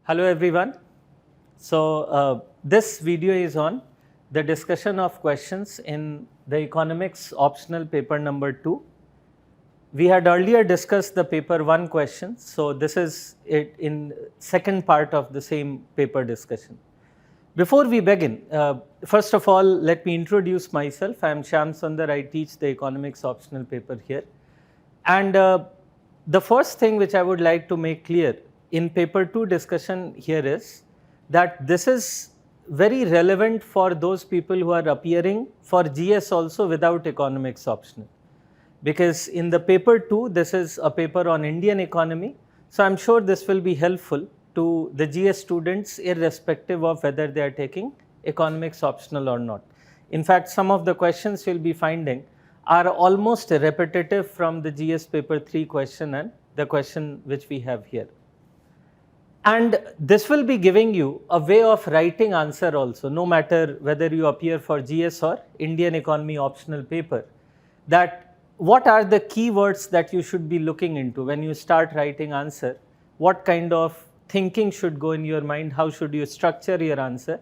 Hello everyone. So this video is on the discussion of questions in the economics optional paper number 2. We had earlier discussed the paper 1 questions, so this is it in second part of the same paper discussion. Before we begin, first of all, let me introduce myself. I am Shyam Sundar. I teach the economics optional paper here. And the first thing which I would like to make clear in paper 2 discussion here is that this is very relevant for those people who are appearing for GS also without economics optional. Because in the paper 2, this is a paper on Indian economy. So I'm sure this will be helpful to the GS students irrespective of whether they are taking economics optional or not. In fact, some of the questions you'll be finding are almost repetitive from the GS paper 3 question and the question which we have here. And this will be giving you a way of writing answer also, no matter whether you appear for GS or Indian economy optional paper, that what are the keywords that you should be looking into when you start writing answer, what kind of thinking should go in your mind, how should you structure your answer.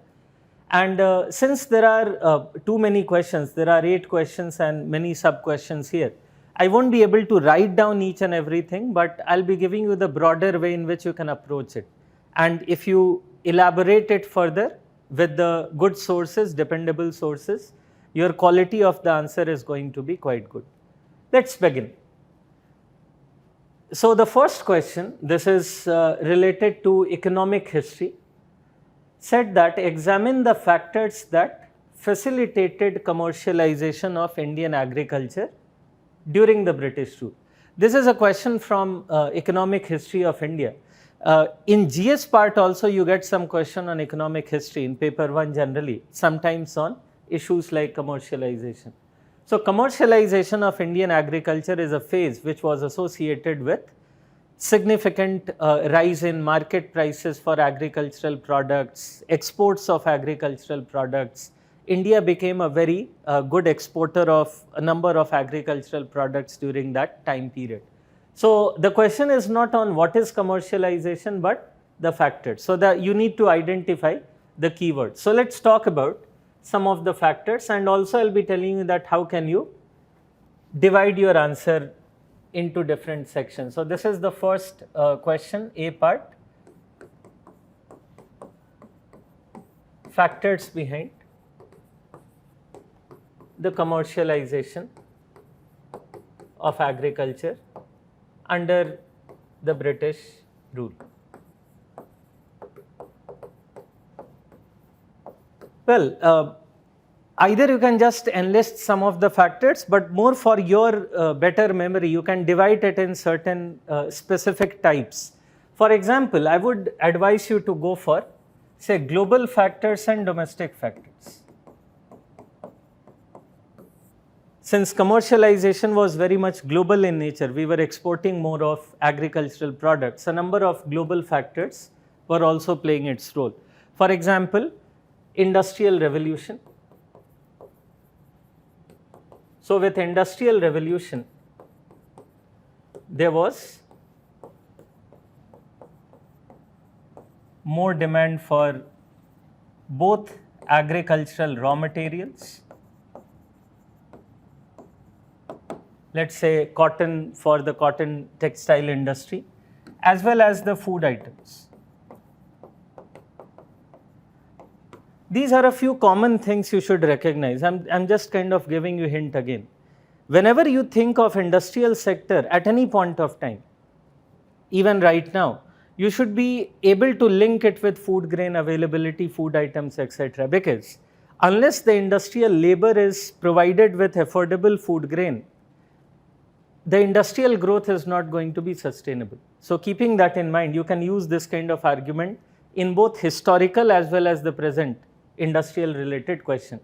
And since there are too many questions, there are 8 questions and many sub questions here, I won't be able to write down each and everything, but I'll be giving you the broader way in which you can approach it. And if you elaborate it further with the good sources, dependable sources, your quality of the answer is going to be quite good. Let's begin. So the first question, this is related to economic history, said that examine the factors that facilitated commercialization of Indian agriculture during the British rule. This is a question from economic history of India. In GS part also you get some question on economic history in paper 1 generally, sometimes on issues like commercialization. So commercialization of Indian agriculture is a phase which was associated with significant rise in market prices for agricultural products, exports of agricultural products. India became a very good exporter of a number of agricultural products during that time period. So the question is not on what is commercialization, but the factors. So that you need to identify the keywords. So let's talk about some of the factors, and also I'll be telling you that how can you divide your answer into different sections. So this is the first question, A part, factors behind the commercialization of agriculture under the British rule. Well, either you can just enlist some of the factors, but more for your better memory, you can divide it in certain specific types. For example, I would advise you to go for, say, global factors and domestic factors. Since commercialization was very much global in nature, we were exporting more of agricultural products. A number of global factors were also playing its role. For example, Industrial Revolution. So with Industrial Revolution, there was more demand for both agricultural raw materials, let's say cotton for the cotton textile industry, as well as the food items. These are a few common things you should recognize. I'm just kind of giving you a hint again. Whenever you think of industrial sector at any point of time, even right now, you should be able to link it with food grain availability, food items, etc. Because unless the industrial labor is provided with affordable food grain, the industrial growth is not going to be sustainable. So keeping that in mind, you can use this kind of argument in both historical as well as the present industrial related question.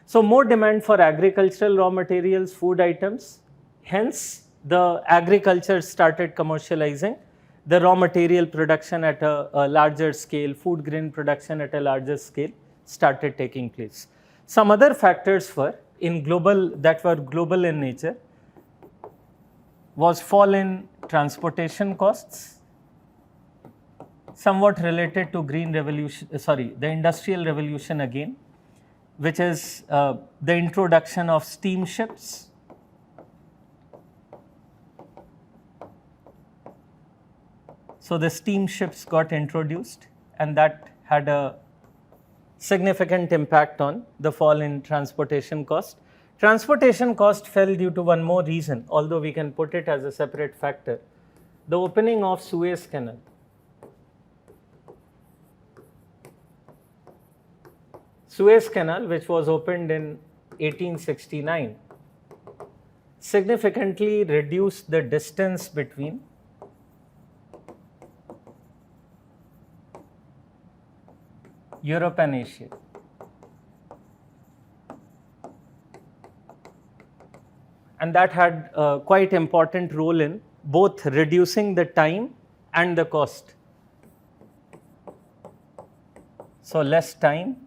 So more demand for agricultural raw materials, food items, hence the agriculture started commercializing, the raw material production at a larger scale, food grain production at a larger scale started taking place. Some other factors were global in nature was fall in transportation costs, somewhat related to green revolution, the industrial revolution again, which is the introduction of steamships. So the steamships got introduced, and that had a significant impact on the fall in transportation cost. Transportation cost fell due to one more reason, although we can put it as a separate factor: the opening of Suez Canal. Suez Canal, which was opened in 1869, significantly reduced the distance between Europe and Asia. And that had a quite important role in both reducing the time and the cost. So less time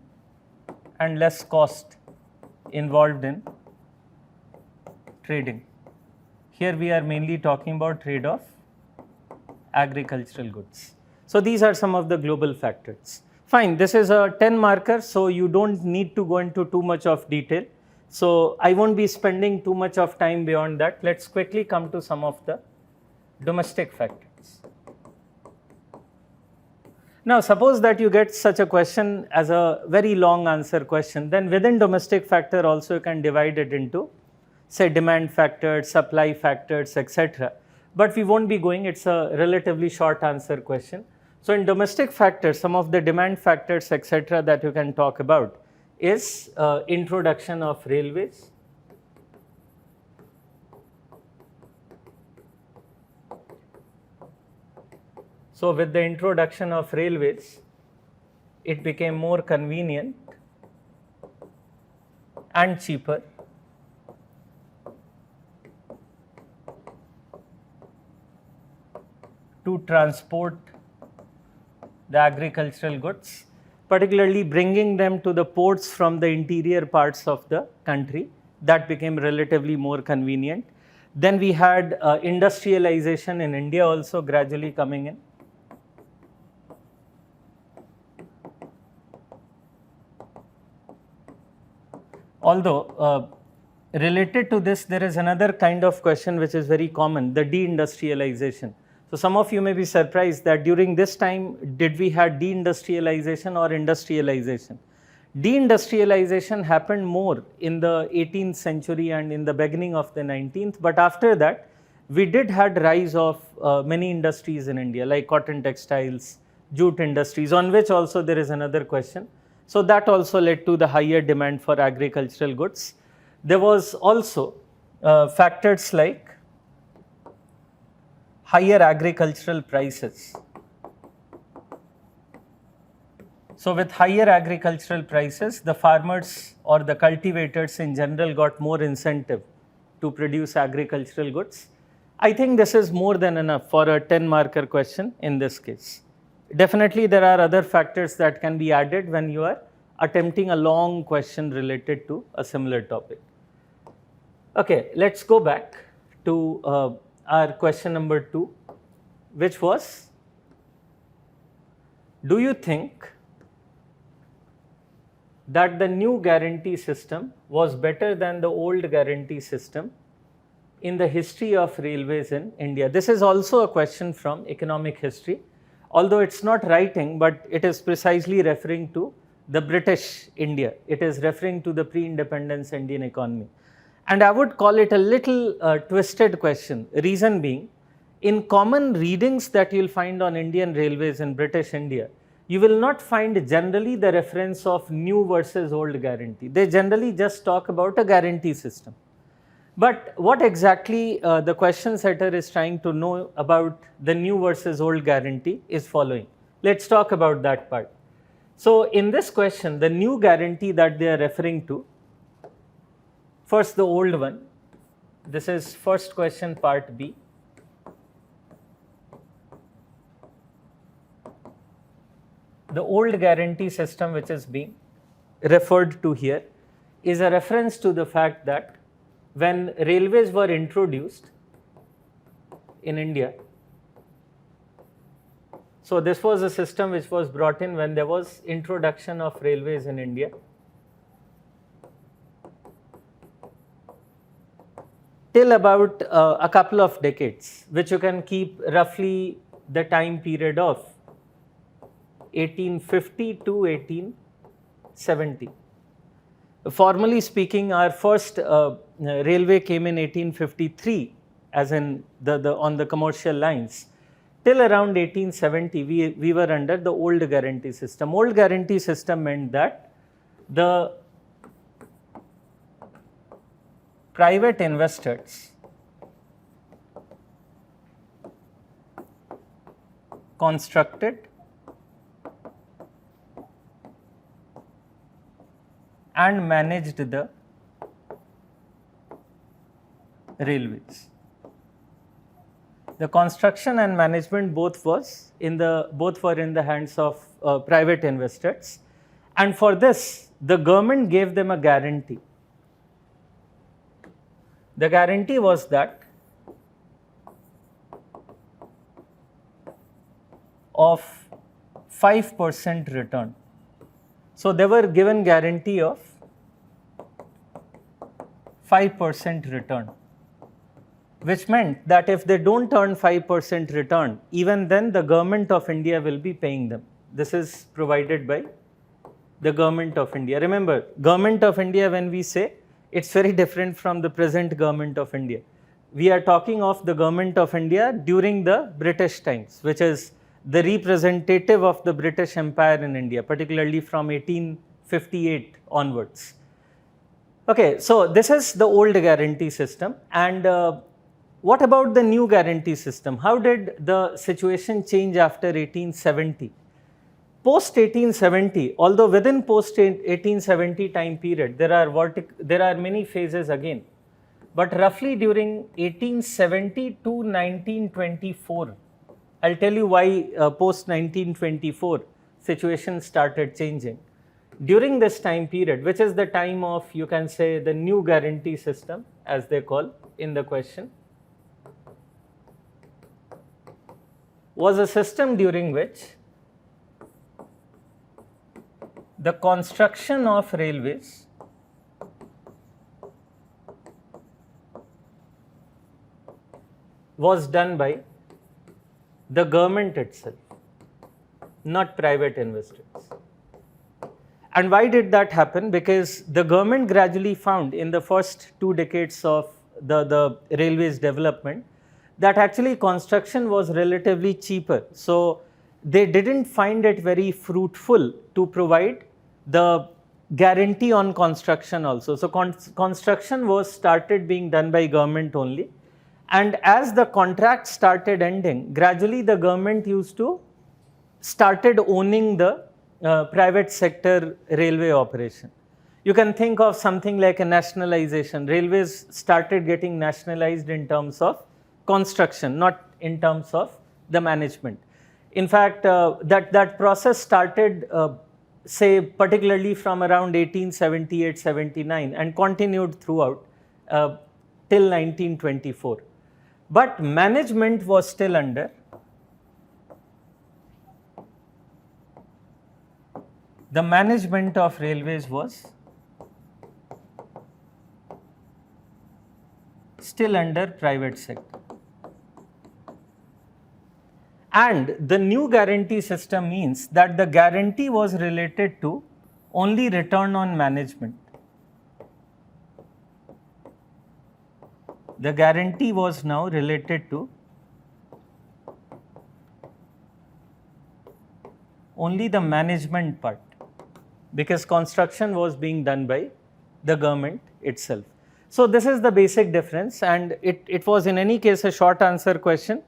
and less cost involved in trading. Here we are mainly talking about trade of agricultural goods. So these are some of the global factors. Fine, this is a 10 marker, so you don't need to go into too much of detail. So I won't be spending too much of time beyond that. Let's quickly come to some of the domestic factors. Now suppose that you get such a question as a very long answer question, then within domestic factor also you can divide it into, say, demand factors, supply factors, etc. But we won't be going, it's a relatively short answer question. So in domestic factors, some of the demand factors, etc. that you can talk about is introduction of railways, so with the introduction of railways, it became more convenient and cheaper to transport the agricultural goods, particularly bringing them to the ports from the interior parts of the country. That became relatively more convenient. Then we had industrialization in India also gradually coming in. Although related to this, there is another kind of question which is very common, the deindustrialization. So some of you may be surprised that during this time, did we have deindustrialization or industrialization? Deindustrialization happened more in the 18th century and in the beginning of the 19th, but after that, we did had rise of many industries in India, like cotton textiles, jute industries, on which also there is another question. So that also led to the higher demand for agricultural goods. There was also factors like higher agricultural prices. So with higher agricultural prices, the farmers or the cultivators in general got more incentive to produce agricultural goods. I think this is more than enough for a 10 marker question in this case. Definitely there are other factors that can be added when you are attempting a long question related to a similar topic. Okay, let's go back to our question number 2, which was, do you think that the new guarantee system was better than the old guarantee system in the history of railways in India? This is also a question from economic history, although it's not writing, but it is precisely referring to the British India. It is referring to the pre-independence Indian economy. And I would call it a little twisted question. Reason being, in common readings that you'll find on Indian railways in British India, you will not find generally the reference of new versus old guarantee. They generally just talk about a guarantee system. But what exactly the question setter is trying to know about the new versus old guarantee is following. Let's talk about that part. So in this question, the new guarantee that they are referring to, first the old one, this is first question part B. The old guarantee system which is being referred to here is a reference to the fact that when railways were introduced in India, So this was a system which was brought in when there was introduction of railways in India. Till about a couple of decades, which you can keep roughly the time period of 1850 to 1870. Formally speaking, our first railway came in 1853, as in on the commercial lines. Till around 1870, we were under the old guarantee system. Old guarantee system meant that the private investors constructed and managed the railways. The construction and management both were in the hands of private investors, and for this the government gave them a guarantee. The guarantee was that of 5% return. So they were given guarantee of 5% return, which meant that if they don't earn 5% return, even then the government of India will be paying them. This is provided by the government of India. Remember, government of India, when we say, it's very different from the present government of India. We are talking of the government of India during the British times, which is the representative of the British Empire in India, particularly from 1858 onwards. Okay, so this is the old guarantee system. And what about the new guarantee system? How did the situation change after 1870? Post 1870, although within post 1870 time period, there are many phases again. But roughly during 1870 to 1924, I'll tell you why post 1924 situation started changing. During this time period, which is the time of, you can say, the new guarantee system, as they call in the question, was a system during which the construction of railways was done by the government itself, not private investors. And why did that happen? Because the government gradually found in the first 2 decades of the railways development that actually construction was relatively cheaper. So they didn't find it very fruitful to provide the guarantee on construction also. So construction was started being done by government only. And as the contract started ending, gradually the government started owning the private sector railway operation. You can think of something like a nationalization. Railways started getting nationalized in terms of construction, not in terms of the management. In fact, that process started, say, particularly from around 1878-79 and continued throughout till 1924. But management was still under the management of railways was still under private sector. And the new guarantee system means that the guarantee was related to only return on management. The guarantee was now related to only the management part, because construction was being done by the government itself. So this is the basic difference, and it was in any case a short answer question.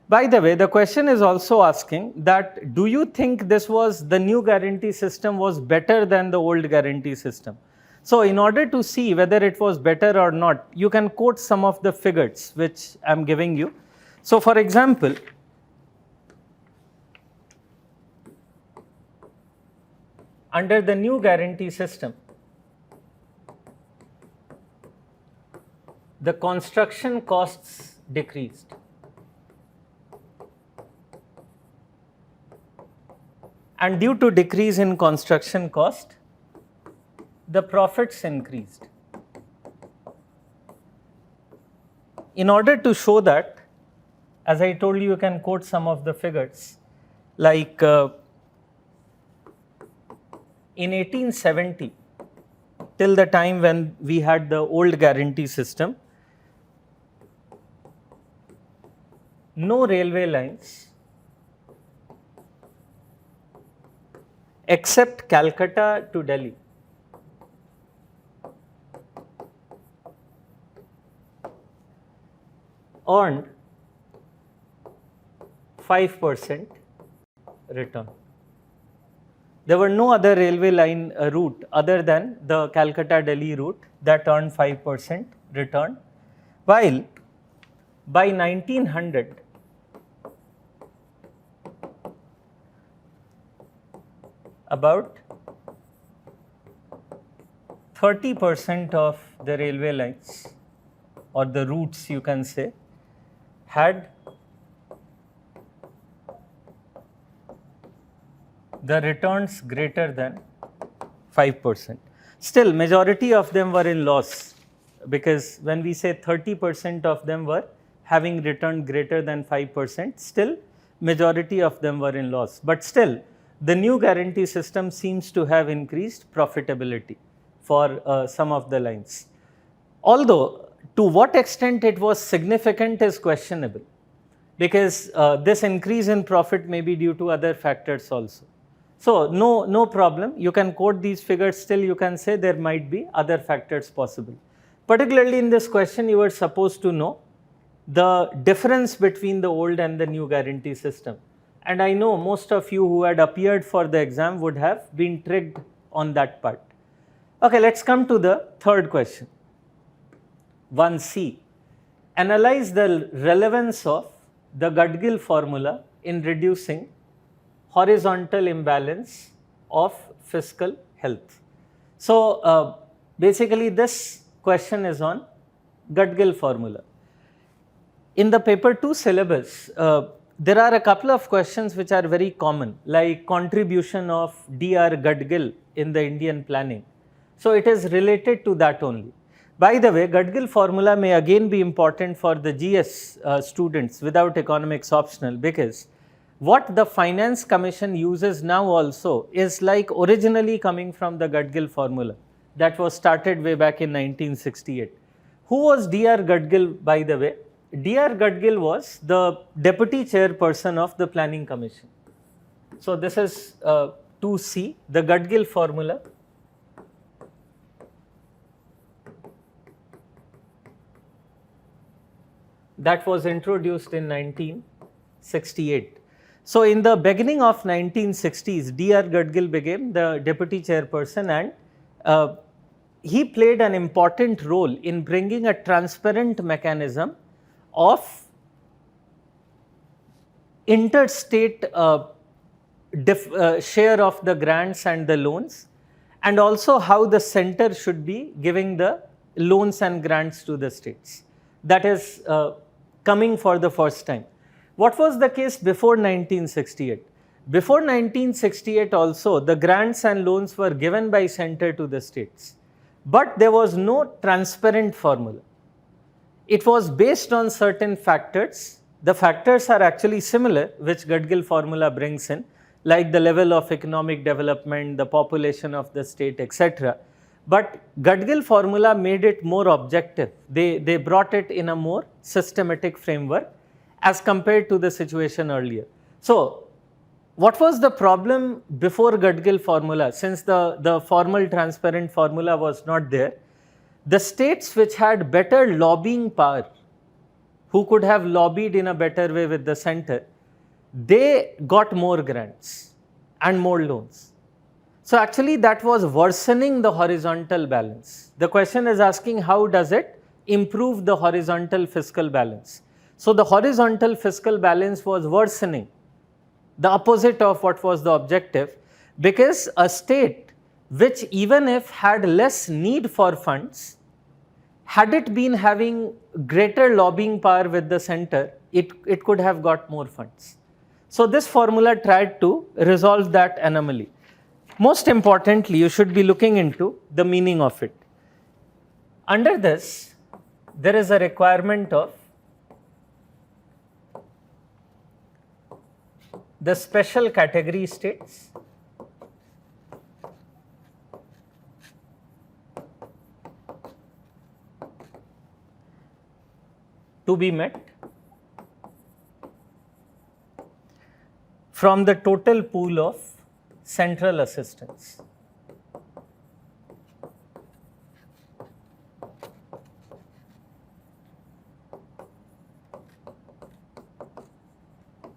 By the way, the question is also asking that, do you think the new guarantee system was better than the old guarantee system? So in order to see whether it was better or not, you can quote some of the figures which I am giving you. So for example, under the new guarantee system, the construction costs decreased. and due to decrease in construction cost, the profits increased. In order to show that, as I told you, you can quote some of the figures, like in 1870, till the time when we had the old guarantee system, no railway lines except Calcutta to Delhi earned 5% return. There were no other railway line route other than the Calcutta-Delhi route that earned 5% return, while by 1900, about 30% of the railway lines, or the routes you can say, had the returns greater than 5%. Still, majority of them were in loss, because when we say 30% of them were having return greater than 5%, still majority of them were in loss. But still, the new guarantee system seems to have increased profitability for some of the lines. Although, to what extent it was significant is questionable, because this increase in profit may be due to other factors also. So, no problem, you can quote these figures, still you can say there might be other factors possible. Particularly in this question, you were supposed to know the difference between the old and the new guarantee system. And I know most of you who had appeared for the exam would have been tricked on that part. Okay, let's come to the third question. 1C. Analyze the relevance of the Gudgill formula in reducing horizontal imbalance of fiscal health. So, basically this question is on Gudgill formula. In the paper 2 syllabus, there are a couple of questions which are very common, like contribution of Dr. Gudgill in the Indian planning. So, it is related to that only. By the way, Gudgill formula may again be important for the GS students without economics optional, because what the Finance Commission uses now also is like originally coming from the Gudgill formula that was started way back in 1968. Who was Dr. Gudgill, by the way? Dr. Gudgill was the deputy chairperson of the Planning Commission. So, this is 2C, the Gudgill formula. That was introduced in 1968. So, in the beginning of 1960s, Dr. Gudgill became the deputy chairperson, and he played an important role in bringing a transparent mechanism of interstate share of the grants and the loans, and also how the center should be giving the loans and grants to the states. That is coming for the first time. What was the case before 1968? Before 1968 also, the grants and loans were given by center to the states, but there was no transparent formula. It was based on certain factors. The factors are actually similar, which Gudgill formula brings in, like the level of economic development, the population of the state, etc. But Gudgill formula made it more objective. They brought it in a more systematic framework as compared to the situation earlier. So, what was the problem before Gudgill formula? Since the formal transparent formula was not there, the states which had better lobbying power, who could have lobbied in a better way with the center, they got more grants and more loans. So, actually that was worsening the horizontal balance. The question is asking, how does it improve the horizontal fiscal balance? So, the horizontal fiscal balance was worsening, the opposite of what was the objective, because a state which even if had less need for funds, had it been having greater lobbying power with the center, it could have got more funds. So this formula tried to resolve that anomaly. Most importantly, you should be looking into the meaning of it. Under this, there is a requirement of the special category states to be met from the total pool of central assistance.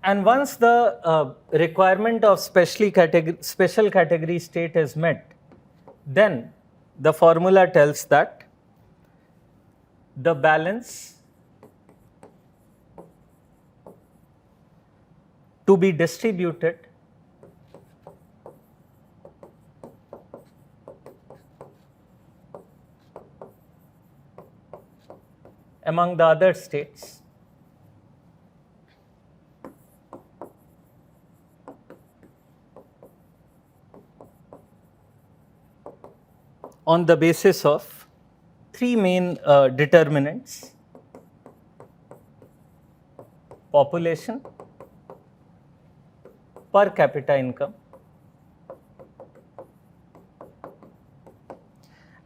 And once the requirement of special category state is met, then the formula tells that the balance to be distributed among the other states on the basis of three main determinants: population, per capita income,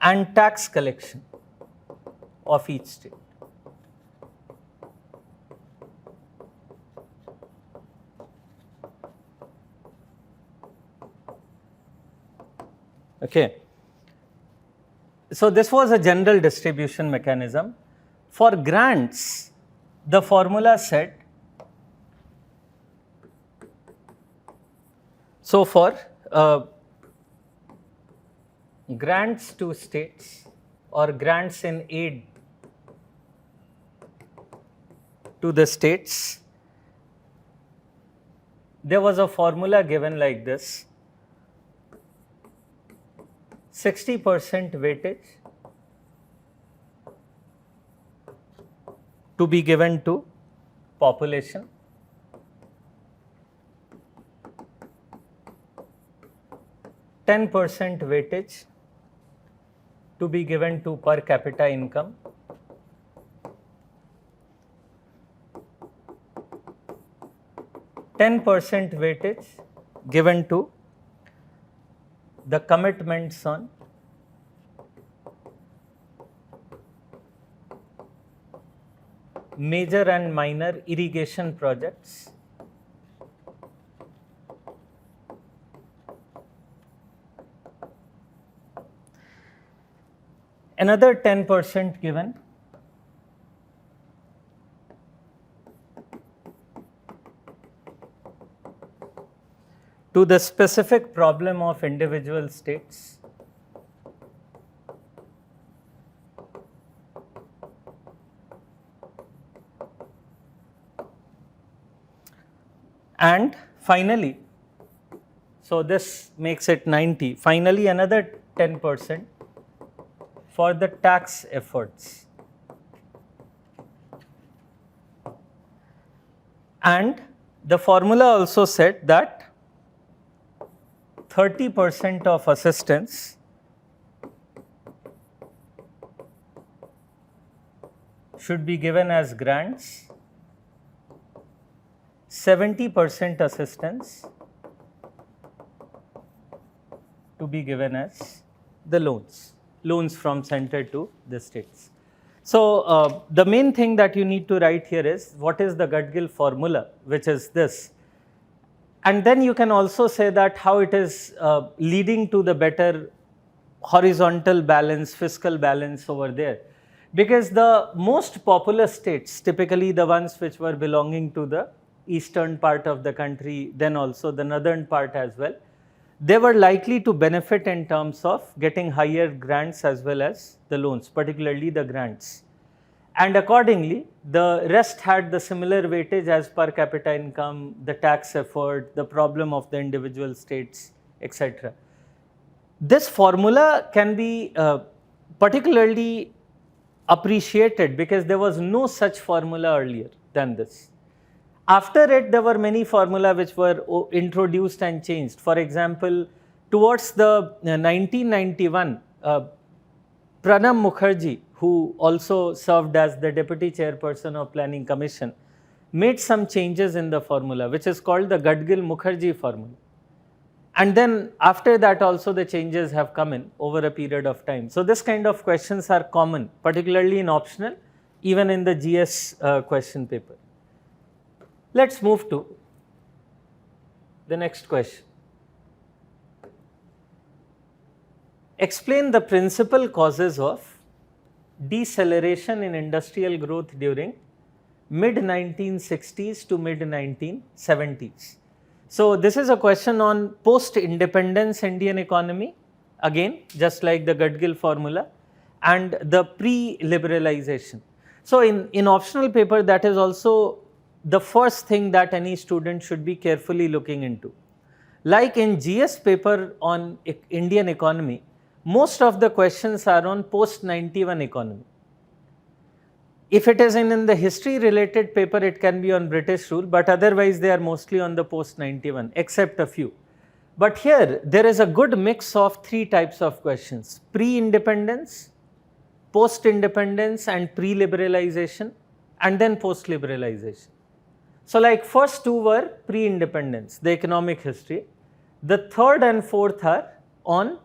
and tax collection of each state. Okay. So this was a general distribution mechanism. For grants, the formula said, so for grants to states or grants in aid to the states, there was a formula given like this: 60% weightage to be given to population, 10% weightage to be given to per capita income, 10% weightage given to the commitments on major and minor irrigation projects, another 10% given to the specific problem of individual states, and finally, so this makes it 90, finally another 10% for the tax efforts. And the formula also said that 30% of assistance should be given as grants, 70% assistance to be given as the loans from center to the states. So the main thing that you need to write here is what is the Gudgill formula, which is this. And then you can also say that how it is leading to the better horizontal balance, fiscal balance over there. Because the most populous states, typically the ones which were belonging to the eastern part of the country, then also the northern part as well, they were likely to benefit in terms of getting higher grants as well as the loans, particularly the grants. And accordingly, the rest had the similar weightage as per capita income, the tax effort, the problem of the individual states, etc. This formula can be particularly appreciated because there was no such formula earlier than this. After it, there were many formula which were introduced and changed. For example, towards the 1991, Pranam Mukherjee, who also served as the deputy chairperson of Planning Commission, made some changes in the formula, which is called the Gadgil-Mukherjee formula. And then after that also the changes have come in over a period of time. So this kind of questions are common, particularly in optional, even in the GS question paper. Let's move to the next question. Explain the principal causes of deceleration in industrial growth during mid-1960s to mid-1970s. So this is a question on post-independence Indian economy, again just like the Gadgil formula, and the pre-liberalization. So in optional paper, that is also the first thing that any student should be carefully looking into. Like in GS paper on Indian economy, most of the questions are on post-91 economy. If it is in the history related paper, it can be on British rule, but otherwise they are mostly on the post-91, except a few. But here, there is a good mix of three types of questions: pre-independence, post-independence and pre-liberalization, and then post-liberalization. So like first two were pre-independence, the economic history. The third and fourth are on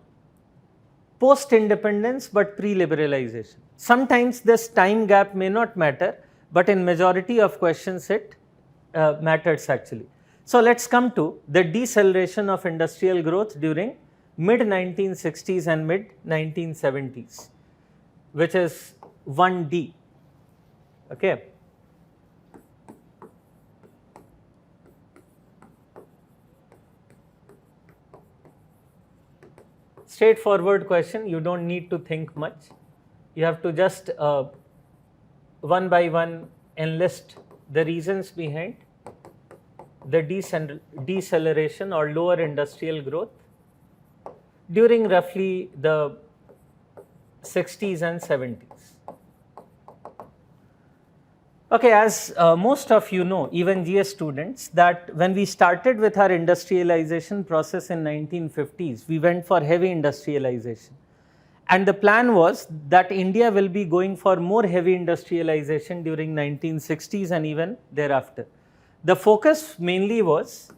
post-independence but pre-liberalization. Sometimes this time gap may not matter, but in majority of questions it matters actually. So let's come to the deceleration of industrial growth during mid-1960s and mid-1970s, which is 1D. Okay. Straightforward question, you don't need to think much. You have to just one by one enlist the reasons behind the deceleration or lower industrial growth during roughly the 60s and 70s. Okay, as most of you know, even GS students, that when we started with our industrialization process in 1950s, we went for heavy industrialization. And the plan was that India will be going for more heavy industrialization during 1960s and even thereafter. The focus mainly was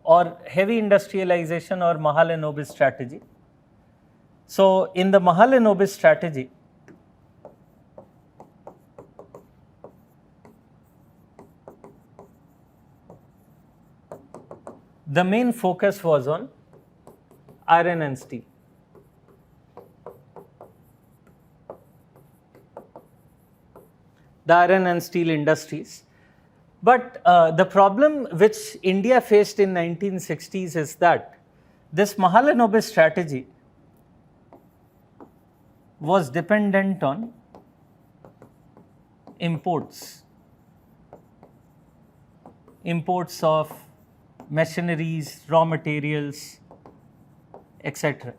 or heavy industrialization or Mahalanobis strategy. So in the Mahalanobis strategy, the main focus was on iron and steel. The iron and steel industries. But the problem which India faced in 1960s is that this Mahalanobis strategy was dependent on imports of machineries, raw materials, etc.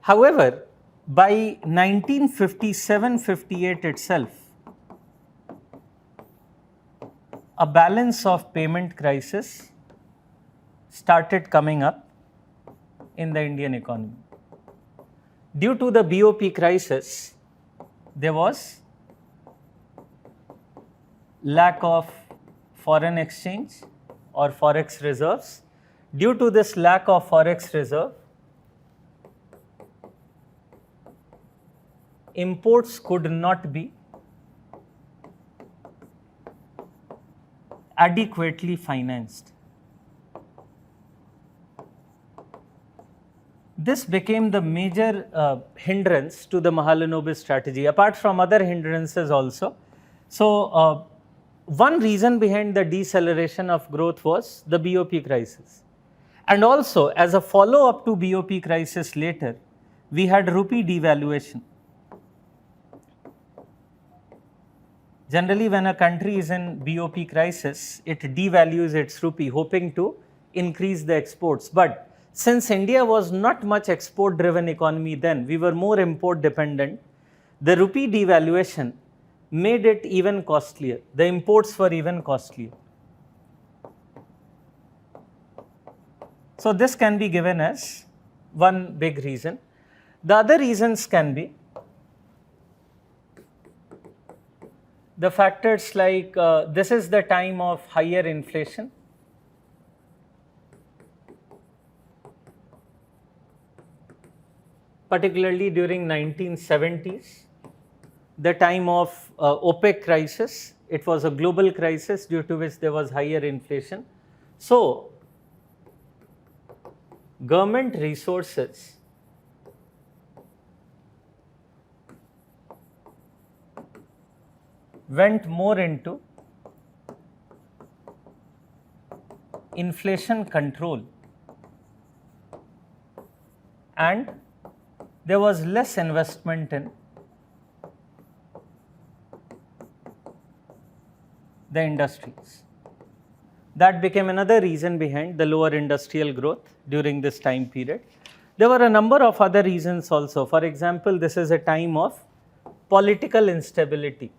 However, by 1957-58 itself, a balance of payment crisis started coming up in the Indian economy. Due to the BOP crisis, there was lack of foreign exchange or forex reserves. Due to this lack of forex reserve, imports could not be adequately financed. This became the major hindrance to the Mahalanobis strategy, apart from other hindrances also. So, one reason behind the deceleration of growth was the BOP crisis. And also, as a follow-up to BOP crisis later, we had Rupee devaluation. Generally, when a country is in BOP crisis, it devalues its rupee, hoping to increase the exports. But since India was not much export-driven economy then, we were more import-dependent. The rupee devaluation made it even costlier. The imports were even costlier. So this can be given as one big reason. The other reasons can be the factors like this is the time of higher inflation. Particularly during 1970s, the time of OPEC crisis. It was a global crisis due to which there was higher inflation. So government resources went more into inflation control, and there was less investment in the industries. That became another reason behind the lower industrial growth during this time period. There were a number of other reasons also. For example, this is a time of political instability.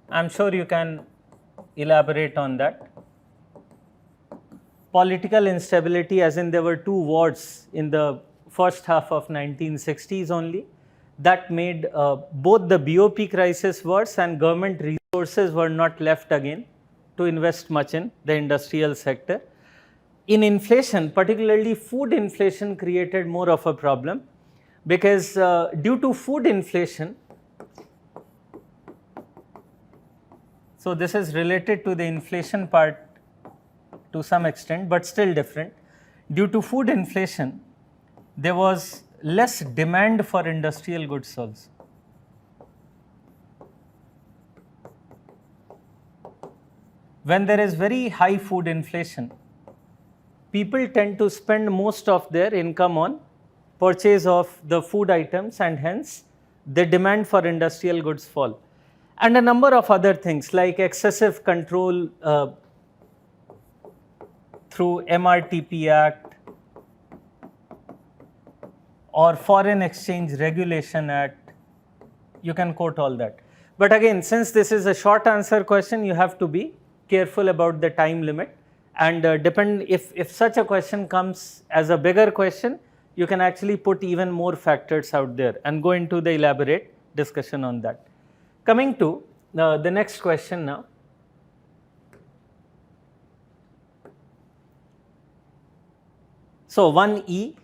I'm sure you can elaborate on that. Political instability, as in there were two wars in the first half of 1960s only, that made both the BOP crisis worse, and government resources were not left again to invest much in the industrial sector. In inflation, particularly food inflation, created more of a problem, because due to food inflation, so this is related to the inflation part to some extent, but still different. Due to food inflation, there was less demand for industrial goods also. When there is very high food inflation, people tend to spend most of their income on purchase of the food items, and hence the demand for industrial goods fall. And a number of other things like excessive control through MRTP Act or Foreign Exchange Regulation Act, you can quote all that. But again, since this is a short answer question, you have to be careful about the time limit, and if such a question comes as a bigger question, you can actually put even more factors out there and go into the elaborate discussion on that. Coming to the next question now. So 1E,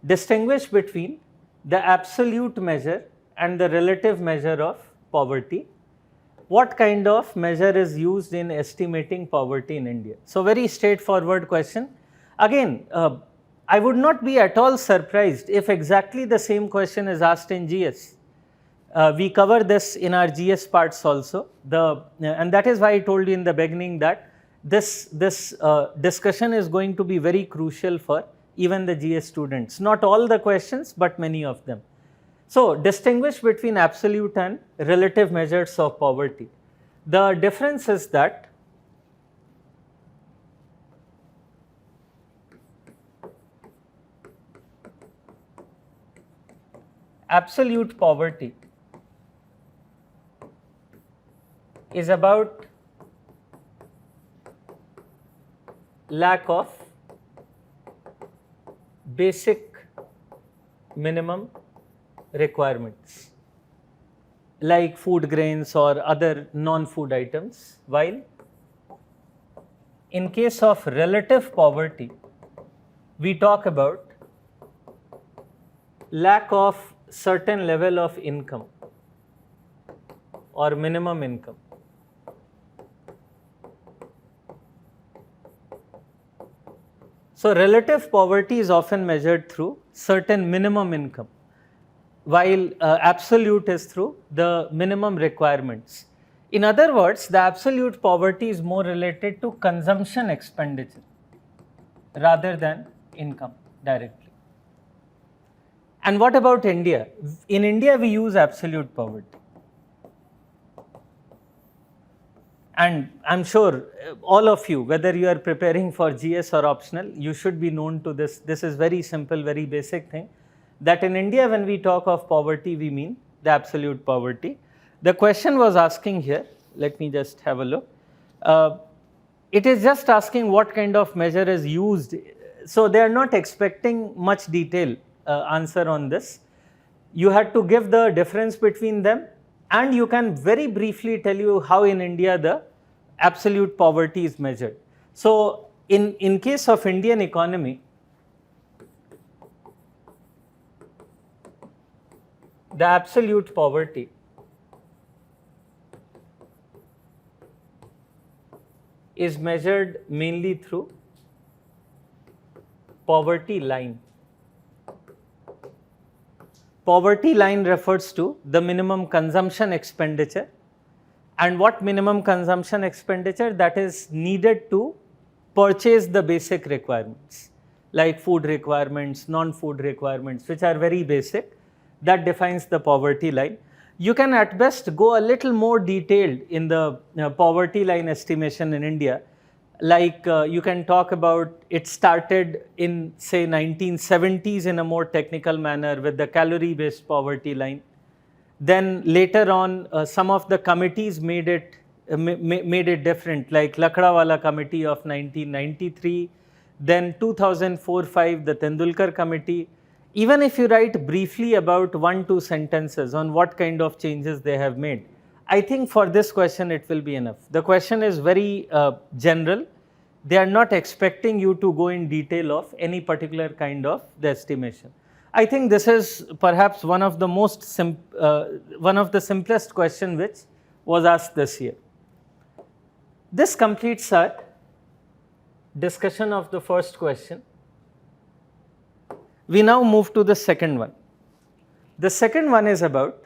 distinguish between the absolute measure and the relative measure of poverty. What kind of measure is used in estimating poverty in India? So very straightforward question. Again, I would not be at all surprised if exactly the same question is asked in GS. We cover this in our GS parts also, and that is why I told you in the beginning that this discussion is going to be very crucial for even the GS students. Not all the questions, but many of them. So distinguish between absolute and relative measures of poverty. The difference is that absolute poverty is about lack of basic minimum requirements like food grains or other non-food items, while in case of relative poverty, we talk about lack of certain level of income or minimum income. So relative poverty is often measured through certain minimum income, while absolute is through the minimum requirements. In other words, the absolute poverty is more related to consumption expenditure rather than income directly. And what about India? In India, we use absolute poverty. And I'm sure all of you, whether you are preparing for GS or optional, you should be known to this. This is very simple, very basic thing, that in India when we talk of poverty, we mean the absolute poverty. The question was asking here, let me just have a look. It is just asking what kind of measure is used. So they are not expecting much detail answer on this. You had to give the difference between them, and you can very briefly tell you how in India the absolute poverty is measured. So in case of Indian economy, the absolute poverty is measured mainly through poverty line. Poverty line refers to the minimum consumption expenditure, and what minimum consumption expenditure that is needed to purchase the basic requirements like food requirements, non-food requirements, which are very basic. That defines the poverty line. You can at best go a little more detailed in the poverty line estimation in India. Like you can talk about, it started in say 1970s in a more technical manner with the calorie based poverty line. Then later on some of the committees made it different, like Lakdawala committee of 1993, then 2004-5 the Tendulkar committee. Even if you write briefly about 1-2 sentences on what kind of changes they have made, I think for this question it will be enough. The question is very general. They are not expecting you to go in detail of any particular kind of the estimation. I think this is perhaps one of the simplest question which was asked this year. This completes our discussion of the first question. We now move to the second one. The second one is about,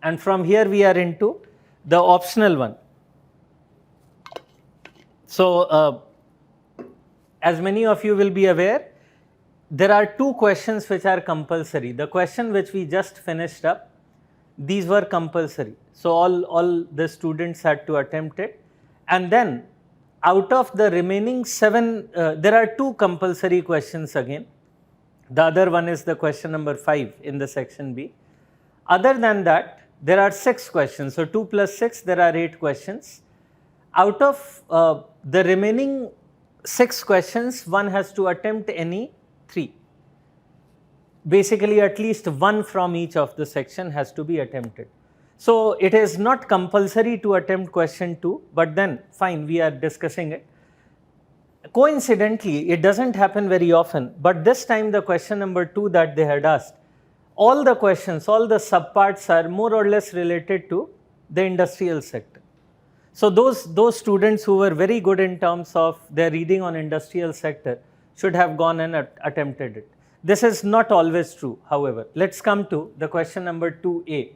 and from here we are into the optional one. So, as many of you will be aware, there are two questions which are compulsory. The question which we just finished up, these were compulsory. So, all the students had to attempt it, and then out of the remaining 7, there are 2 compulsory questions again. The other one is the question number 5 in the section B. Other than that, there are 6 questions. So 2 plus 6, there are 8 questions. Out of the remaining 6 questions, one has to attempt any 3. Basically, at least one from each of the section has to be attempted. So it is not compulsory to attempt question 2, but then fine, we are discussing it. Coincidentally, it doesn't happen very often, but this time the question number 2 that they had asked, all the questions, all the subparts are more or less related to the industrial sector. So those students who were very good in terms of their reading on industrial sector should have gone and attempted it. This is not always true, however. Let's come to the question number 2A.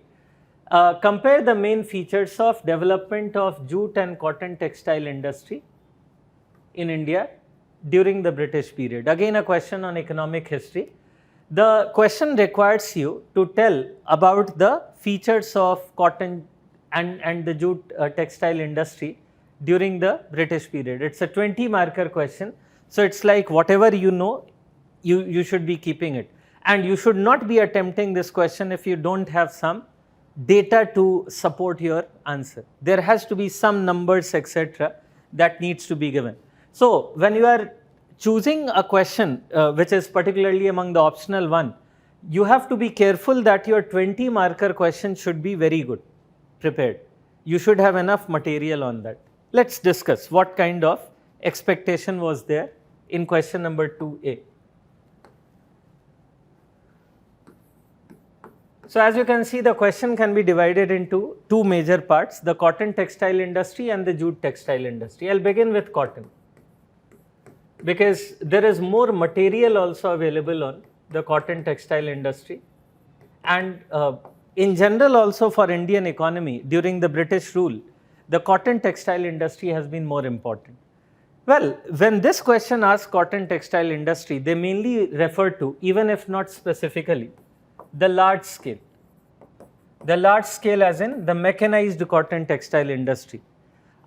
Compare the main features of development of jute and cotton textile industry in India during the British period. Again, a question on economic history. The question requires you to tell about the features of cotton and the jute textile industry during the British period. It's a 20 marker question. So it's like whatever you know, you should be keeping it. And you should not be attempting this question if you don't have some data to support your answer. There has to be some numbers, etc., that needs to be given. So when you are choosing a question which is particularly among the optional one, you have to be careful that your 20 marker question should be very good prepared. You should have enough material on that. Let's discuss what kind of expectation was there in question number 2A. So as you can see, the question can be divided into 2 major parts, the cotton textile industry and the jute textile industry. I'll begin with cotton, because there is more material also available on the cotton textile industry. And in general also for Indian economy during the British rule, the cotton textile industry has been more important. Well, when this question asks cotton textile industry, they mainly refer to, even if not specifically, the large scale. The large scale as in the mechanized cotton textile industry.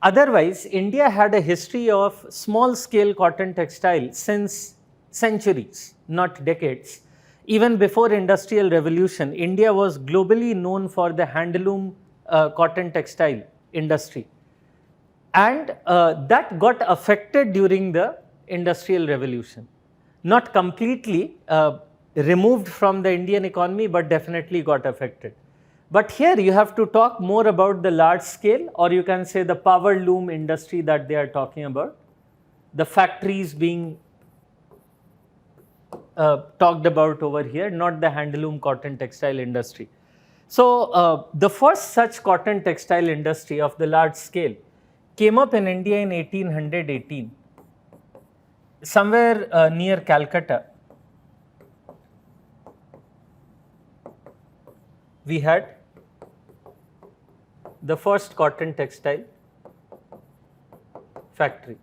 Otherwise, India had a history of small scale cotton textile since centuries, not decades. Even before Industrial Revolution, India was globally known for the handloom cotton textile industry. And that got affected during the Industrial Revolution. Not completely removed from the Indian economy, but definitely got affected. But here you have to talk more about the large scale, or you can say the power loom industry that they are talking about, the factories being talked about over here, not the handloom cotton textile industry. So the first such cotton textile industry of the large scale came up in India in 1818, somewhere near Calcutta. We had the first cotton textile factory.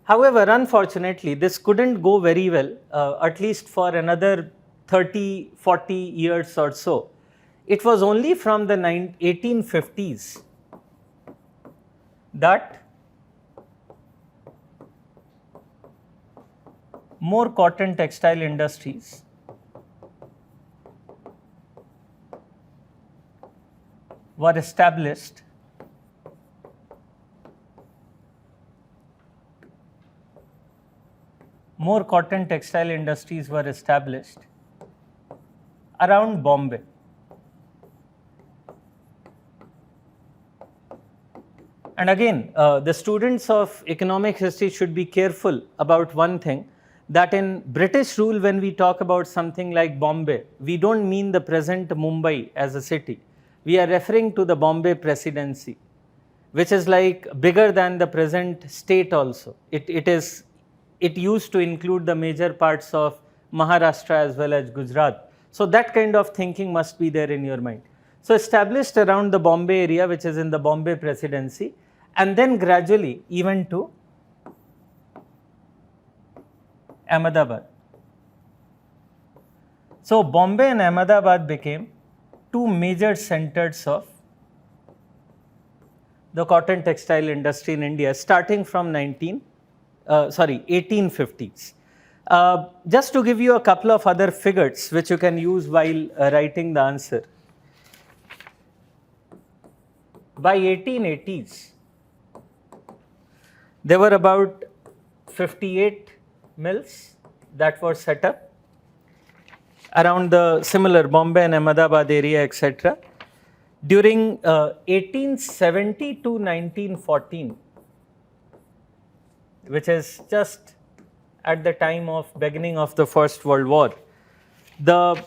However, unfortunately, this couldn't go very well, at least for another 30, 40 years or so. It was only from the 1850s that more cotton textile industries were established around Bombay. And again, the students of economic history should be careful about one thing, that in British rule, when we talk about something like Bombay, we don't mean the present Mumbai as a city. We are referring to the Bombay Presidency, which is like bigger than the present state also. It used to include the major parts of Maharashtra as well as Gujarat. So that kind of thinking must be there in your mind. So established around the Bombay area, which is in the Bombay Presidency, and then gradually even to Ahmedabad. So Bombay and Ahmedabad became two major centers of the cotton textile industry in India, starting from 1850s. Just to give you a couple of other figures which you can use while writing the answer. By 1880s, there were about 58 mills that were set up around the similar Bombay and Ahmedabad area, etc. During 1870 to 1914, which is just at the time of beginning of the First World War, the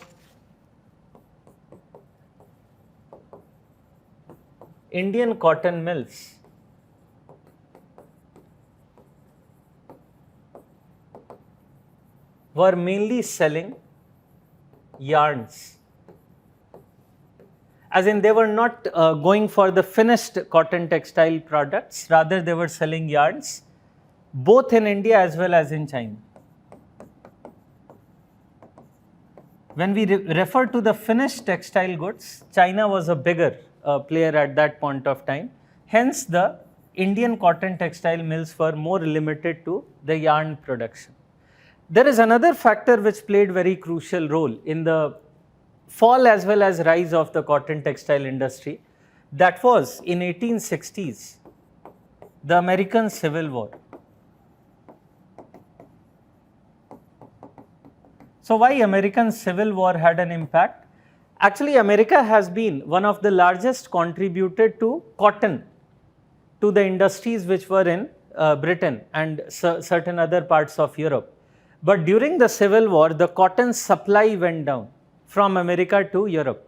Indian cotton mills were mainly selling yarns. As in, they were not going for the finished cotton textile products, rather they were selling yarns, both in India as well as in China. When we refer to the finished textile goods, China was a bigger player at that point of time. Hence, the Indian cotton textile mills were more limited to the yarn production. There is another factor which played very crucial role in the fall as well as rise of the cotton textile industry. That was in 1860s, the American Civil War. So why American Civil War had an impact? Actually, America has been one of the largest contributor to cotton to the industries which were in Britain and certain other parts of Europe. But during the Civil War, the cotton supply went down from America to Europe.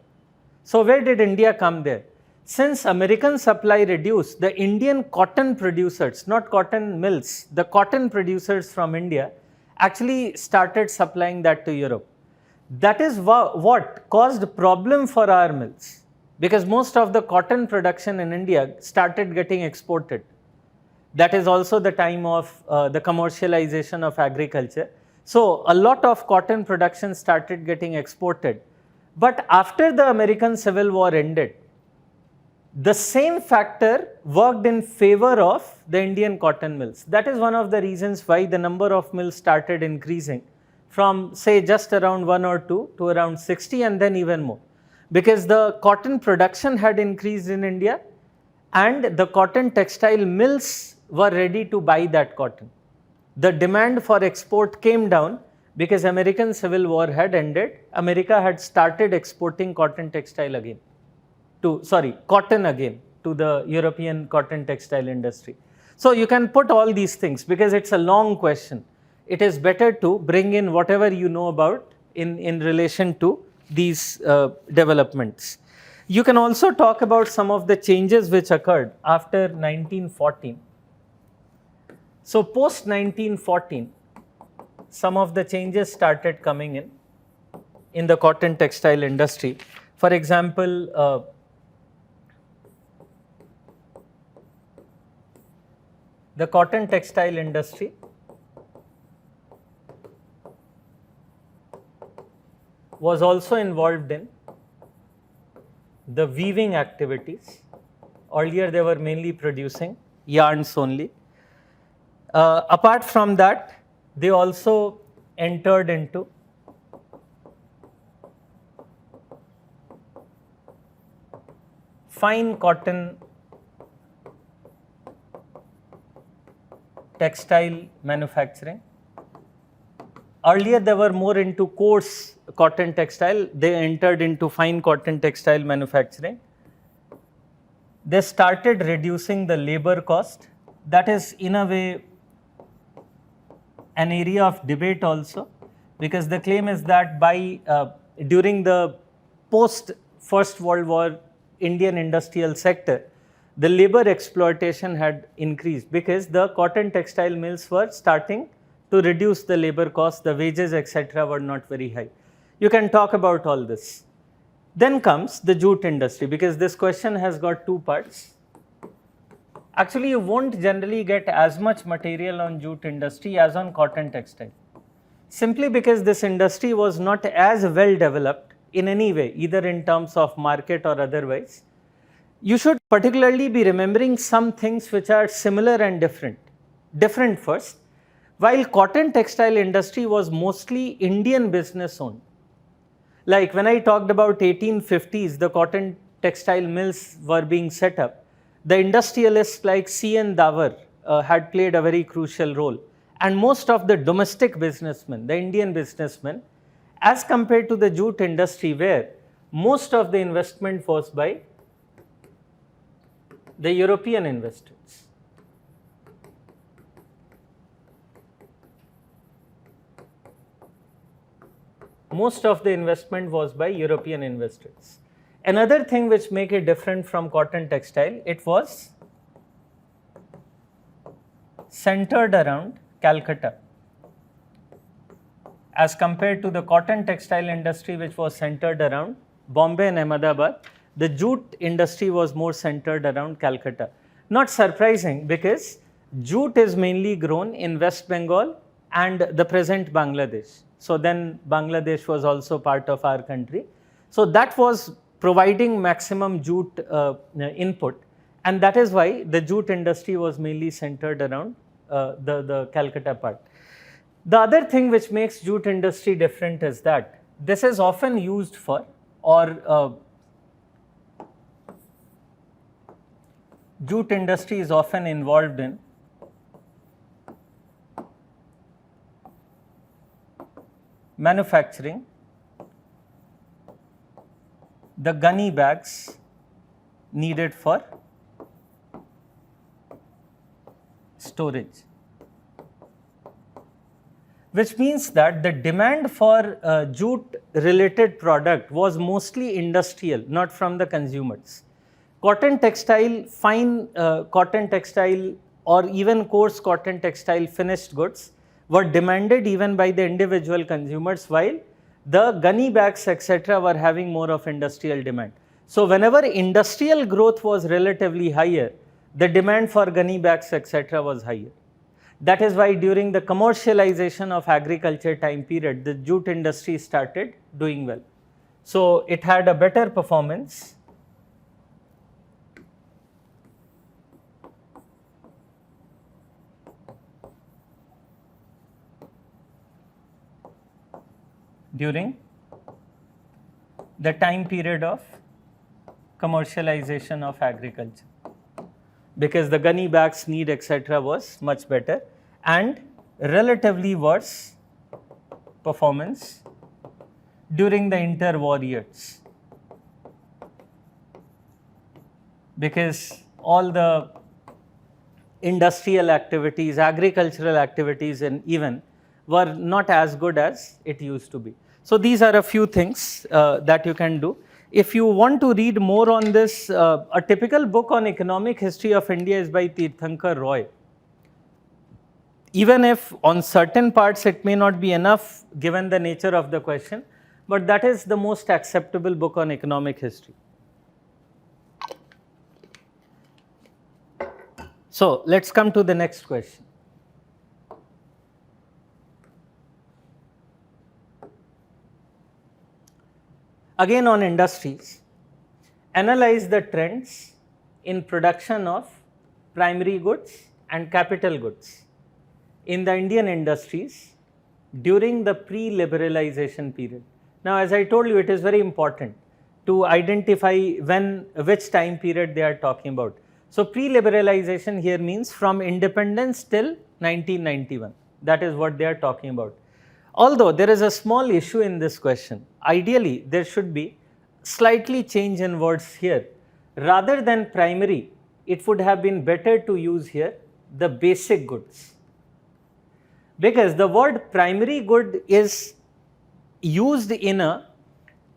So where did India come there? Since American supply reduced, the Indian cotton producers, not cotton mills, the cotton producers from India actually started supplying that to Europe. That is what caused a problem for our mills, because most of the cotton production in India started getting exported. That is also the time of the commercialization of agriculture. So a lot of cotton production started getting exported. But after the American Civil War ended, the same factor worked in favor of the Indian cotton mills. That is one of the reasons why the number of mills started increasing from, say, just around 1 or 2 to around 60 and then even more. Because the cotton production had increased in India and the cotton textile mills were ready to buy that cotton. The demand for export came down because American Civil War had ended. America had started exporting cotton again to the European cotton textile industry. So you can put all these things because it's a long question. It is better to bring in whatever you know about in relation to these developments. You can also talk about some of the changes which occurred after 1914. So post 1914, some of the changes started coming in the cotton textile industry. For example, the cotton textile industry was also involved in the weaving activities. Earlier they were mainly producing yarns only. Apart from that, they also entered into fine cotton textile manufacturing. Earlier they were more into coarse cotton textile, they entered into fine cotton textile manufacturing. They started reducing the labor cost. That is in a way an area of debate also, because the claim is that during the post First World War Indian industrial sector, the labor exploitation had increased because the cotton textile mills were starting to reduce the labor cost, the wages etc. were not very high. You can talk about all this. Then comes the jute industry, because this question has got two parts. Actually, you won't generally get as much material on jute industry as on cotton textile, simply because this industry was not as well developed in any way, either in terms of market or otherwise. You should particularly be remembering some things which are similar and different. Different first, while cotton textile industry was mostly Indian business owned. Like when I talked about 1850s, the cotton textile mills were being set up. The industrialists like C.N. Davar had played a very crucial role, and most of the domestic businessmen, the Indian businessmen, as compared to the jute industry where most of the investment was by the European investors. Most of the investment was by European investors. Another thing which make it different from cotton textile, it was centered around Calcutta. As compared to the cotton textile industry which was centered around Bombay and Ahmedabad, the jute industry was more centered around Calcutta. Not surprising, because jute is mainly grown in West Bengal and the present Bangladesh. So then Bangladesh was also part of our country. So that was providing maximum jute input, and that is why the jute industry was mainly centered around the Calcutta part. The other thing which makes jute industry different is that this is often used for, or jute industry is often involved in manufacturing the gunny bags needed for storage, which means that the demand for jute related product was mostly industrial, not from the consumers. Cotton textile, fine cotton textile, or even coarse cotton textile finished goods were demanded even by the individual consumers, while the gunny bags etc. were having more of industrial demand. So whenever industrial growth was relatively higher, the demand for gunny bags etc. was higher. That is why during the commercialization of agriculture time period, the jute industry started doing well. So it had a better performance during the time period of commercialization of agriculture, because the gunny bags need etc. was much better, and relatively worse performance during the interwar years, because all the industrial activities, agricultural activities, and even were not as good as it used to be. So these are a few things that you can do. If you want to read more on this, a typical book on economic history of India is by Tirthankar Roy. Even if on certain parts it may not be enough given the nature of the question, but that is the most acceptable book on economic history. So let's come to the next question. Again on industries, analyze the trends in production of primary goods and capital goods in the Indian industries during the pre-liberalization period. Now, as I told you, it is very important to identify which time period they are talking about. So pre-liberalization here means from independence till 1991. That is what they are talking about. Although there is a small issue in this question, ideally there should be slightly change in words here. Rather than primary, it would have been better to use here the basic goods, because the word primary good is used in a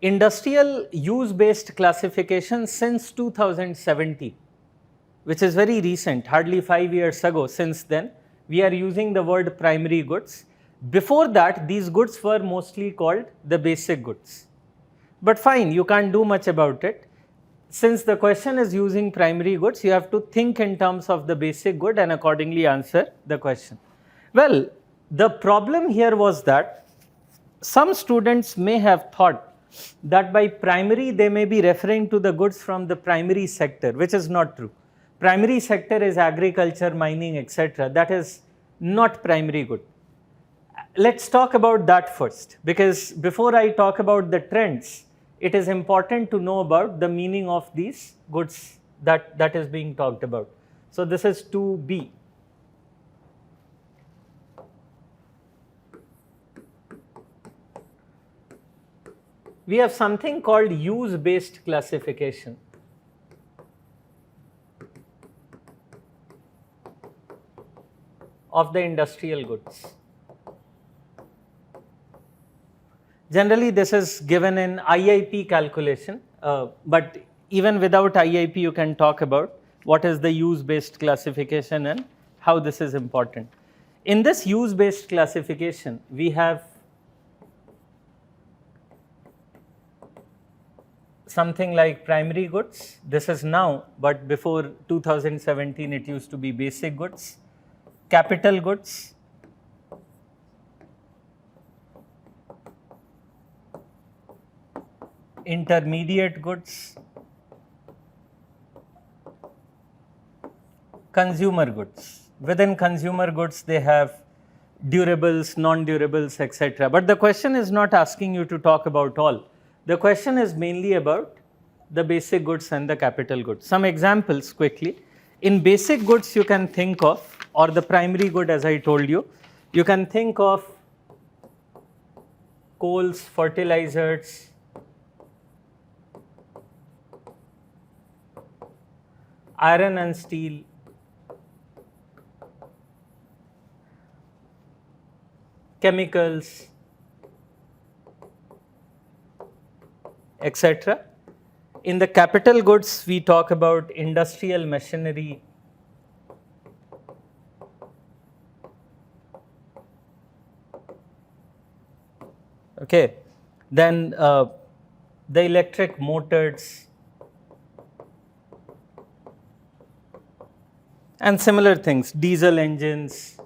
industrial use based classification since 2017, which is very recent, hardly 5 years ago. Since then we are using the word primary goods. Before that, these goods were mostly called the basic goods. But fine, you can't do much about it. Since the question is using primary goods, you have to think in terms of the basic good and accordingly answer the question. Well, the problem here was that some students may have thought that by primary they may be referring to the goods from the primary sector, which is not true. Primary sector is agriculture, mining, etc. That is not primary good. Let's talk about that first, because before I talk about the trends, it is important to know about the meaning of these goods that is being talked about. So this is 2B. We have something called use-based classification. Of the industrial goods. Generally, this is given in IIP calculation, but even without IIP, you can talk about what is the use-based classification and how this is important. In this use-based classification, we have something like primary goods. This is now, but before 2017, it used to be basic goods, capital goods, intermediate goods, consumer goods. Within consumer goods, they have durables, non-durables, etc. But the question is not asking you to talk about all. The question is mainly about the basic goods and the capital goods. Some examples quickly. In basic goods, you can think of, or the primary good as I told you, you can think of coals, fertilizers, iron and steel, chemicals, etc. In the capital goods, we talk about industrial machinery, okay, then the electric motors and similar things, diesel engines,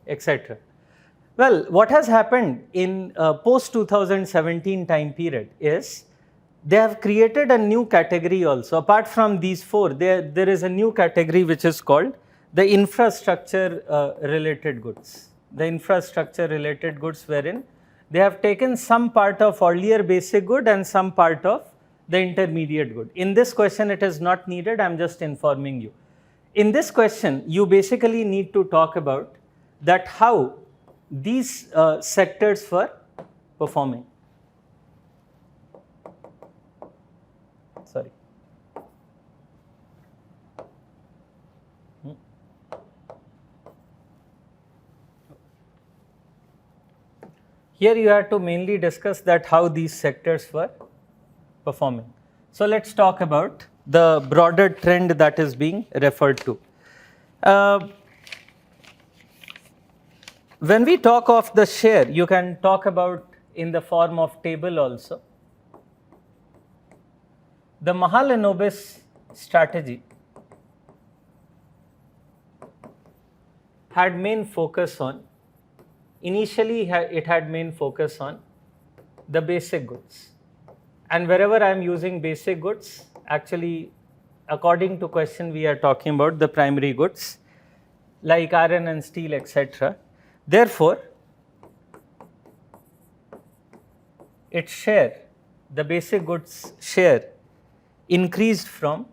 etc. Well, what has happened in post 2017 time period is they have created a new category also. Apart from these four, there is a new category which is called the infrastructure related goods. The infrastructure related goods, wherein they have taken some part of earlier basic good and some part of the intermediate good. In this question, it is not needed, I am just informing you. In this question, you basically need to talk about that how these sectors were performing. Sorry. Here you have to mainly discuss that how these sectors were performing. So let's talk about the broader trend that is being referred to. When we talk of the share, you can talk about in the form of table also. The Mahalanobis strategy had main focus on, initially it had main focus on the basic goods. And wherever I am using basic goods, actually according to question we are talking about the primary goods like iron and steel, etc. Therefore, its share, the basic goods share, increased from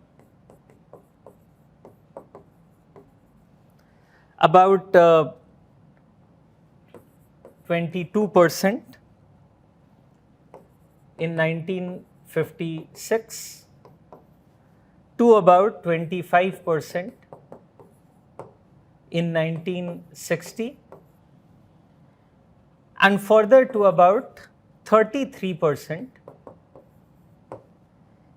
about 22% in 1956 to about 25% in 1960 and further to about 33%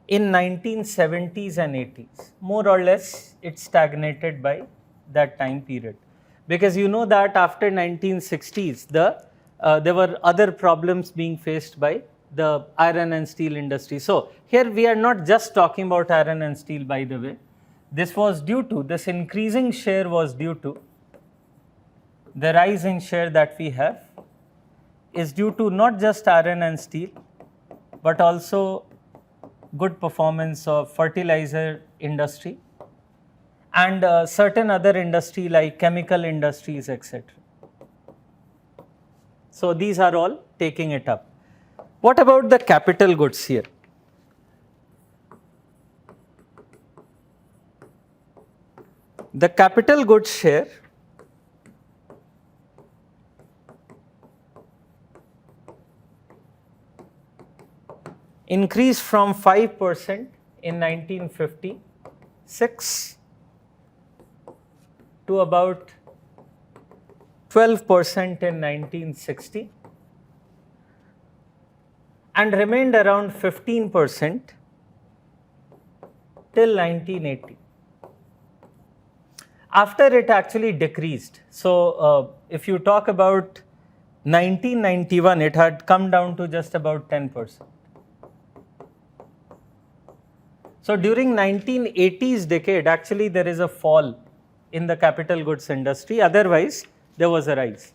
in 1970s and 80s. More or less it stagnated by that time period, because you know that after 1960s there were other problems being faced by the iron and steel industry. So here we are not just talking about iron and steel, by the way. This was due to, this increasing share was due to the rise in share that we have is due to not just iron and steel, but also good performance of fertilizer industry and certain other industry like chemical industries, etc. So these are all taking it up. What about the capital goods here? The capital goods share increased from 5% in 1956 to about 12% in 1960 and remained around 15% till 1980. After it actually decreased. So if you talk about 1991, it had come down to just about 10%. So during 1980s decade, actually there is a fall in the capital goods industry. Otherwise, there was a rise.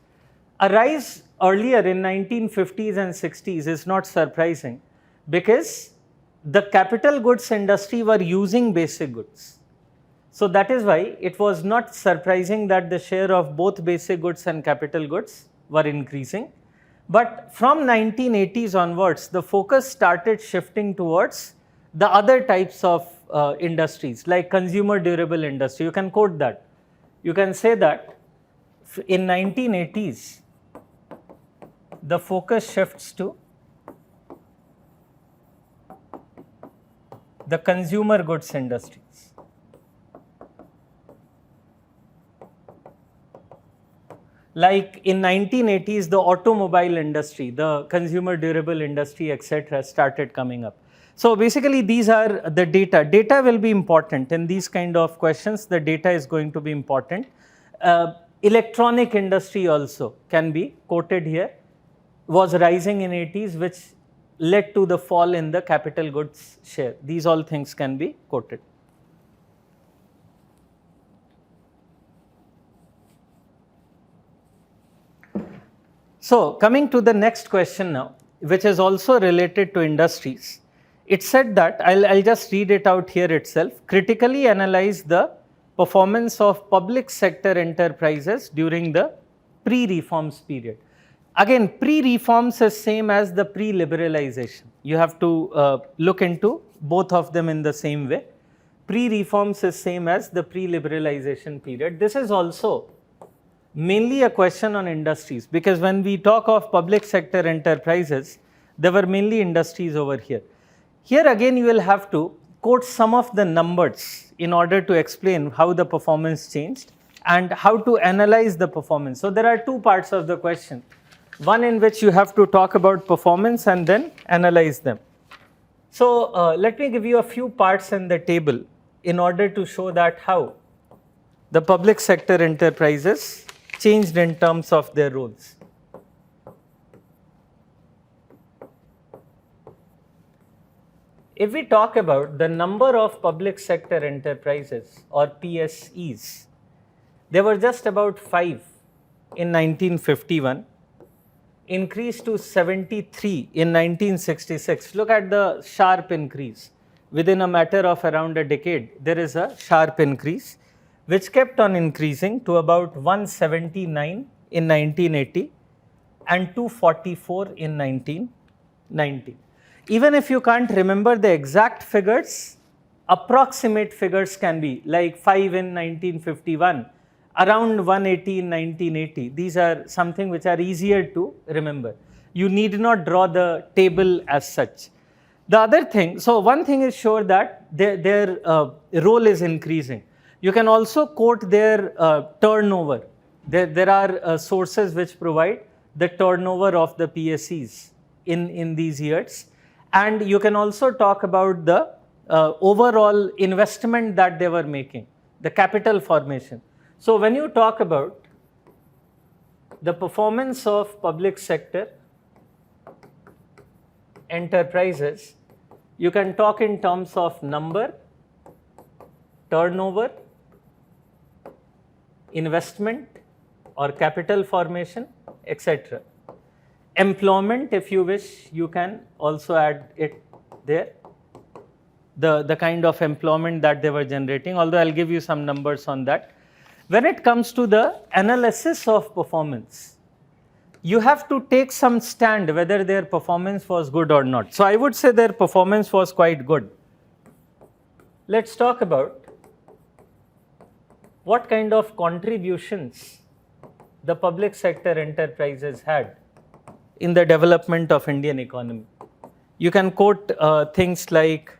A rise earlier in 1950s and 60s is not surprising, because the capital goods industry were using basic goods. So that is why it was not surprising that the share of both basic goods and capital goods were increasing. But from 1980s onwards, the focus started shifting towards the other types of industries like consumer durable industry. You can quote that. You can say that in 1980s, the focus shifts to the consumer goods industries. Like in 1980s, the automobile industry, the consumer durable industry, etc. started coming up. So basically these are the data. Data will be important in these kind of questions. The data is going to be important. Electronic industry also can be quoted here, was rising in 80s, which led to the fall in the capital goods share. These all things can be quoted. So coming to the next question now, which is also related to industries. It said that, I'll just read it out here itself, critically analyze the performance of public sector enterprises during the pre-reforms period. Again, pre-reforms is same as the pre-liberalization. You have to look into both of them in the same way. Pre-reforms is same as the pre-liberalization period. This is also mainly a question on industries, because when we talk of public sector enterprises, there were mainly industries over here. Here again you will have to quote some of the numbers in order to explain how the performance changed and how to analyze the performance. So there are two parts of the question. One in which you have to talk about performance and then analyze them. So let me give you a few parts in the table in order to show that how the public sector enterprises changed in terms of their roles. If we talk about the number of public sector enterprises or PSEs, there were just about 5 in 1951, increased to 73 in 1966. Look at the sharp increase. Within a matter of around a decade, there is a sharp increase, which kept on increasing to about 179 in 1980 and 244 in 1990. Even if you can't remember the exact figures, approximate figures can be like 5 in 1951, around 180 in 1980. These are something which are easier to remember. You need not draw the table as such. The other thing, so one thing is sure that their role is increasing. You can also quote their turnover. There are sources which provide the turnover of the PSEs in these years. And you can also talk about the overall investment that they were making, the capital formation. So when you talk about the performance of public sector enterprises, you can talk in terms of number, turnover, investment or capital formation, etc. Employment, if you wish, you can also add it there, the kind of employment that they were generating, although I'll give you some numbers on that. When it comes to the analysis of performance, you have to take some stand whether their performance was good or not. So I would say their performance was quite good. Let's talk about what kind of contributions the public sector enterprises had in the development of Indian economy. You can quote things like,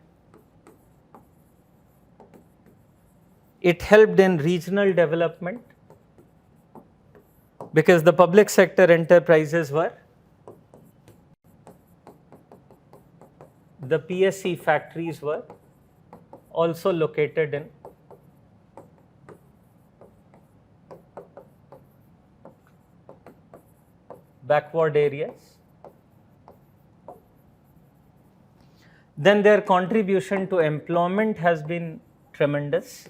it helped in regional development because the public sector enterprises were, the PSE factories were also located in backward areas. Then their contribution to employment has been tremendous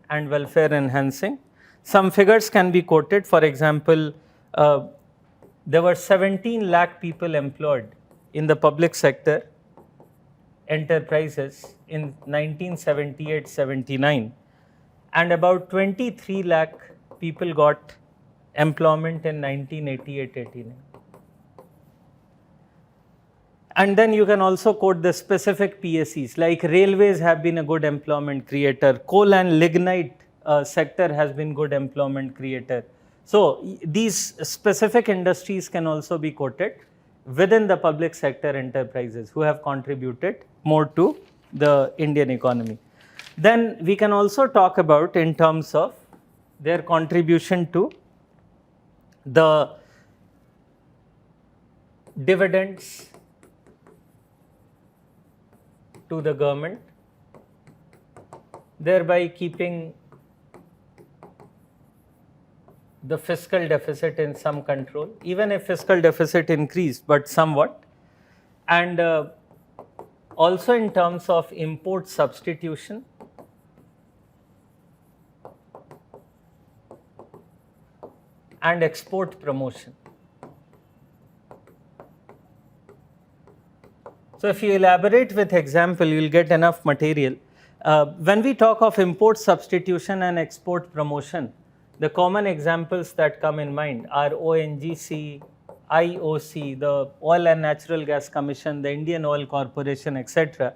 and welfare enhancing. Some figures can be quoted. For example, there were 17 lakh people employed in the public sector enterprises in 1978-79, and about 23 lakh people got employment in 1988-89. And then you can also quote the specific PSEs, like railways have been a good employment creator, coal and lignite sector has been good employment creator. So these specific industries can also be quoted within the public sector enterprises who have contributed more to the Indian economy. Then we can also talk about in terms of their contribution to the dividends to the government, thereby keeping the fiscal deficit in some control, even if fiscal deficit increased, but somewhat. And also in terms of import substitution, and export promotion. So if you elaborate with example, you'll get enough material. When we talk of import substitution and export promotion, the common examples that come in mind are ONGC, IOC, the Oil and Natural Gas Commission, the Indian Oil Corporation, etc.,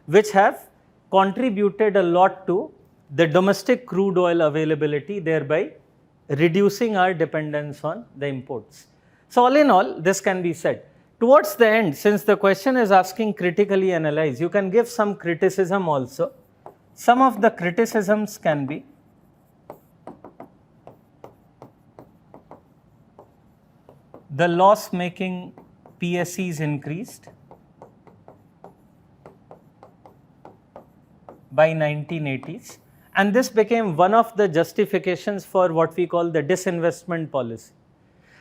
which have contributed a lot to the domestic crude oil availability, thereby reducing our dependence on the imports. So all in all, this can be said. Towards the end, since the question is asking critically analyze, you can give some criticism also. Some of the criticisms can be the loss-making PSEs increased by 1980s, and this became one of the justifications for what we call the disinvestment policy.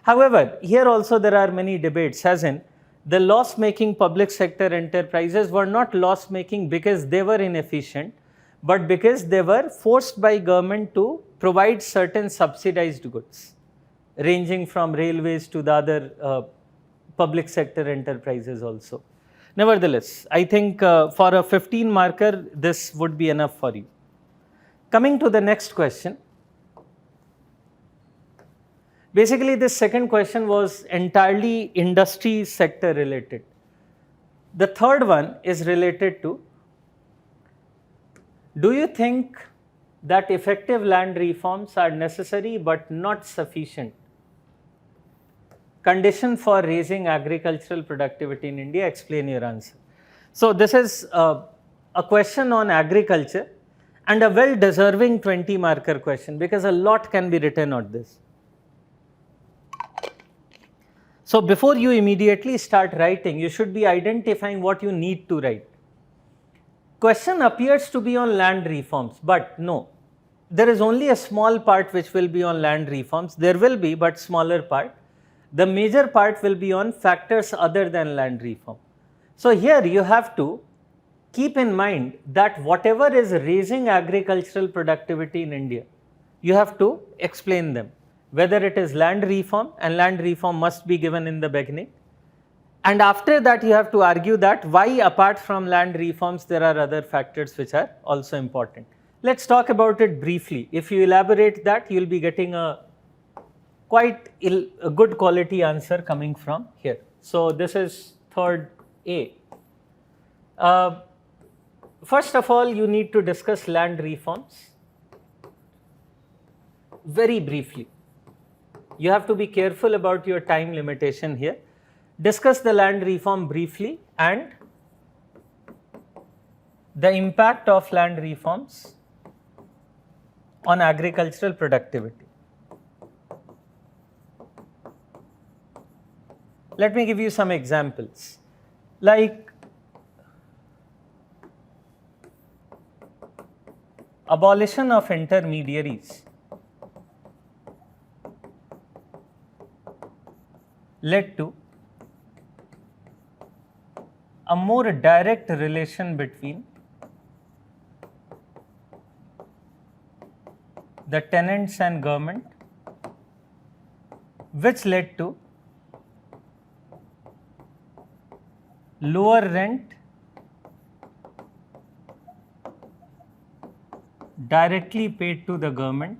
However, here also there are many debates, as in the loss-making public sector enterprises were not loss-making because they were inefficient, but because they were forced by government to provide certain subsidized goods, ranging from railways to the other public sector enterprises also. Nevertheless, I think for a 15 marker, this would be enough for you. Coming to the next question. Basically, this second question was entirely industry sector related. The third one is related to, do you think that effective land reforms are necessary but not sufficient condition for raising agricultural productivity in India? Explain your answer. So this is a question on agriculture and a well-deserving 20 marker question, because a lot can be written on this. So before you immediately start writing, you should be identifying what you need to write. Question appears to be on land reforms, but no, there is only a small part which will be on land reforms. There will be, but smaller part. The major part will be on factors other than land reform. So here you have to keep in mind that whatever is raising agricultural productivity in India, you have to explain them, whether it is land reform, and land reform must be given in the beginning. And after that, you have to argue that why apart from land reforms, there are other factors which are also important. Let's talk about it briefly. If you elaborate that, you will be getting a quite a good quality answer coming from here. So this is third A. First of all, you need to discuss land reforms very briefly. You have to be careful about your time limitation here. Discuss the land reform briefly and the impact of land reforms on agricultural productivity. Let me give you some examples. Like abolition of intermediaries led to a more direct relation between the tenants and government, which led to lower rent directly paid to the government,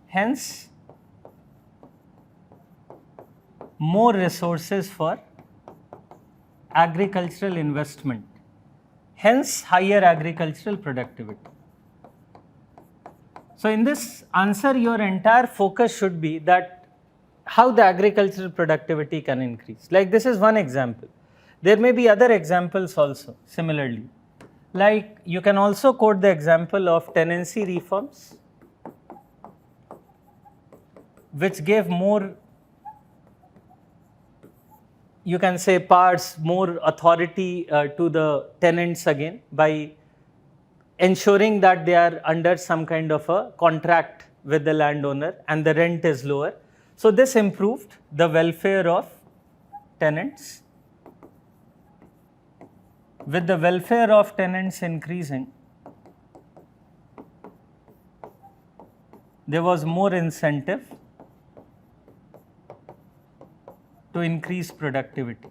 hence more resources for agricultural investment, hence higher agricultural productivity. So in this answer, your entire focus should be that how the agricultural productivity can increase. Like this is one example. There may be other examples also similarly. Like you can also quote the example of tenancy reforms, which gave more, you can say, powers, more authority to the tenants again by ensuring that they are under some kind of a contract with the landowner and the rent is lower. So this improved the welfare of tenants. With the welfare of tenants increasing, there was more incentive to increase productivity.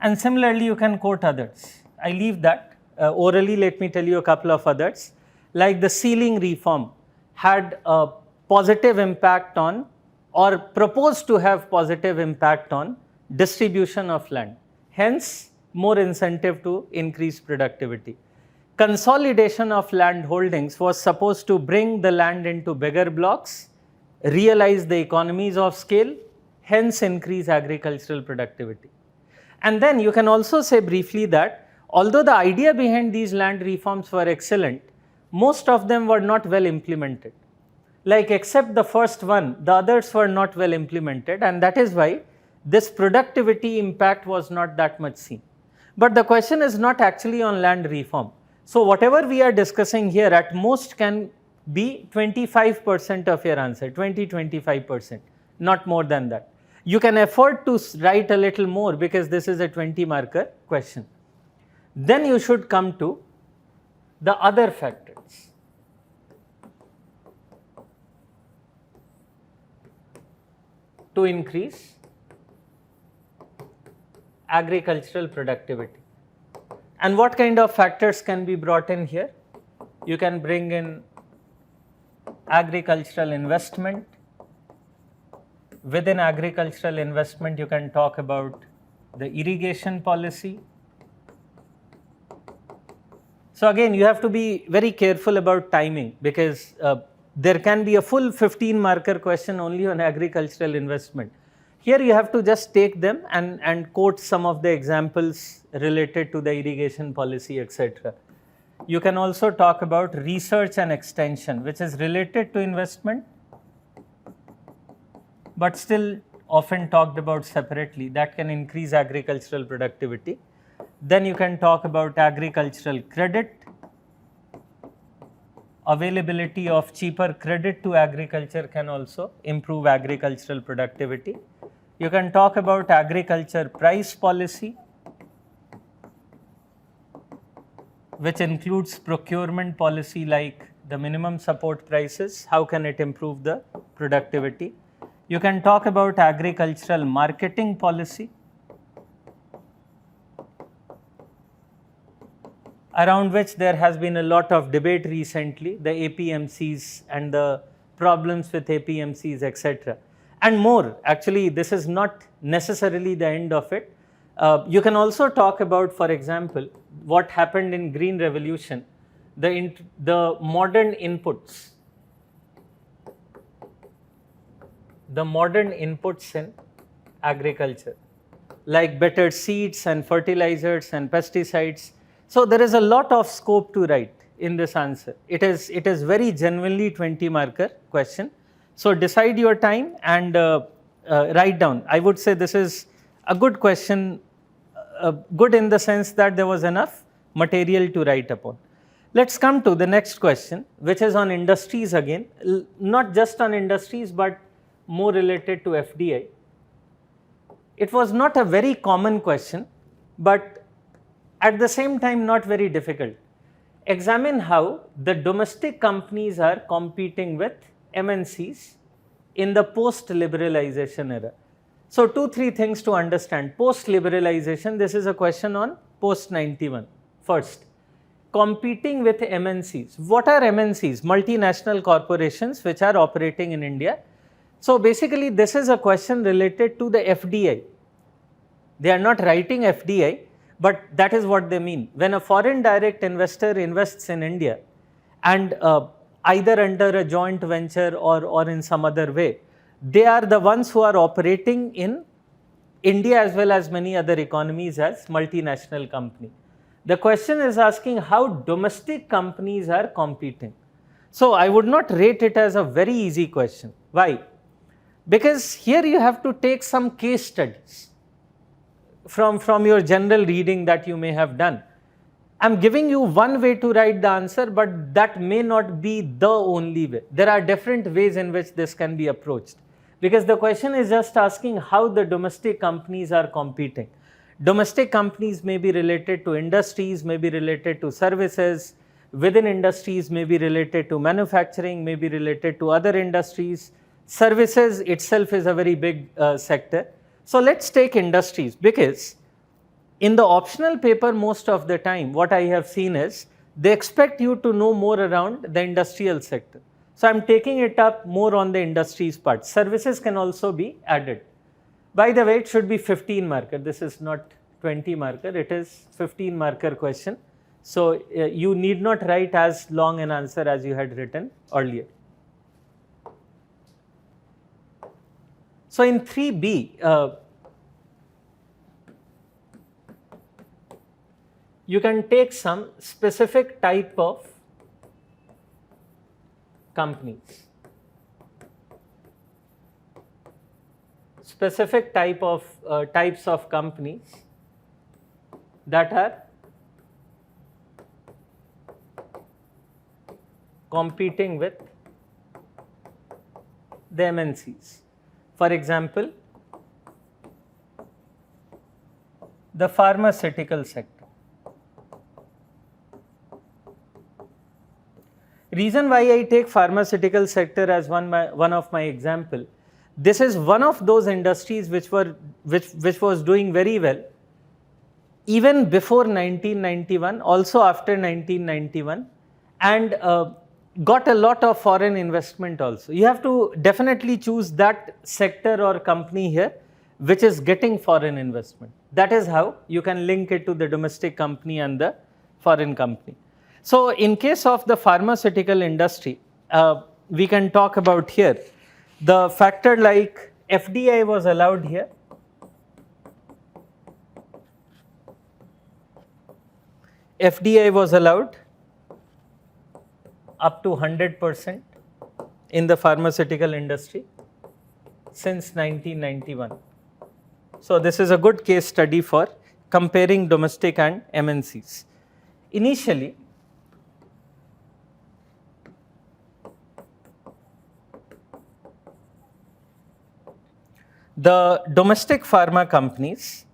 And similarly, you can quote others. I leave that. Orally, let me tell you a couple of others. Like the ceiling reform had a positive impact on, or proposed to have positive impact on, distribution of land. Hence, more incentive to increase productivity. Consolidation of land holdings was supposed to bring the land into bigger blocks, realize the economies of scale, hence increase agricultural productivity. And then you can also say briefly that although the idea behind these land reforms were excellent, most of them were not well implemented. Like except the first one, the others were not well implemented, and that is why this productivity impact was not that much seen. But the question is not actually on land reform. So whatever we are discussing here at most can be 25% of your answer, 20-25%, not more than that. You can afford to write a little more because this is a 20 marker question. Then you should come to the other factors. To increase agricultural productivity. And what kind of factors can be brought in here? You can bring in agricultural investment. Within agricultural investment, you can talk about the irrigation policy. So again, you have to be very careful about timing because there can be a full 15 marker question only on agricultural investment. Here you have to just take them and quote some of the examples related to the irrigation policy, etc. You can also talk about research and extension, which is related to investment, but still often talked about separately. That can increase agricultural productivity. Then you can talk about agricultural credit. Availability of cheaper credit to agriculture can also improve agricultural productivity. You can talk about agriculture price policy, which includes procurement policy like the minimum support prices. How can it improve the productivity? You can talk about agricultural marketing policy, around which there has been a lot of debate recently, the APMCs and the problems with APMCs, etc. And more. Actually, this is not necessarily the end of it. You can also talk about, for example, what happened in Green Revolution, the modern inputs. The modern inputs in agriculture, like better seeds and fertilizers and pesticides. So there is a lot of scope to write in this answer. It is very genuinely 20 marker question. So decide your time and write down. I would say this is a good question, good in the sense that there was enough material to write upon. Let's come to the next question, which is on industries again, not just on industries, but more related to FDI. It was not a very common question, but at the same time not very difficult. Examine how the domestic companies are competing with MNCs in the post-liberalization era. So 2-3 things to understand. Post-liberalization, this is a question on post-91. First, competing with MNCs. What are MNCs? Multinational corporations which are operating in India. So basically this is a question related to the FDI. They are not writing FDI, but that is what they mean. When a foreign direct investor invests in India and either under a joint venture or in some other way, they are the ones who are operating in India as well as many other economies as multinational company. The question is asking how domestic companies are competing. So I would not rate it as a very easy question. Why? Because here you have to take some case studies from your general reading that you may have done. I'm giving you one way to write the answer, but that may not be the only way. There are different ways in which this can be approached. Because the question is just asking how the domestic companies are competing. Domestic companies may be related to industries, may be related to services. Within industries may be related to manufacturing, may be related to other industries. Services itself is a very big sector. So let's take industries, because In the optional paper, most of the time, what I have seen is they expect you to know more around the industrial sector. So I'm taking it up more on the industries part. Services can also be added. By the way, it should be 15 marker. This is not 20 marker. It is 15 marker question. So you need not write as long an answer as you had written earlier. So in 3B, you can take some specific type of companies. Specific types of companies that are competing with the MNCs. For example, the pharmaceutical sector. Reason why I take pharmaceutical sector as one of my example, this is one of those industries which was doing very well even before 1991, also after 1991, and got a lot of foreign investment also. You have to definitely choose that sector or company here which is getting foreign investment. That is how you can link it to the domestic company and the foreign company. So in case of the pharmaceutical industry, we can talk about here the factor like FDI was allowed here. FDI was allowed up to 100% in the pharmaceutical industry since 1991. So this is a good case study for comparing domestic and MNCs. Initially, the domestic pharma companies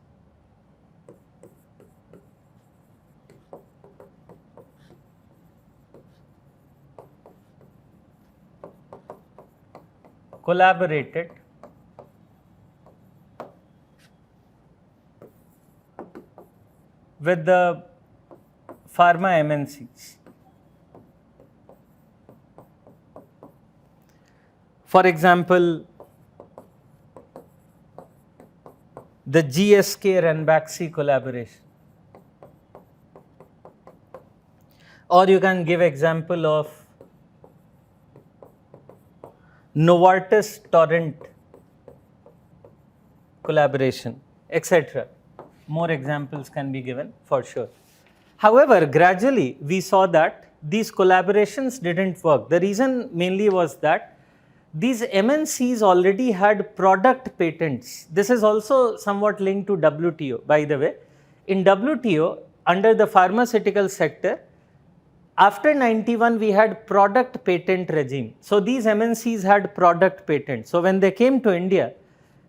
collaborated with the pharma MNCs. For example, the GSK Ranbaxy collaboration. Or you can give example of Novartis Torrent collaboration, etc. More examples can be given for sure. However, gradually we saw that these collaborations didn't work. The reason mainly was that these MNCs already had product patents. This is also somewhat linked to WTO, by the way. In WTO, under the pharmaceutical sector, after 91, we had product patent regime. So these MNCs had product patents. So when they came to India,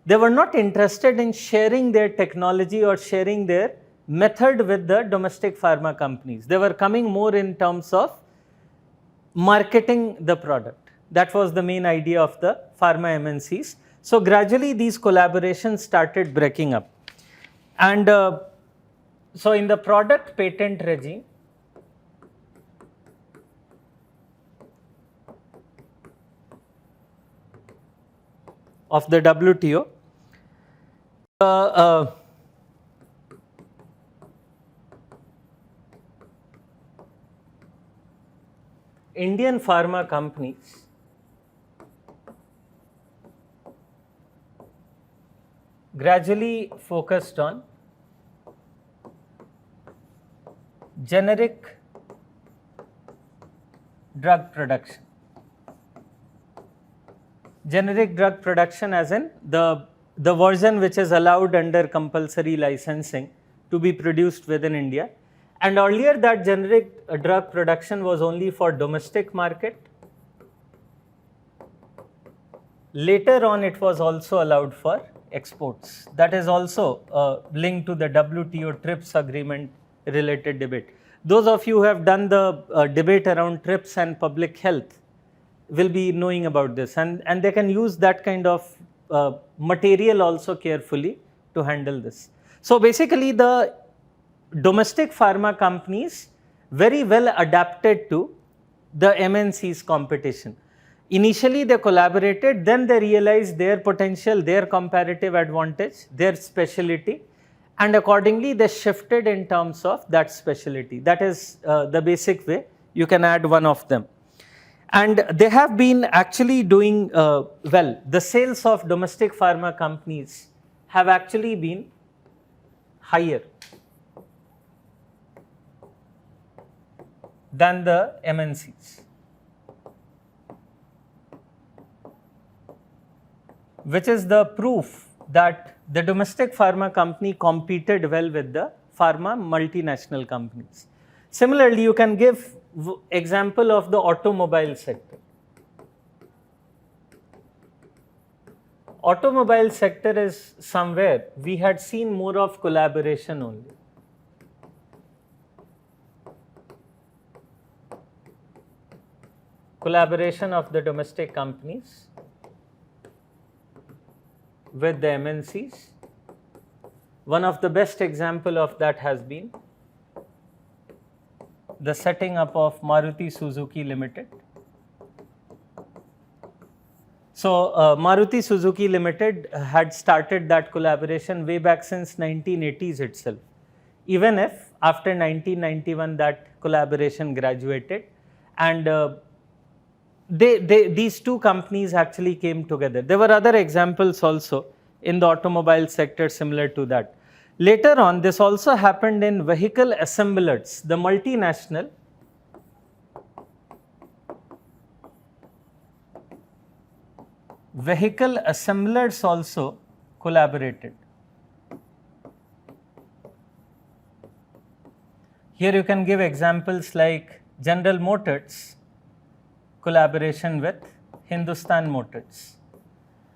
they were not interested in sharing their technology or sharing their method with the domestic pharma companies. They were coming more in terms of marketing the product. That was the main idea of the pharma MNCs. So gradually these collaborations started breaking up. And so in the product patent regime, of the WTO, Indian pharma companies gradually focused on generic drug production. Generic drug production as in the version which is allowed under compulsory licensing to be produced within India. And earlier that generic drug production was only for domestic market. Later on it was also allowed for exports. That is also linked to the WTO TRIPS agreement related debate. Those of you who have done the debate around TRIPS and public health will be knowing about this, and they can use that kind of material also carefully to handle this. So basically the domestic pharma companies very well adapted to the MNC's competition. Initially they collaborated, then they realized their potential, their comparative advantage, their specialty, and accordingly they shifted in terms of that specialty. That is the basic way. You can add one of them. And they have been actually doing well. The sales of domestic pharma companies have actually been higher than the MNCs, which is the proof that the domestic pharma company competed well with the pharma multinational companies. Similarly, you can give example of the automobile sector. Automobile sector is somewhere we had seen more of collaboration only. Collaboration of the domestic companies with the MNCs. One of the best example of that has been the setting up of Maruti Suzuki Limited. So Maruti Suzuki Limited had started that collaboration way back since 1980s itself, even if after 1991 that collaboration graduated, and these two companies actually came together. There were other examples also in the automobile sector similar to that. Later on, this also happened in vehicle assemblers. The multinational vehicle assemblers also collaborated. Here you can give examples like General Motors collaboration with Hindustan Motors,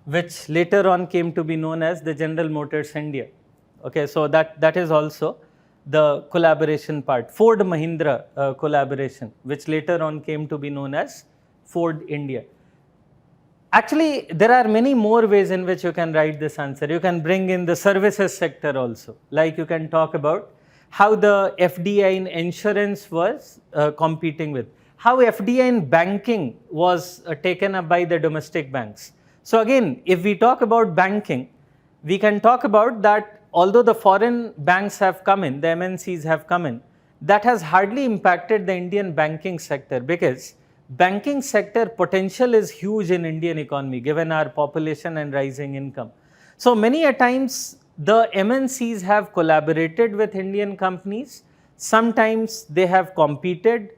which later on came to be known as the General Motors India. Okay, so that is also the collaboration part. Ford Mahindra collaboration, which later on came to be known as Ford India. Actually, there are many more ways in which you can write this answer. You can bring in the services sector also. Like you can talk about how the FDI in insurance was competing with, how FDI in banking was taken up by the domestic banks. So again, if we talk about banking, we can talk about that although the foreign banks have come in, the MNCs have come in, that has hardly impacted the Indian banking sector, because banking sector potential is huge in Indian economy given our population and rising income. So many a times the MNCs have collaborated with Indian companies, sometimes they have competed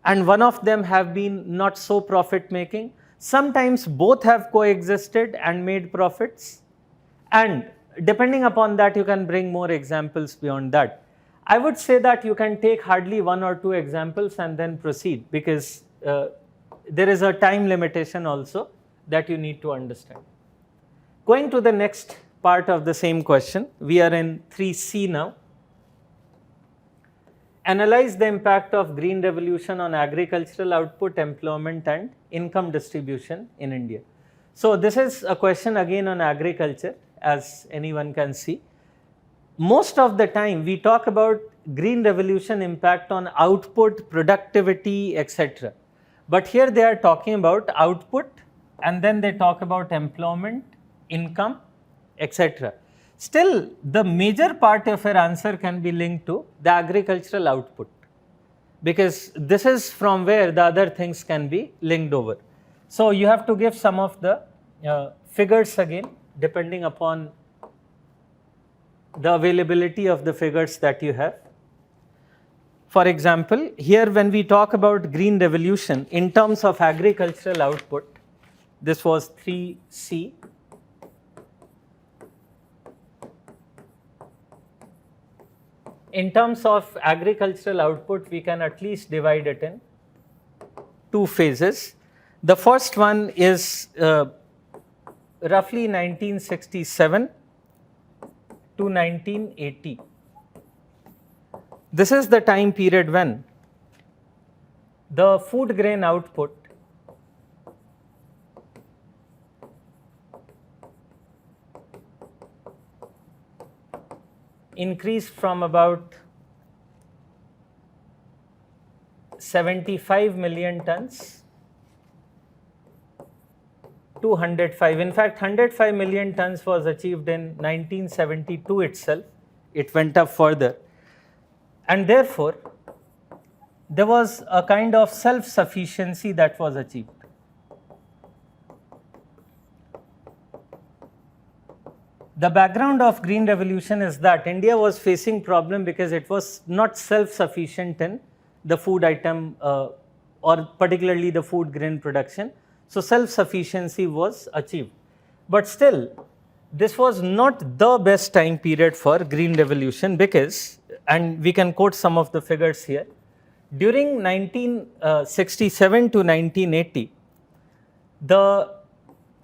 and one of them have been not so profit making, sometimes both have coexisted and made profits, and depending upon that you can bring more examples beyond that. I would say that you can take hardly one or two examples and then proceed, because there is a time limitation also that you need to understand. Going to the next part of the same question, we are in 3C now. Analyze the impact of green revolution on agricultural output, employment and income distribution in India. So this is a question again on agriculture, as anyone can see. Most of the time we talk about green revolution impact on output, productivity, etc. But here they are talking about output and then they talk about employment, income, etc. Still, the major part of your answer can be linked to the agricultural output, because this is from where the other things can be linked over. So you have to give some of the figures again, depending upon the availability of the figures that you have. For example, here when we talk about green revolution in terms of agricultural output, this was 3C. In terms of agricultural output, we can at least divide it in two phases. The first one is roughly 1967 to 1980. This is the time period when the food grain output increased from about 75 million tons to 105. In fact, 105 million tons was achieved in 1972 itself. It went up further. And therefore, there was a kind of self-sufficiency that was achieved. The background of Green Revolution is that India was facing problem because it was not self-sufficient in the food item or particularly the food grain production. So self-sufficiency was achieved. But still, this was not the best time period for Green Revolution because, and we can quote some of the figures here, during 1967 to 1980, the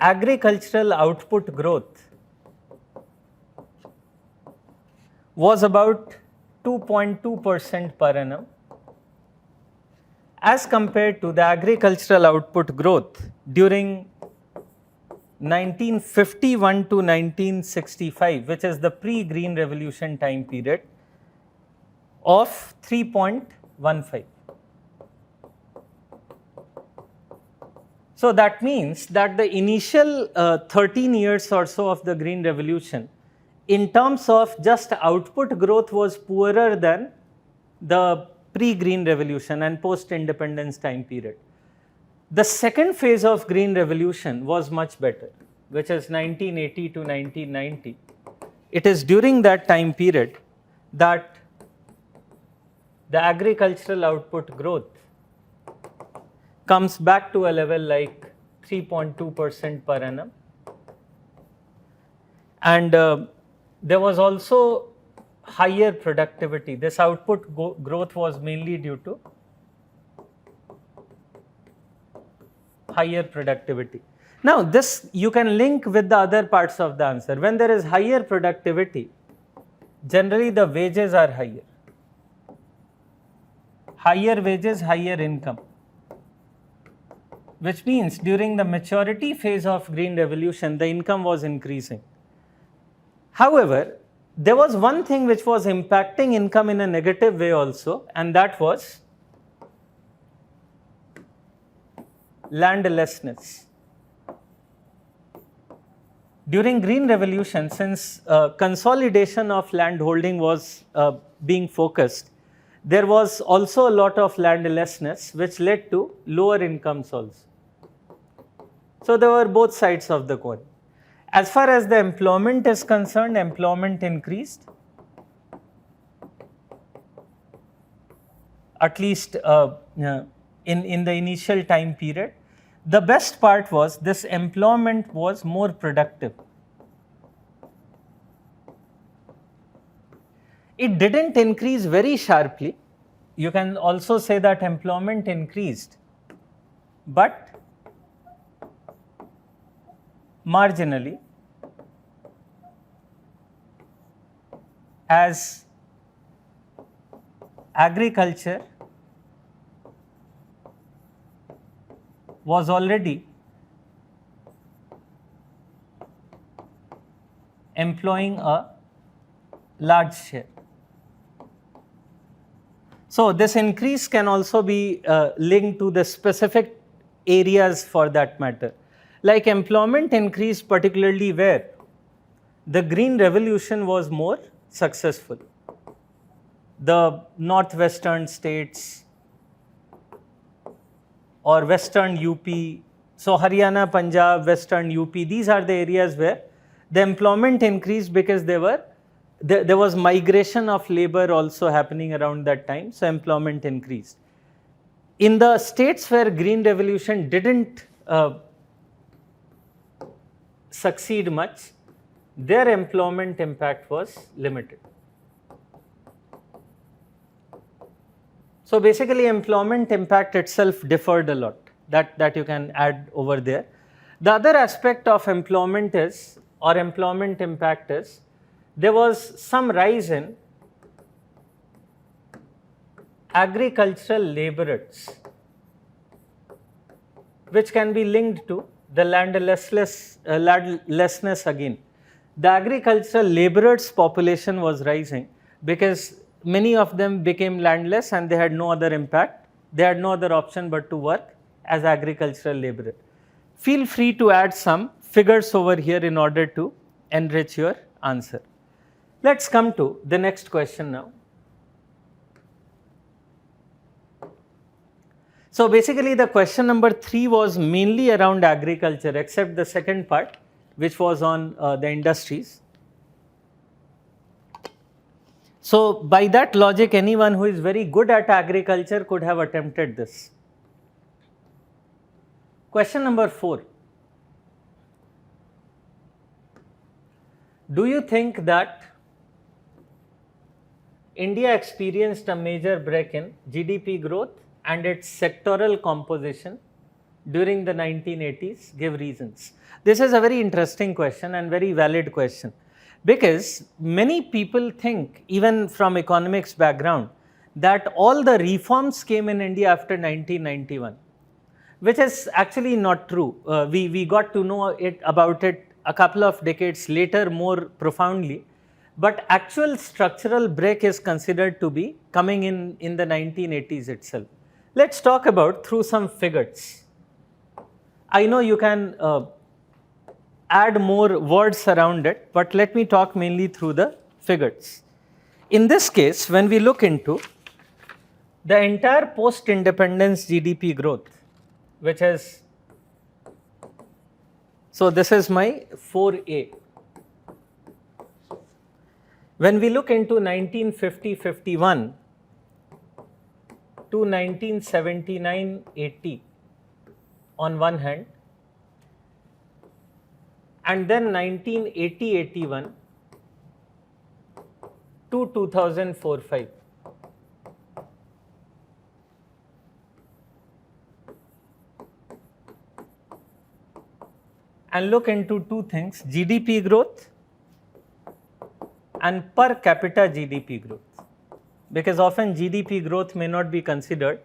agricultural output growth was about 2.2% per annum as compared to the agricultural output growth during 1951 to 1965, which is the pre-Green Revolution time period, of 3.15. So that means that the initial 13 years or so of the Green Revolution, in terms of just output growth, was poorer than the pre-Green Revolution and post-independence time period. The second phase of Green Revolution was much better, which is 1980 to 1990. It is during that time period that the agricultural output growth comes back to a level like 3.2% per annum. And there was also higher productivity. This output growth was mainly due to higher productivity. Now, this you can link with the other parts of the answer. When there is higher productivity, generally the wages are higher. Higher wages, higher income. Which means during the maturity phase of Green Revolution, the income was increasing. However, there was one thing which was impacting income in a negative way also, and that was landlessness. During Green Revolution, since consolidation of land holding was being focused, there was also a lot of landlessness which led to lower incomes also. So there were both sides of the coin. As far as the employment is concerned, employment increased, at least in the initial time period. The best part was this employment was more productive. It didn't increase very sharply. You can also say that employment increased, but marginally, as agriculture was already employing a large share. So this increase can also be linked to the specific areas for that matter. Like employment increased particularly where the Green Revolution was more successful. The northwestern states or western UP, so Haryana, Punjab, western UP, these are the areas where the employment increased because there was migration of labor also happening around that time, so employment increased. In the states where Green Revolution didn't succeed much, their employment impact was limited. So basically employment impact itself differed a lot, that you can add over there. The other aspect of employment is, or employment impact is, there was some rise in agricultural laborers, which can be linked to the landlessness again. The agricultural laborers population was rising because many of them became landless and they had no other impact They had no other option but to work as agricultural laborer. Feel free to add some figures over here in order to enrich your answer. Let's come to the next question now. So basically the question number 3 was mainly around agriculture, except the second part, which was on the industries. So by that logic, anyone who is very good at agriculture could have attempted this. Question number 4. Do you think that India experienced a major break in GDP growth and its sectoral composition during the 1980s? Give reasons. This is a very interesting question and very valid question, because many people think, even from economics background, that all the reforms came in India after 1991, which is actually not true. We got to know about it a couple of decades later more profoundly, but actual structural break is considered to be coming in the 1980s itself. Let's talk about through some figures. I know you can add more words around it, but let me talk mainly through the figures. In this case, when we look into the entire post-independence GDP growth, which is, so this is my 4A. When we look into 1950-51 to 1979-80 on one hand, and then 1980-81 to 2004-05. And look into two things, GDP growth and per capita GDP growth, because often GDP growth may not be considered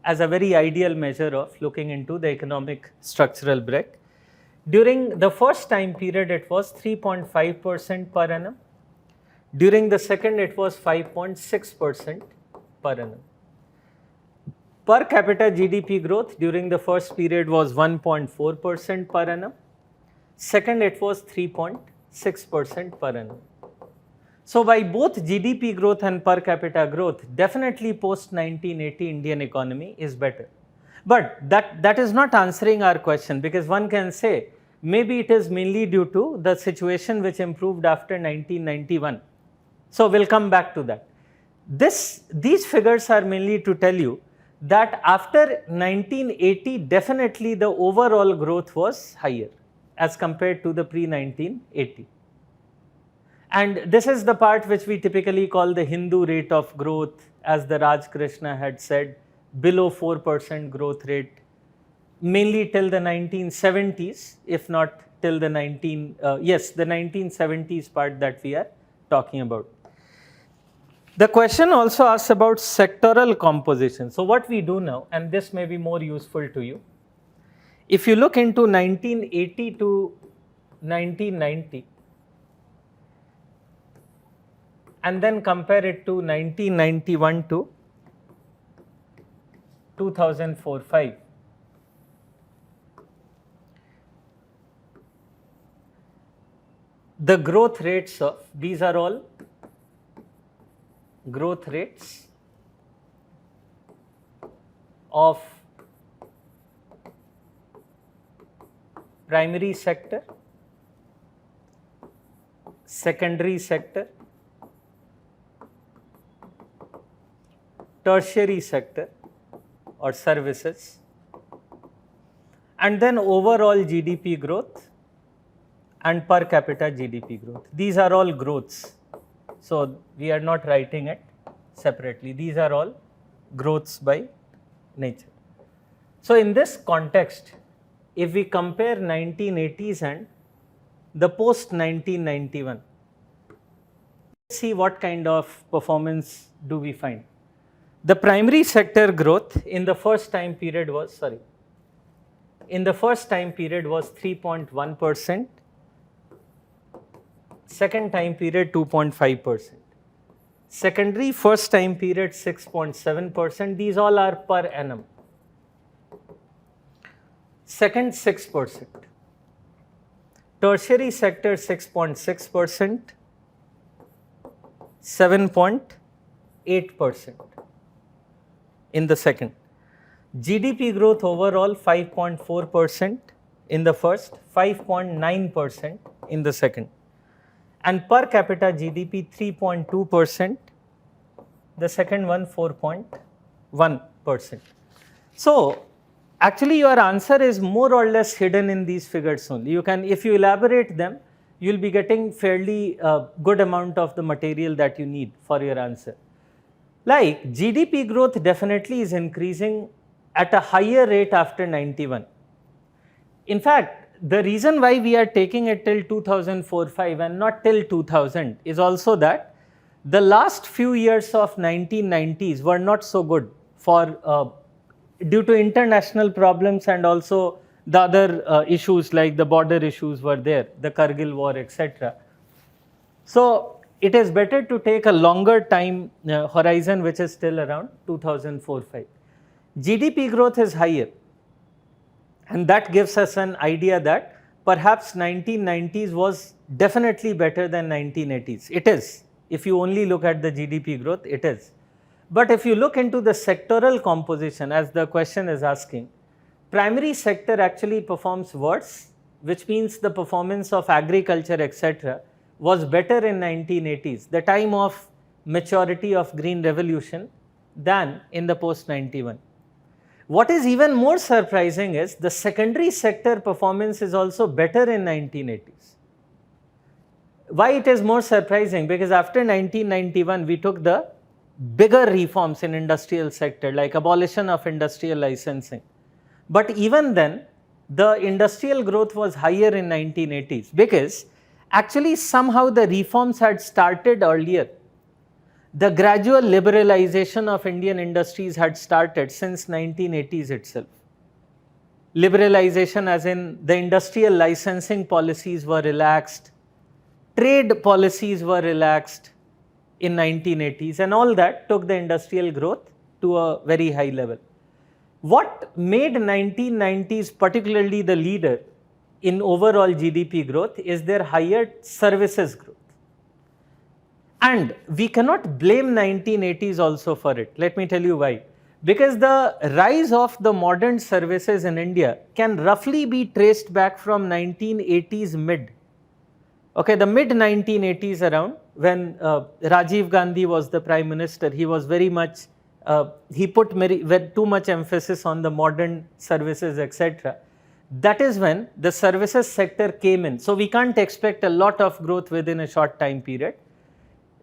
as a very ideal measure of looking into the economic structural break. During the first time period, it was 3.5% per annum. During the second, it was 5.6% per annum. Per capita GDP growth during the first period was 1.4% per annum. Second, it was 3.6% per annum. So by both GDP growth and per capita growth, definitely post 1980 Indian economy is better. But that is not answering our question, because one can say maybe it is mainly due to the situation which improved after 1991. So we'll come back to that. These figures are mainly to tell you that after 1980, definitely the overall growth was higher as compared to the pre-1980. And this is the part which we typically call the Hindu rate of growth, as the Raj Krishna had said, below 4% growth rate, mainly till the 1970s, if not till the 1970s part that we are talking about. The question also asks about sectoral composition. So what we do now, and this may be more useful to you, if you look into 1980 to 1990, and then compare it to 1991 to 2004-05. The growth rates of, these are all growth rates of primary sector, secondary sector, tertiary sector or services, and then overall GDP growth and per capita GDP growth. These are all growths. So we are not writing it separately. These are all growths by nature. So in this context, if we compare 1980s and the post 1991, let's see what kind of performance do we find. The primary sector growth in the first time period was, 3.1%, second time period 2.5%, Secondary first time period 6.7%. These all are per annum. Second 6%. Tertiary sector 6.6%, 7.8% in the second. GDP growth overall 5.4% in the first, 5.9% in the second. And per capita GDP 3.2%, the second one 4.1%. So actually your answer is more or less hidden in these figures only. You can, if you elaborate them, you'll be getting fairly good amount of the material that you need for your answer. Like GDP growth definitely is increasing at a higher rate after 91. In fact, the reason why we are taking it till 2004-05 and not till 2000 is also that the last few years of 1990s were not so good for due to international problems, and also the other issues like the border issues were there, the Kargil war, etc. So it is better to take a longer time horizon, which is still around 2004-05. GDP growth is higher, and that gives us an idea that perhaps 1990s was definitely better than 1980s. It is. If you only look at the GDP growth, it is. But if you look into the sectoral composition, as the question is asking, primary sector actually performs worse, which means the performance of agriculture, etc., was better in 1980s, the time of maturity of Green Revolution, than in the post-91. What is even more surprising is the secondary sector performance is also better in 1980s. Why it is more surprising? Because after 1991, we took the bigger reforms in industrial sector, like abolition of industrial licensing. But even then, the industrial growth was higher in 1980s, because actually somehow the reforms had started earlier. The gradual liberalization of Indian industries had started since 1980s itself. Liberalization as in the industrial licensing policies were relaxed, trade policies were relaxed in 1980s, and all that took the industrial growth to a very high level. What made 1990s particularly the leader in overall GDP growth is their higher services growth. And we cannot blame 1980s also for it. Let me tell you why. Because the rise of the modern services in India can roughly be traced back from 1980s mid. Okay, the mid 1980s around, when Rajiv Gandhi was the Prime Minister, he was very much, he put too much emphasis on the modern services, etc. That is when the services sector came in. So we can't expect a lot of growth within a short time period.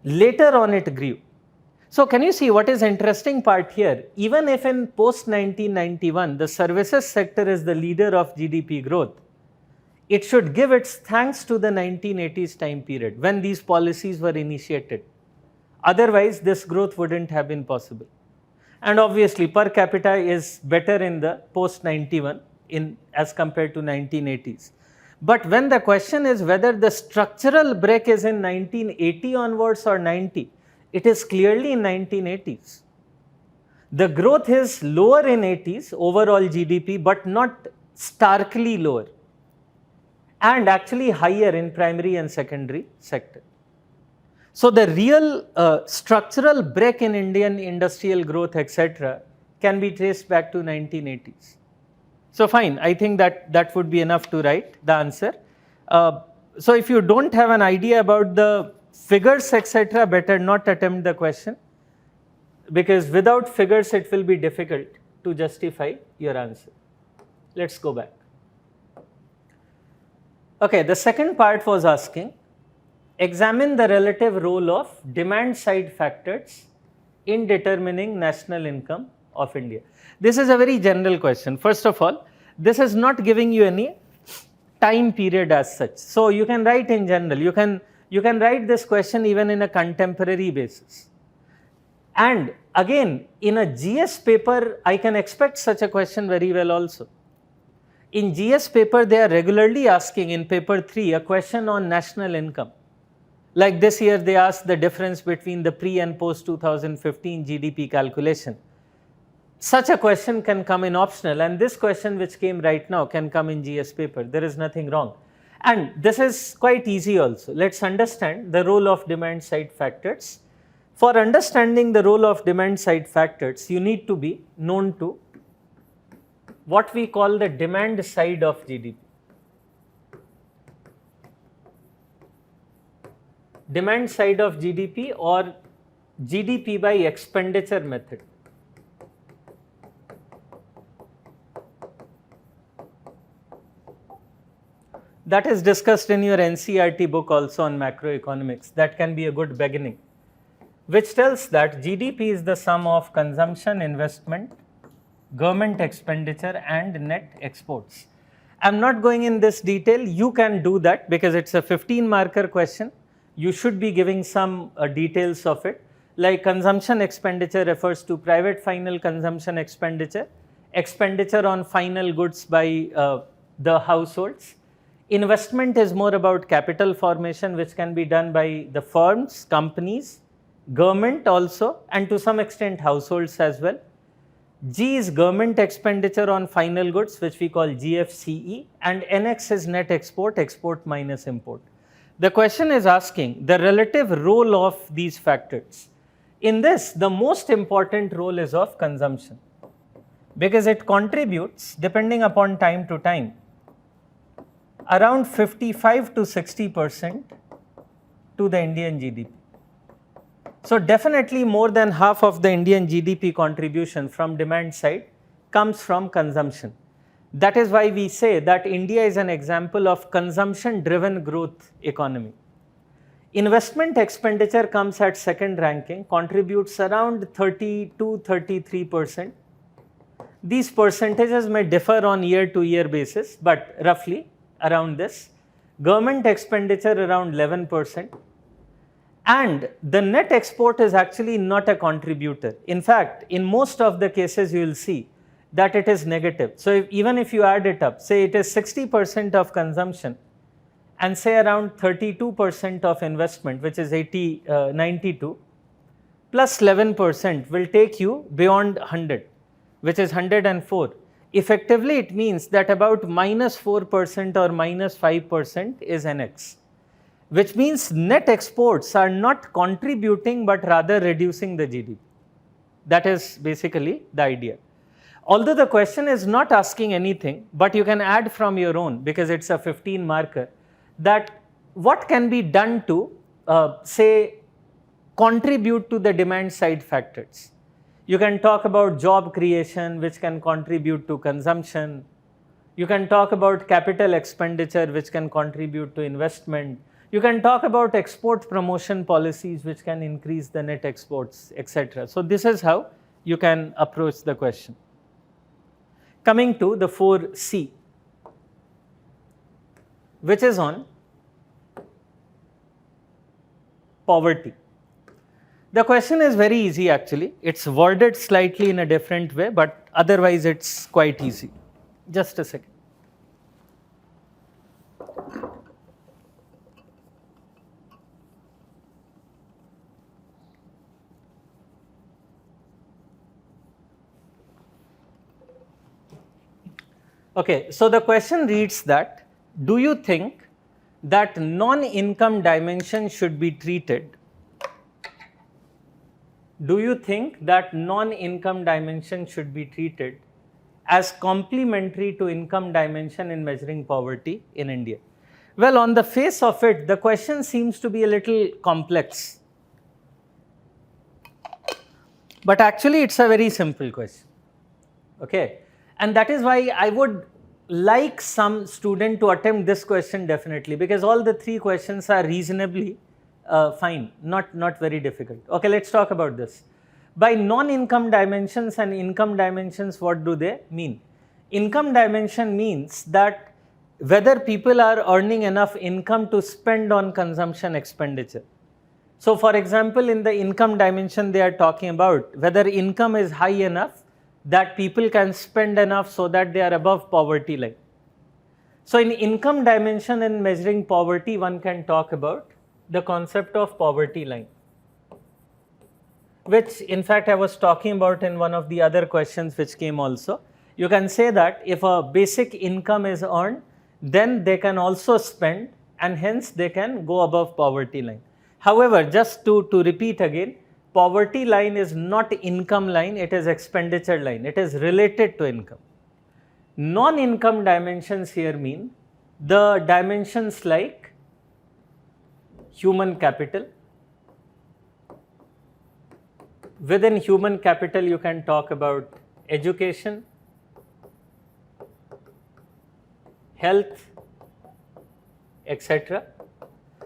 Later on it grew. So can you see what is interesting part here? Even if in post 1991 the services sector is the leader of GDP growth, it should give its thanks to the 1980s time period when these policies were initiated. Otherwise this growth wouldn't have been possible. And obviously per capita is better in the post 91 as compared to 1980s. But when the question is whether the structural break is in 1980 onwards or 90, it is clearly in 1980s. The growth is lower in 80s, overall GDP, but not starkly lower, and actually higher in primary and secondary sector. So the real structural break in Indian industrial growth, etc., can be traced back to 1980s. So fine, I think that would be enough to write the answer. So if you don't have an idea about the figures, etc., better not attempt the question, because without figures it will be difficult to justify your answer. Let's go back. Okay, the second part was asking, examine the relative role of demand side factors in determining national income of India. This is a very general question. First of all, this is not giving you any time period as such. So you can write in general. You can write this question even in a contemporary basis. And again, in a GS paper, I can expect such a question very well also. In GS paper, they are regularly asking in paper 3 a question on national income. Like this year they asked the difference between the pre and post 2015 GDP calculation. Such a question can come in optional, and this question which came right now can come in GS paper. There is nothing wrong. And this is quite easy also. Let's understand the role of demand side factors. For understanding the role of demand side factors, you need to be known to what we call the demand side of GDP. Demand side of GDP, or GDP by expenditure method. That is discussed in your NCERT book also on macroeconomics. That can be a good beginning, which tells that GDP is the sum of consumption, investment, government expenditure and net exports. I am not going in this detail. You can do that because it's a 15 marker question. You should be giving some details of it, like consumption expenditure refers to private final consumption expenditure, expenditure on final goods by the households. Investment is more about capital formation, which can be done by the firms, companies, government also, and to some extent households as well. G is government expenditure on final goods, which we call GFCE, and NX is net export, export minus import. The question is asking the relative role of these factors. In this, the most important role is of consumption, because it contributes, depending upon time to time, around 55 to 60% to the Indian GDP. So definitely more than half of the Indian GDP contribution from demand side comes from consumption. That is why we say that India is an example of consumption driven growth economy. Investment expenditure comes at second ranking, contributes around 30 to 33%. These percentages may differ on year to year basis, but roughly around this. Government expenditure around 11%. And the net export is actually not a contributor. In fact, in most of the cases you will see that it is negative. So even if you add it up, say it is 60% of consumption and say around 32% of investment, which is 92, plus 11% will take you beyond 100, which is 104. Effectively, it means that about minus 4% or minus 5% is NX, which means net exports are not contributing but rather reducing the GDP. That is basically the idea. Although the question is not asking anything, but you can add from your own, because it's a 15 marker, that what can be done to say contribute to the demand side factors. You can talk about job creation, which can contribute to consumption. You can talk about capital expenditure, which can contribute to investment. You can talk about export promotion policies, which can increase the net exports, etc. So this is how you can approach the question. Coming to the 4C, which is on poverty. The question is very easy actually. It's worded slightly in a different way, but otherwise it's quite easy. Just a second. Okay, so the question reads that, do you think that non-income dimension should be treated? Do you think that non-income dimension should be treated as complementary to income dimension in measuring poverty in India? Well, on the face of it, the question seems to be a little complex. But actually, it's a very simple question. Okay, and that is why I would like some student to attempt this question definitely, because all the three questions are reasonably fine, not very difficult. Okay, let's talk about this. By non-income dimensions and income dimensions, what do they mean? Income dimension means that whether people are earning enough income to spend on consumption expenditure. So for example, in the income dimension, they are talking about whether income is high enough that people can spend enough so that they are above poverty line. So in income dimension and measuring poverty, one can talk about the concept of poverty line, which in fact I was talking about in one of the other questions which came also. You can say that if a basic income is earned, then they can also spend, and hence they can go above poverty line. However, just to repeat again, poverty line is not income line, it is expenditure line, it is related to income. Non-income dimensions here mean the dimensions like human capital. Within human capital, you can talk about education, health, etc.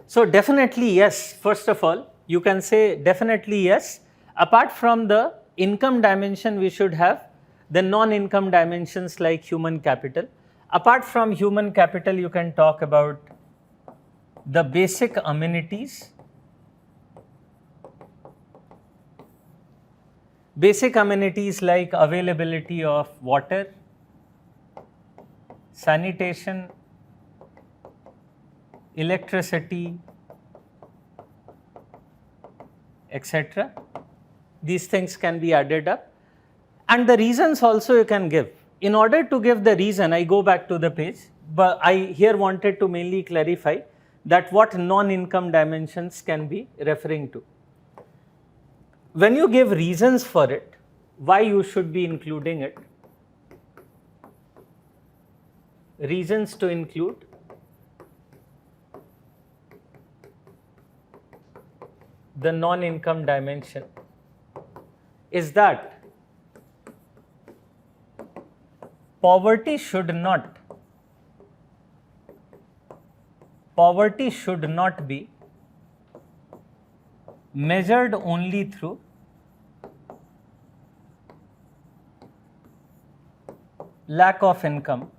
So definitely yes, first of all, you can say definitely yes. Apart from the income dimension, we should have the non-income dimensions like human capital. Apart from human capital, you can talk about the basic amenities. Basic amenities like availability of water, sanitation, electricity, etc. These things can be added up. And the reasons also you can give. In order to give the reason, I go back to the page, but I here wanted to mainly clarify that what non-income dimensions can be referring to. When you give reasons for it, why you should be including it, reasons to include, the non-income dimension is that poverty should not be measured only through lack of income,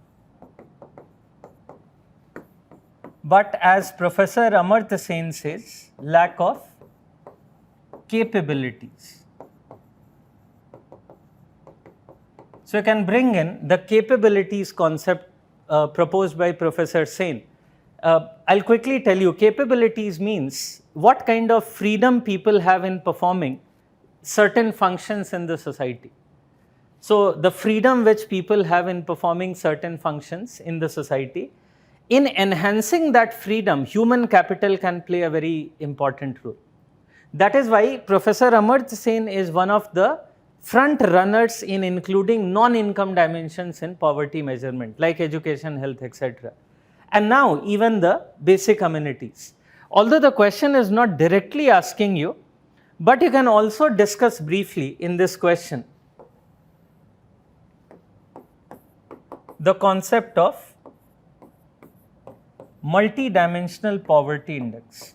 but as Professor Amartya Sen says, lack of capabilities. So you can bring in the capabilities concept proposed by Professor Sen. I'll quickly tell you, capabilities means what kind of freedom people have in performing certain functions in the society. So the freedom which people have in performing certain functions in the society, in enhancing that freedom, human capital can play a very important role. That is why Professor Amartya Sen is one of the front runners in including non-income dimensions in poverty measurement like education, health, etc. And now even the basic amenities. Although the question is not directly asking you, but you can also discuss briefly in this question the concept of multidimensional poverty index.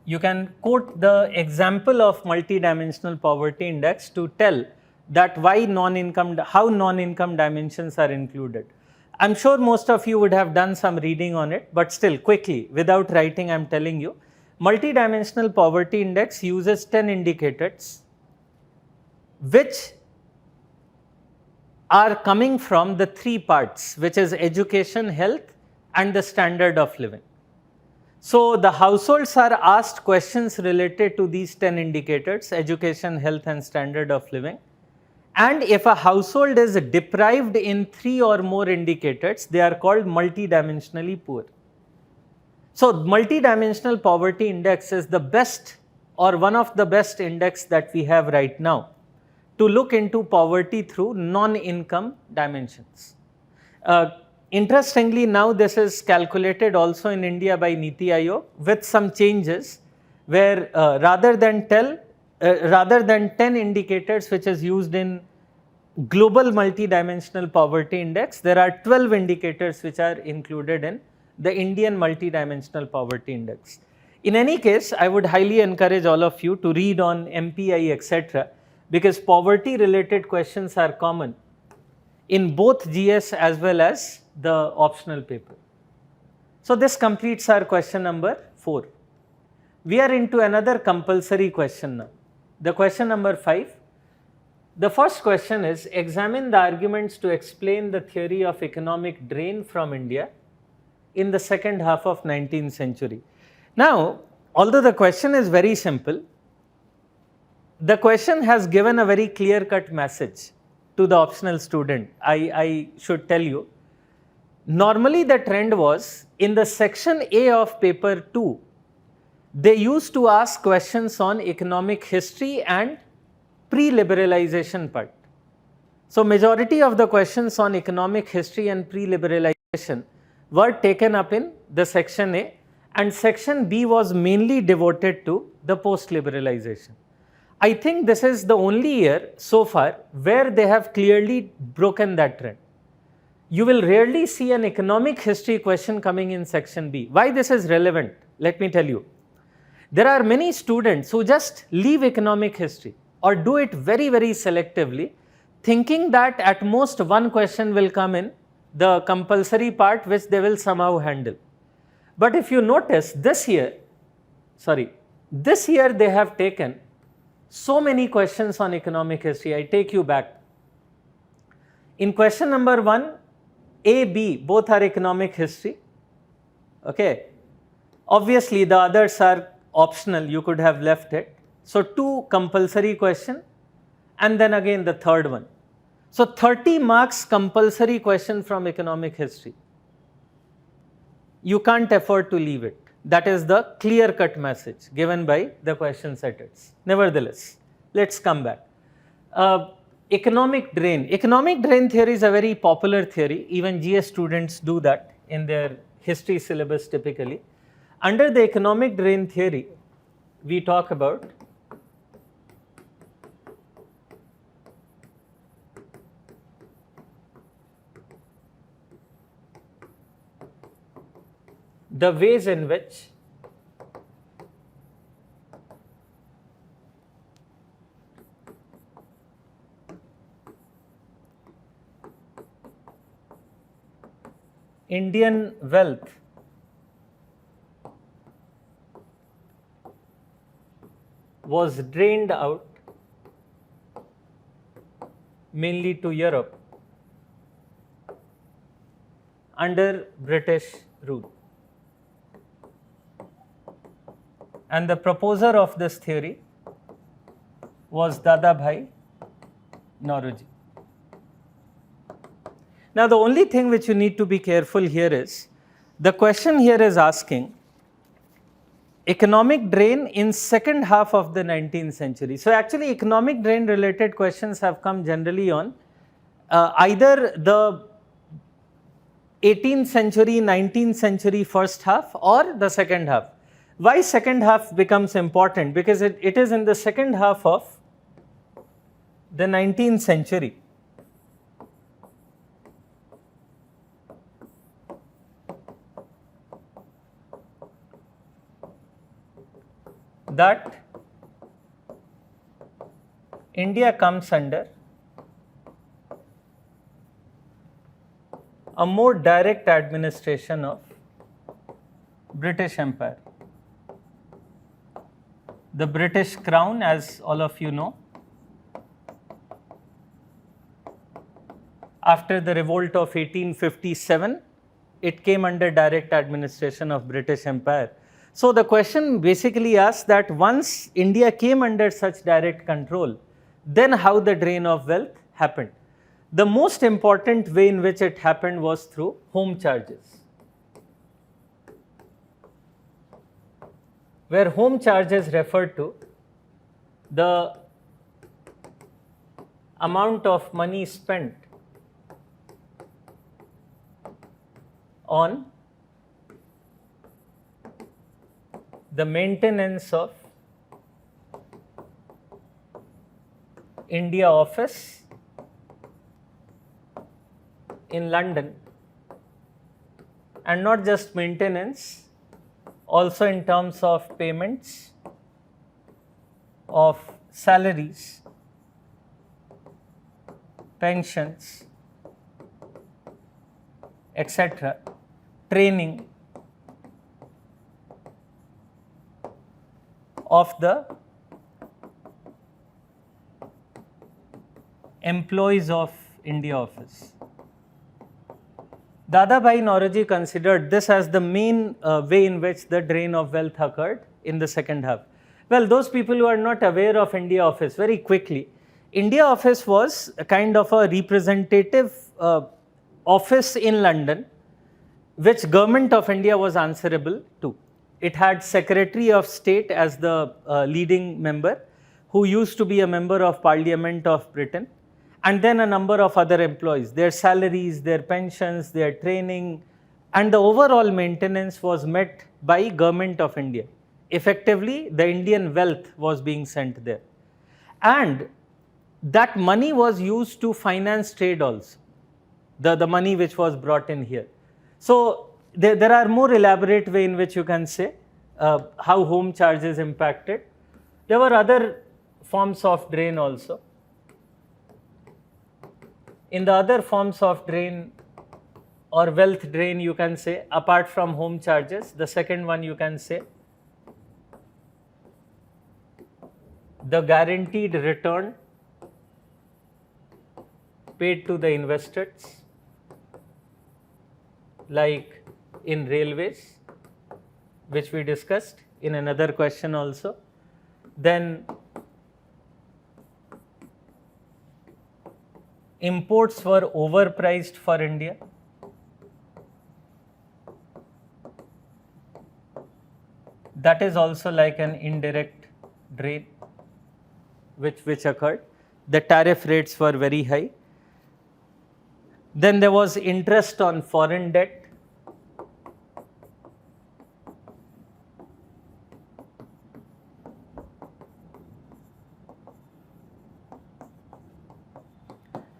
You can quote the example of multidimensional poverty index to tell that how non-income dimensions are included. I'm sure most of you would have done some reading on it, but still quickly, without writing, I'm telling you, multidimensional poverty index uses 10 indicators which are coming from the three parts, which is education, health, and the standard of living. So the households are asked questions related to these 10 indicators, education, health, and standard of living. And if a household is deprived in 3 or more indicators, they are called multidimensionally poor. So multidimensional poverty index is the best or one of the best index that we have right now to look into poverty through non-income dimensions. Interestingly, now this is calculated also in India by Niti Aayog with some changes where rather than 10 indicators which is used in global multidimensional poverty index, there are 12 indicators which are included in the Indian multidimensional poverty index. In any case, I would highly encourage all of you to read on MPI, etc., because poverty related questions are common in both GS as well as the optional paper. So this completes our question number 4. We are into another compulsory question now. The question number 5. The first question is, examine the arguments to explain the theory of economic drain from India in the second half of 19th century. Now, although the question is very simple, the question has given a very clear-cut message to the optional student. I should tell you, normally the trend was in the section A of paper 2, they used to ask questions on economic history and pre-liberalization part. So majority of the questions on economic history and pre-liberalization were taken up in the section A, and section B was mainly devoted to the post-liberalization. I think this is the only year so far where they have clearly broken that trend. You will rarely see an economic history question coming in section B. Why this is relevant? Let me tell you. There are many students who just leave economic history or do it very, very selectively, thinking that at most one question will come in the compulsory part which they will somehow handle. But if you notice this year they have taken so many questions on economic history. I take you back. In question number 1, A, B, both are economic history. Okay. Obviously, the others are optional, you could have left it. So, 2 compulsory question and then again the third one. So, 30 marks compulsory question from economic history. You can't afford to leave it. That is the clear-cut message given by the question setters. Nevertheless, let's come back. Economic drain. Economic drain theory is a very popular theory. Even GS students do that in their history syllabus typically. Under the economic drain theory, we talk about the ways in which Indian wealth was drained out mainly to Europe under British rule. And the proposer of this theory was Dadabhai Nauroji. Now, the only thing which you need to be careful here is, the question here is asking economic drain in second half of the 19th century. So, actually economic drain related questions have come generally on either the 18th century, 19th century first half or the second half. Why second half becomes important? Because it is in the second half of the 19th century that India comes under a more direct administration of British Empire. The British Crown, as all of you know, after the revolt of 1857, it came under direct administration of British Empire. So, the question basically asks that once India came under such direct control, then how the drain of wealth happened. The most important way in which it happened was through home charges, where home charges refer to the amount of money spent on the maintenance of India Office in London, and not just maintenance, also in terms of payments of salaries, pensions, etc., training of the Employees of India Office. Dadabhai Naoroji considered this as the main way in which the drain of wealth occurred in the second half. Well, those people who are not aware of India Office, very quickly, India Office was a kind of a representative office in London, which Government of India was answerable to. It had Secretary of State as the leading member, who used to be a member of Parliament of Britain, and then a number of other employees. Their salaries, their pensions, their training, and the overall maintenance was met by Government of India. Effectively, the Indian wealth was being sent there. And that money was used to finance trade also, the money which was brought in here. So there are more elaborate way in which you can say how home charges impacted. There were other forms of drain also. In the other forms of drain or wealth drain, you can say, apart from home charges, the second one you can say, the guaranteed return paid to the investors, like in railways, which we discussed in another question also. Then imports were overpriced for India. That is also like an indirect drain which occurred. The tariff rates were very high. Then there was interest on foreign debt.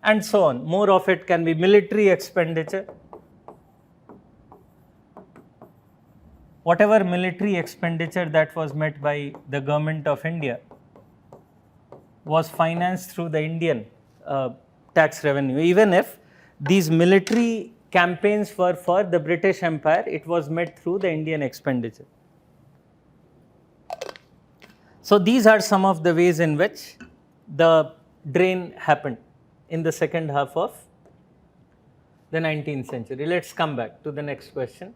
And so on. More of it can be military expenditure. Whatever military expenditure that was met by the Government of India was financed through the Indian tax revenue. Even if these military campaigns were for the British Empire, it was met through the Indian expenditure. So these are some of the ways in which the drain happened in the second half of the 19th century. Let's come back to the next question.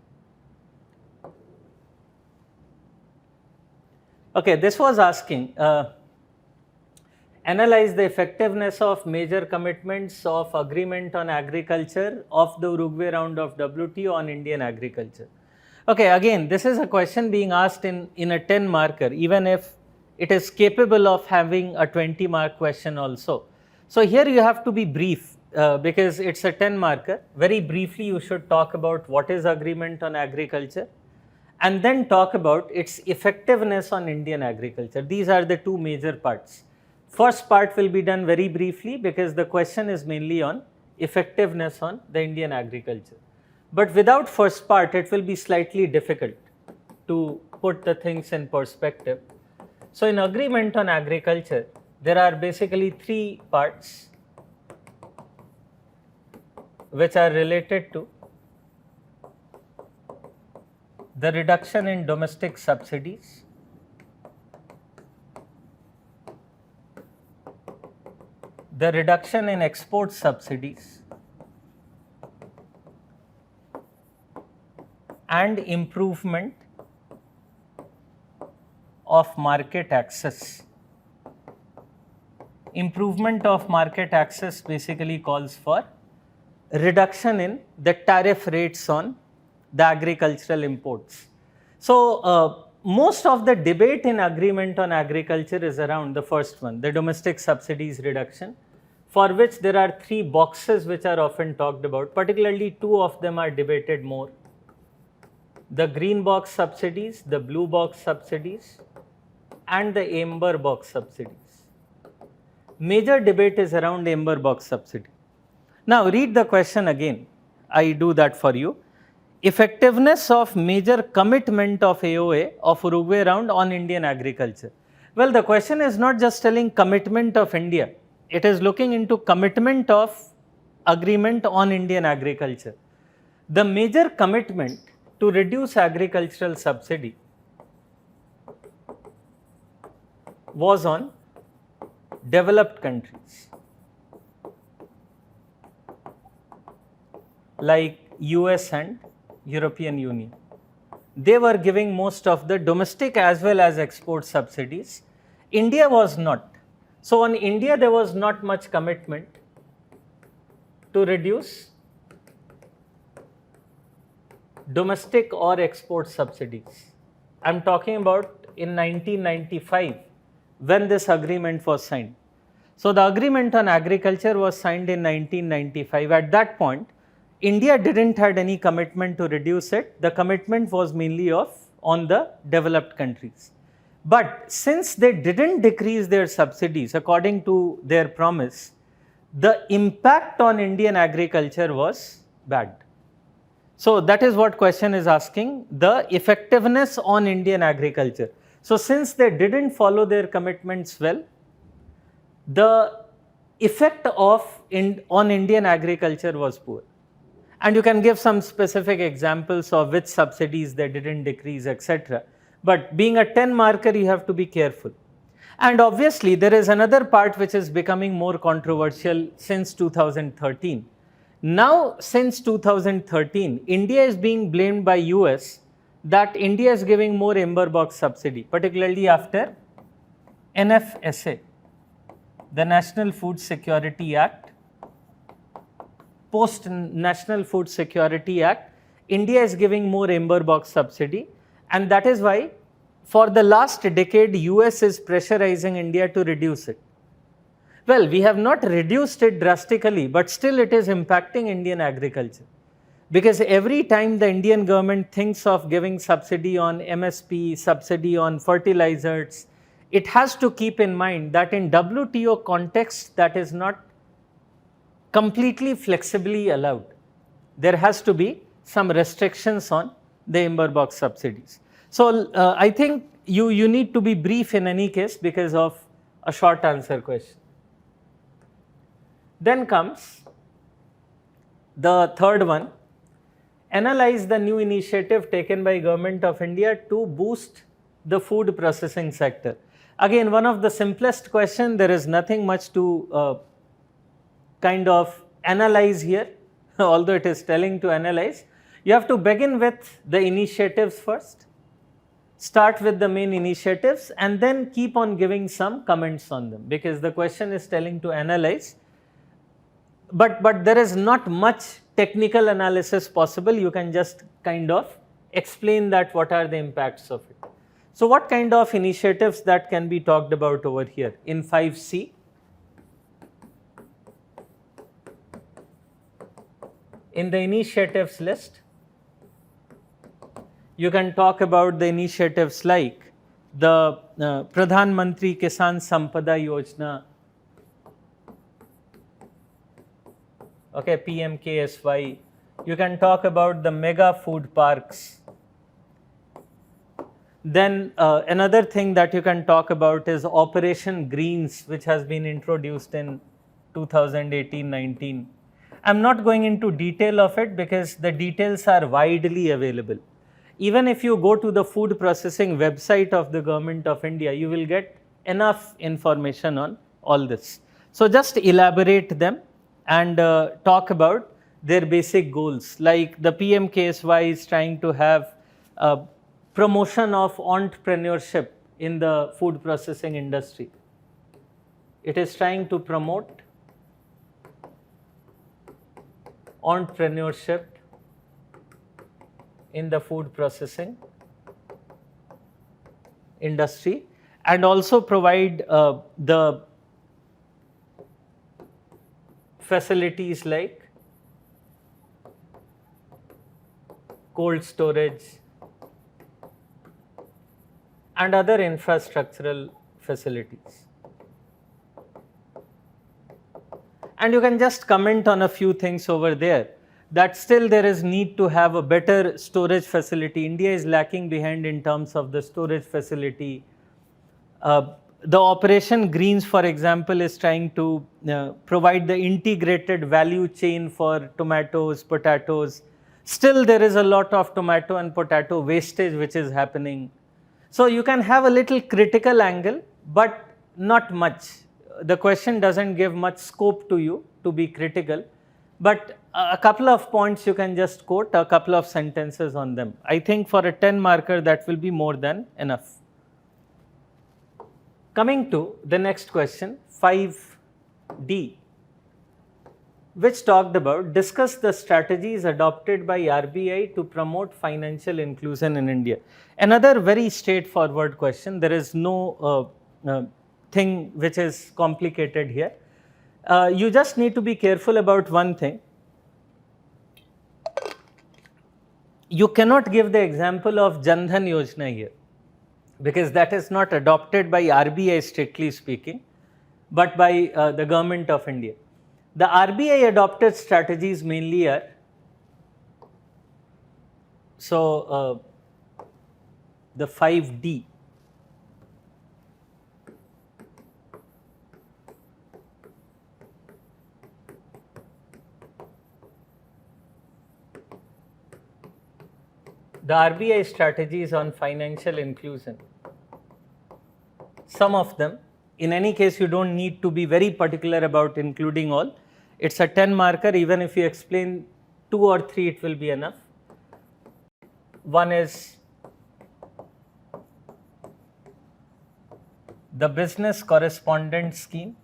Okay, this was asking, analyze the effectiveness of major commitments of agreement on agriculture of the Uruguay round of WTO on Indian agriculture. Okay, again, this is a question being asked in a 10 marker, even if it is capable of having a 20 mark question also. So here you have to be brief because it's a 10 marker. Very briefly, you should talk about what is agreement on agriculture and then talk about its effectiveness on Indian agriculture. These are the two major parts. First part will be done very briefly because the question is mainly on effectiveness on the Indian agriculture. But without first part, it will be slightly difficult to put the things in perspective. So in agreement on agriculture, there are basically three parts which are related to the reduction in domestic subsidies, the reduction in export subsidies, and improvement of market access. Improvement of market access basically calls for reduction in the tariff rates on the agricultural imports. So, most of the debate in agreement on agriculture is around the first one, the domestic subsidies reduction, for which there are three boxes which are often talked about, particularly two of them are debated more. The green box subsidies, the blue box subsidies, and the amber box subsidies. Major debate is around amber box subsidy. Now read the question again. I do that for you. Effectiveness of major commitment of AOA of Uruguay round on Indian agriculture. Well, the question is not just telling commitment of India. It is looking into commitment of agreement on Indian agriculture. The major commitment to reduce agricultural subsidy was on developed countries. like US and European Union. They were giving most of the domestic as well as export subsidies. India was not. So on India, there was not much commitment to reduce domestic or export subsidies. I'm talking about in 1995 when this agreement was signed. So the agreement on agriculture was signed in 1995. At that point, India didn't had any commitment to reduce it. The commitment was mainly on the developed countries. But since they didn't decrease their subsidies according to their promise, the impact on Indian agriculture was bad. So that is what question is asking, the effectiveness on Indian agriculture. So since they didn't follow their commitments well, the effect on Indian agriculture was poor. And you can give some specific examples of which subsidies they didn't decrease, etc. But being a 10 marker, you have to be careful. And obviously, there is another part which is becoming more controversial since 2013. Now, since 2013, India is being blamed by US that India is giving more amber box subsidy, particularly after NFSA, the National Food Security Act. Post National Food Security Act, India is giving more amber box subsidy, and that is why for the last decade, US is pressurizing India to reduce it. Well, we have not reduced it drastically, but still it is impacting Indian agriculture. Because every time the Indian government thinks of giving subsidy on MSP, subsidy on fertilizers, it has to keep in mind that in WTO context, that is not completely flexibly allowed. There has to be some restrictions on the amber box subsidies. So I think you need to be brief in any case because of a short answer question. Then comes the third one, analyze the new initiative taken by Government of India to boost the food processing sector. Again, one of the simplest question, there is nothing much to kind of analyze here, although it is telling to analyze. You have to begin with the initiatives first, start with the main initiatives and then keep on giving some comments on them because the question is telling to analyze. But there is not much technical analysis possible. You can just kind of explain that what are the impacts of it. So what kind of initiatives that can be talked about over here in 5C? In the initiatives list, you can talk about the initiatives like the Pradhan Mantri Kisan Sampada Yojana, okay, PMKSY. You can talk about the mega food parks. Then another thing that you can talk about is Operation Greens, which has been introduced in 2018-19. I'm not going into detail of it because the details are widely available. Even if you go to the food processing website of the Government of India, you will get enough information on all this. So just elaborate them and talk about their basic goals. Like the PMKSY is trying to have promotion of entrepreneurship in the food processing industry. It is trying to promote entrepreneurship in the food processing industry and also provide the facilities like cold storage and other infrastructural facilities. And you can just comment on a few things over there that still there is need to have a better storage facility. India is lacking behind in terms of the storage facility. The Operation Greens, for example, is trying to provide the integrated value chain for tomatoes, potatoes. Still there is a lot of tomato and potato wastage which is happening. So you can have a little critical angle, but not much. The question doesn't give much scope to you to be critical. But a couple of points you can just quote, a couple of sentences on them. I think for a 10 marker that will be more than enough. Coming to the next question, 5D, which talked about discuss the strategies adopted by RBI to promote financial inclusion in India. Another very straightforward question. There is no thing which is complicated here. You just need to be careful about one thing. You cannot give the example of Jan Dhan Yojana here, because that is not adopted by RBI strictly speaking, but by the government of India. The RBI adopted strategies mainly are, the 5D. The RBI strategies on financial inclusion. Some of them, in any case, you don't need to be very particular about including all. It's a 10 marker, even if you explain 2 or 3, it will be enough. One is the Business Correspondent Scheme.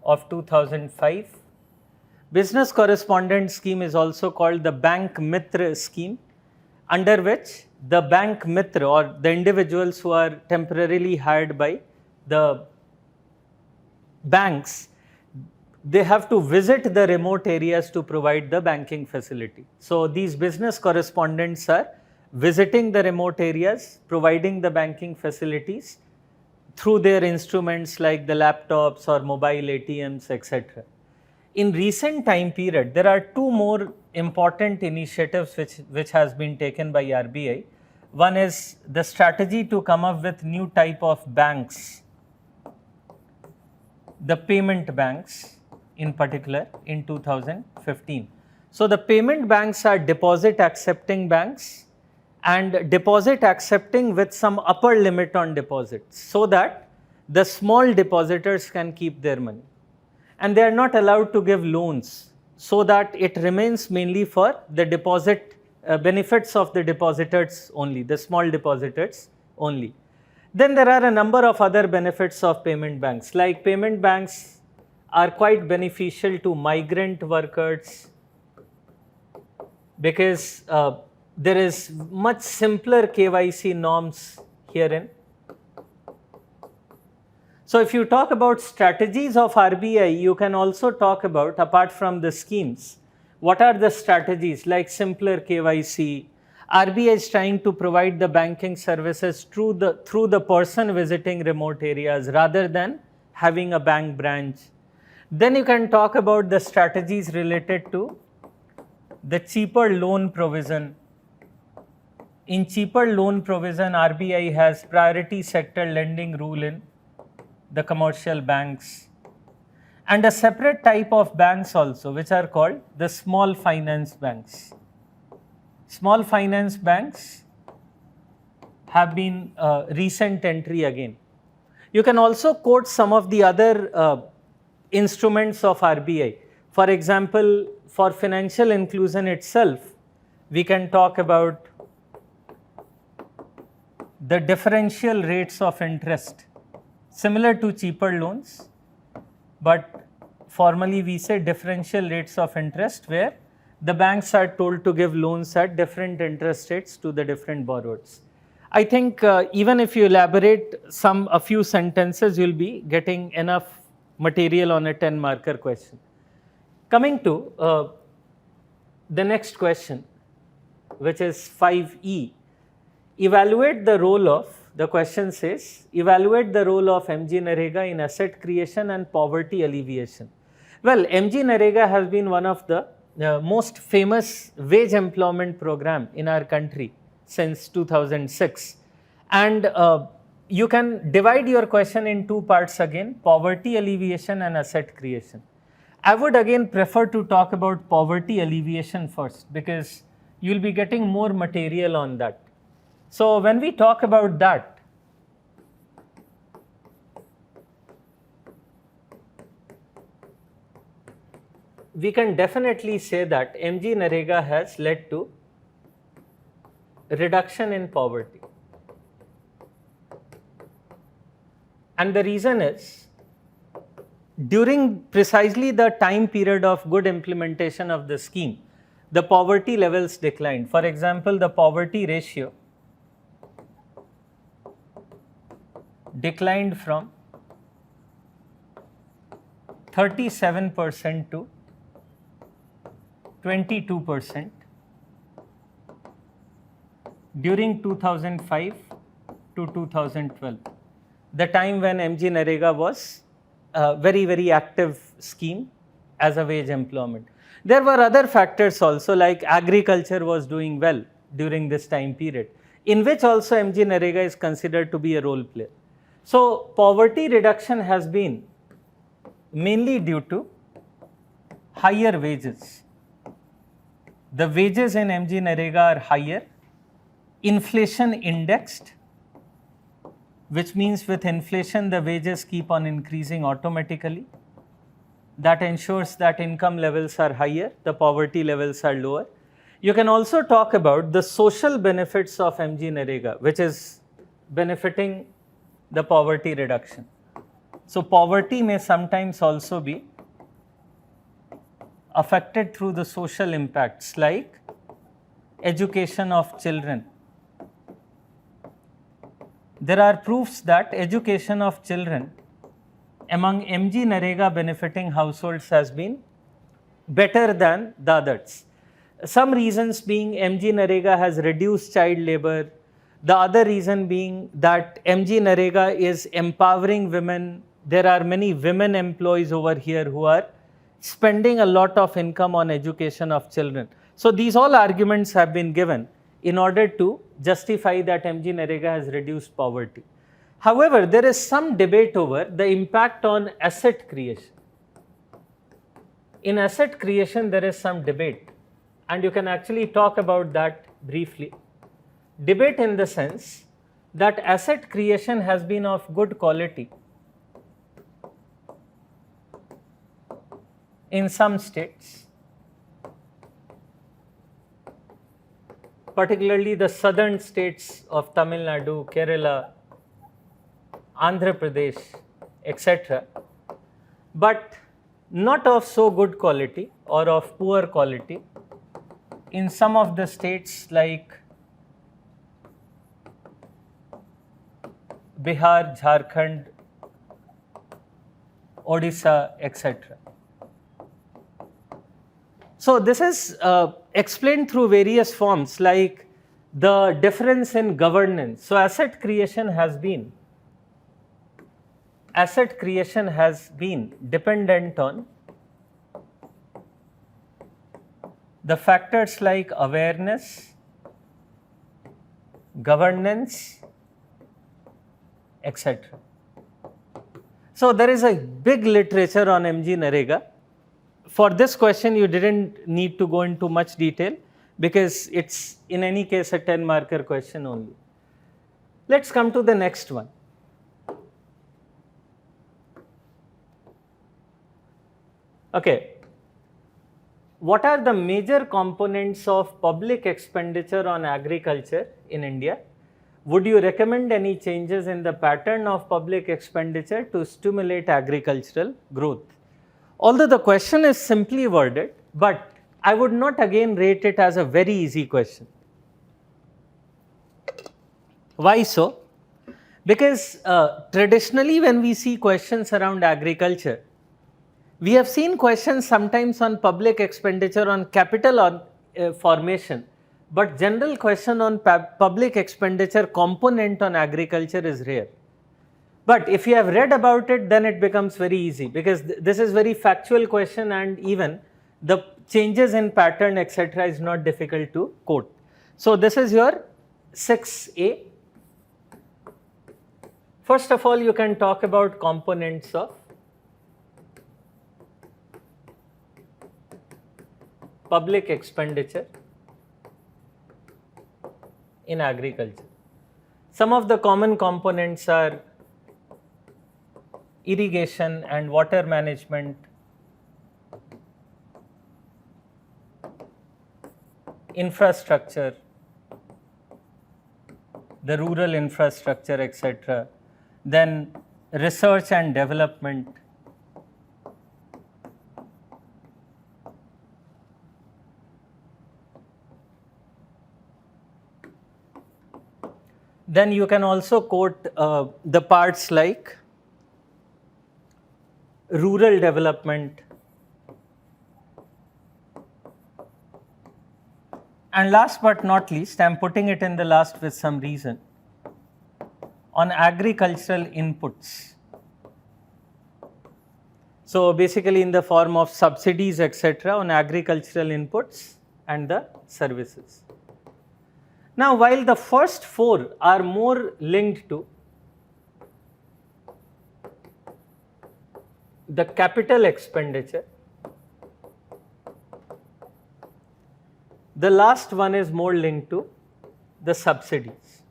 Of 2005. Business Correspondent Scheme is also called the Bank Mitra Scheme, under which the Bank Mitra, or the individuals who are temporarily hired by the banks, they have to visit the remote areas to provide the banking facility. So these business correspondents are visiting the remote areas, providing the banking facilities through their instruments like the laptops or mobile ATMs, etc. In recent time period, there are 2 more important initiatives which has been taken by RBI. One is the strategy to come up with new type of banks, the payment banks in particular in 2015. So the payment banks are deposit accepting banks, and deposit accepting with some upper limit on deposits, so that the small depositors can keep their money. And they are not allowed to give loans, so that it remains mainly for the deposit benefits of the depositors only, the small depositors only. Then there are a number of other benefits of payment banks, like payment banks are quite beneficial to migrant workers, because there is much simpler KYC norms herein. So if you talk about strategies of RBI, you can also talk about, apart from the schemes, what are the strategies like simpler KYC. RBI is trying to provide the banking services through the person visiting remote areas rather than having a bank branch. Then you can talk about the strategies related to the cheaper loan provision. In cheaper loan provision, RBI has priority sector lending rule in the commercial banks, and a separate type of banks also, which are called the small finance banks. Small finance banks have been a recent entry again. You can also quote some of the other instruments of RBI. For example, for financial inclusion itself, we can talk about the differential rates of interest, similar to cheaper loans, but formally we say differential rates of interest, where the banks are told to give loans at different interest rates to the different borrowers. I think even if you elaborate a few sentences, you'll be getting enough material on a 10 marker question. Coming to the next question, which is 5E, evaluate the role of, the question says, evaluate the role of MG Narega in asset creation and poverty alleviation. Well, MG Narega has been one of the most famous wage employment program in our country since 2006. And you can divide your question in 2 parts again, poverty alleviation and asset creation. I would again prefer to talk about poverty alleviation first, because you will be getting more material on that. So when we talk about that, we can definitely say that MG Narega has led to reduction in poverty. And the reason is, during precisely the time period of good implementation of the scheme, the poverty levels declined. For example, the poverty ratio declined from 37% to 22% during 2005 to 2012, the time when MG Narega was a very, very active scheme as a wage employment. There were other factors also, like agriculture was doing well during this time period, in which also MG Narega is considered to be a role player. So, poverty reduction has been mainly due to higher wages. The wages in MG Narega are higher, inflation indexed, which means with inflation the wages keep on increasing automatically. That ensures that income levels are higher, the poverty levels are lower. You can also talk about the social benefits of MG Narega, which is benefiting the poverty reduction. So, poverty may sometimes also be affected through the social impacts like education of children. There are proofs that education of children among MG Narega benefiting households has been better than the others. Some reasons being MG Narega has reduced child labor. The other reason being that MG Narega is empowering women. There are many women employees over here who are spending a lot of income on education of children. So, these all arguments have been given in order to justify that MG Narega has reduced poverty. However, there is some debate over the impact on asset creation. In asset creation, there is some debate, and you can actually talk about that briefly. Debate in the sense that asset creation has been of good quality in some states, particularly the southern states of Tamil Nadu, Kerala, Andhra Pradesh, etc., but not of so good quality or of poor quality in some of the states like Bihar, Jharkhand, Odisha, etc. So, this is explained through various forms like the difference in governance. So, asset creation has been dependent on the factors like awareness, governance, etc. So, there is a big literature on MG Narega. For this question, you didn't need to go into much detail because it's in any case a 10-marker question only. Let's come to the next one. Okay. What are the major components of public expenditure on agriculture in India? Would you recommend any changes in the pattern of public expenditure to stimulate agricultural growth? Although the question is simply worded, but I would not again rate it as a very easy question. Why so? Because traditionally when we see questions around agriculture, we have seen questions sometimes on public expenditure on capital formation, but general question on public expenditure component on agriculture is rare. But if you have read about it, then it becomes very easy because this is very factual question, and even the changes in pattern etc. is not difficult to quote. So, this is your 6A. First of all, you can talk about components of public expenditure in agriculture. Some of the common components are irrigation and water management, infrastructure, the rural infrastructure, etc. Then research and development, then you can also quote the parts like rural development, and last but not least, I am putting it in the last with some reason, on agricultural inputs. So basically in the form of subsidies, etc., on agricultural inputs and the services. Now, while the first four are more linked to the capital expenditure, the last one is more linked to the subsidies.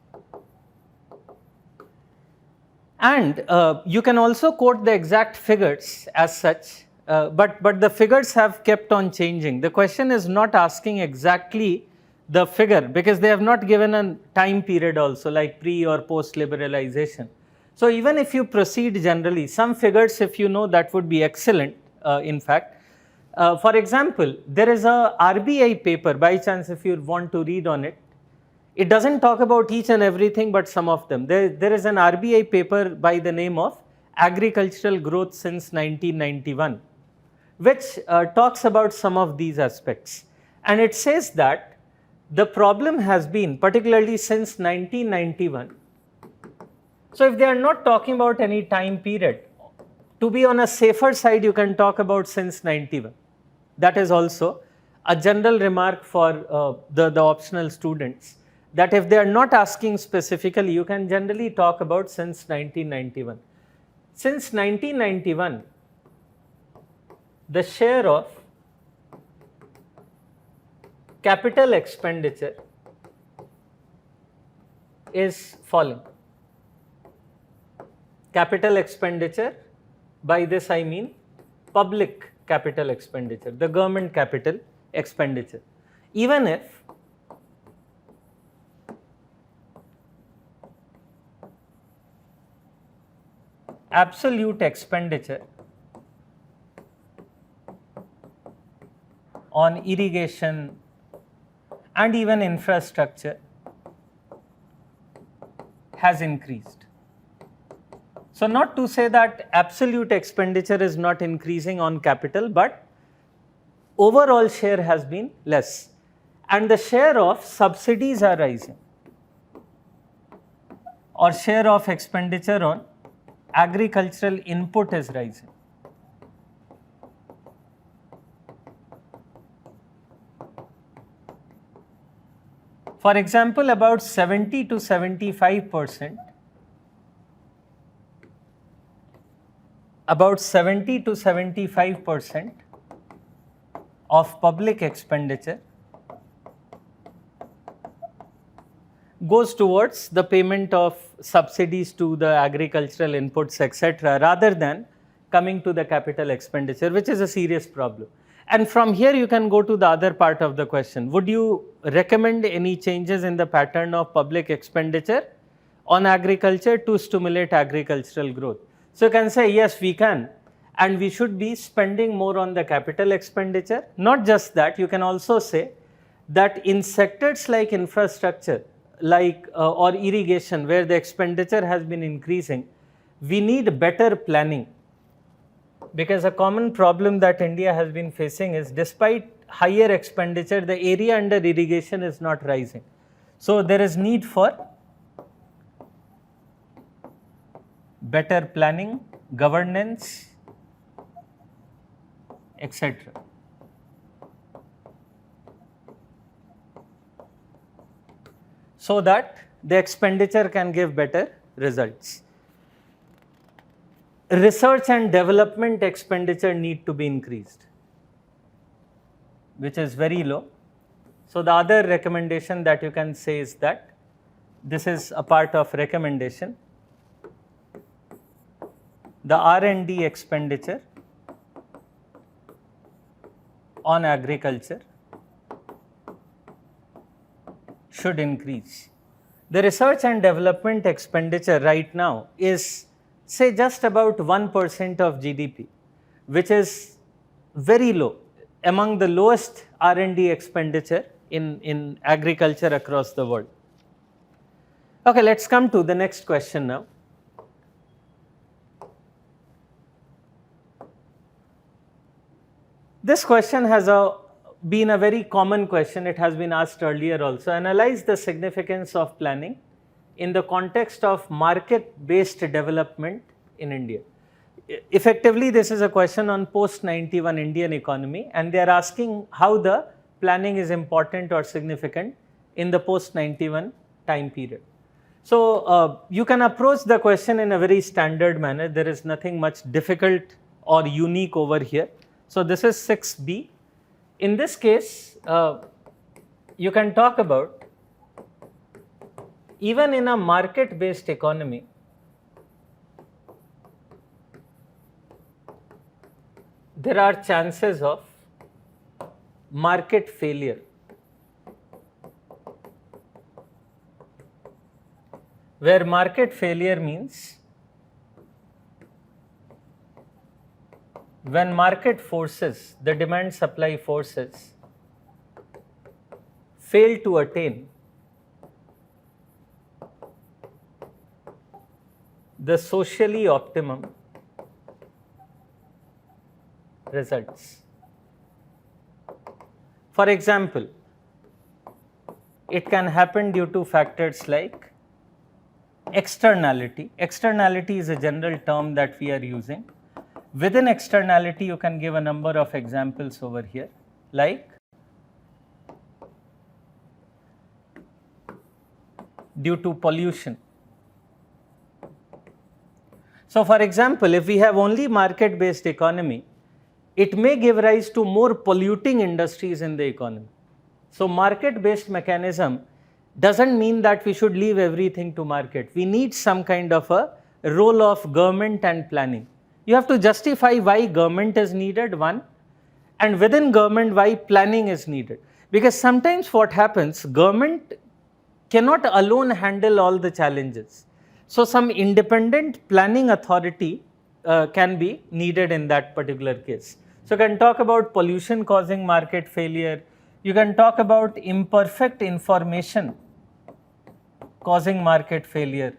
And you can also quote the exact figures as such, but the figures have kept on changing. The question is not asking exactly the figure because they have not given a time period also, like pre or post liberalization. So even if you proceed generally, some figures, if you know, that would be excellent, in fact. For example, there is a RBI paper, by chance if you want to read on it, it doesn't talk about each and everything but some of them. There is an RBI paper by the name of Agricultural Growth since 1991, which talks about some of these aspects. And it says that the problem has been, particularly since 1991, so if they are not talking about any time period, to be on a safer side, you can talk about since 91. That is also a general remark for the optional students, that if they are not asking specifically, you can generally talk about since 1991. Since 1991, the share of capital expenditure is falling. Capital expenditure, by this I mean public capital expenditure, the government capital expenditure. Even if absolute expenditure on irrigation and even infrastructure has increased. So not to say that absolute expenditure is not increasing on capital, but overall share has been less, and the share of subsidies are rising, or share of expenditure on agricultural input is rising. For example, about 70 to 75%, about 70 to 75% of public expenditure goes towards the payment of subsidies to the agricultural inputs, etc., rather than coming to the capital expenditure, which is a serious problem. And from here you can go to the other part of the question. Would you recommend any changes in the pattern of public expenditure on agriculture to stimulate agricultural growth? So you can say, yes, we can, and we should be spending more on the capital expenditure. Not just that, you can also say that in sectors like infrastructure, like or irrigation, where the expenditure has been increasing, we need better planning. Because a common problem that India has been facing is, despite higher expenditure, the area under irrigation is not rising. So there is need for better planning, governance, etc. So that the expenditure can give better results. Research and development expenditure need to be increased, which is very low. So the other recommendation that you can say is that, this is a part of recommendation, the R&D expenditure on agriculture should increase. The research and development expenditure right now is, say, just about 1% of GDP, which is very low, among the lowest R&D expenditure in agriculture across the world. Okay, let's come to the next question now. This question has been a very common question. It has been asked earlier also. Analyze the significance of planning in the context of market-based development in India. Effectively, this is a question on post-91 Indian economy, and they are asking how the planning is important or significant in the post-91 time period. So, you can approach the question in a very standard manner. There is nothing much difficult or unique over here. So, this is 6B. In this case, you can talk about, even in a market-based economy, there are chances of market failure. Where market failure means when market forces, the demand supply forces, fail to attain the socially optimum results. For example, it can happen due to factors like externality. Externality is a general term that we are using. Within externality, you can give a number of examples over here, like due to pollution. So, for example, if we have only market-based economy, it may give rise to more polluting industries in the economy. So, market-based mechanism doesn't mean that we should leave everything to market. We need some kind of a role of government and planning. You have to justify why government is needed, one, and within government why planning is needed. Because sometimes what happens, government cannot alone handle all the challenges. So, some independent planning authority can be needed in that particular case. So, you can talk about pollution causing market failure. You can talk about imperfect information causing market failure.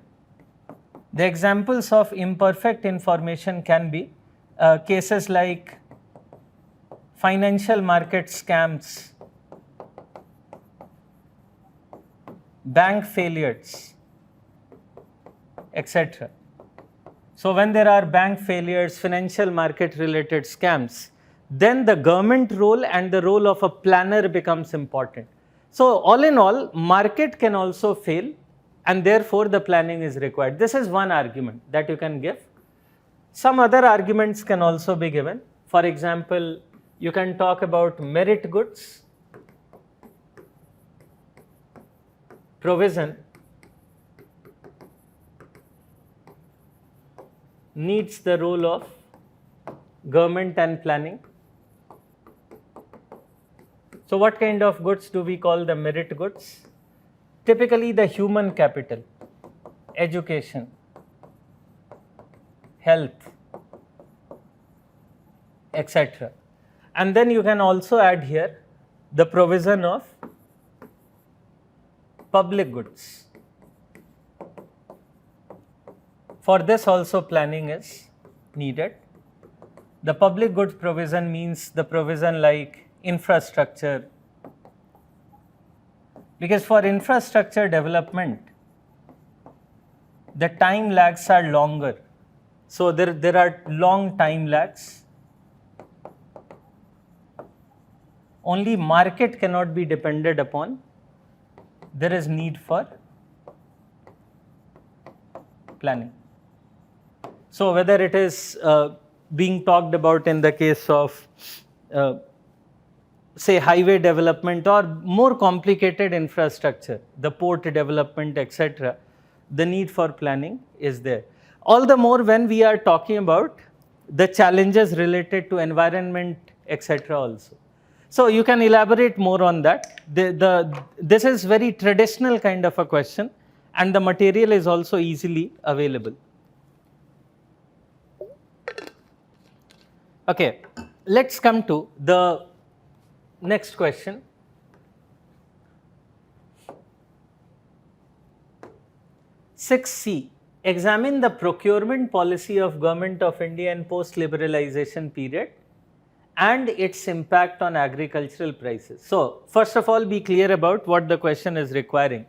The examples of imperfect information can be cases like financial market scams, bank failures, etc. So, when there are bank failures, financial market related scams, then the government role and the role of a planner becomes important. So, all in all, market can also fail, and therefore the planning is required. This is one argument that you can give. Some other arguments can also be given. For example, you can talk about merit goods, provision needs the role of government and planning. So, what kind of goods do we call the merit goods? Typically the human capital, education, health, etc. And then you can also add here the provision of public goods. For this also planning is needed. The public goods provision means the provision like infrastructure, because for infrastructure development, the time lags are longer. So, there are long time lags. Only market cannot be depended upon. There is need for planning. So, whether it is being talked about in the case of say highway development or more complicated infrastructure, the port development, etc., the need for planning is there. All the more when we are talking about the challenges related to environment, etc. also. So you can elaborate more on that. This is very traditional kind of a question, and the material is also easily available. Okay, let's come to the next question. (6C). Examine the procurement policy of Government of India in post-liberalization period and its impact on agricultural prices. So, first of all, be clear about what the question is requiring.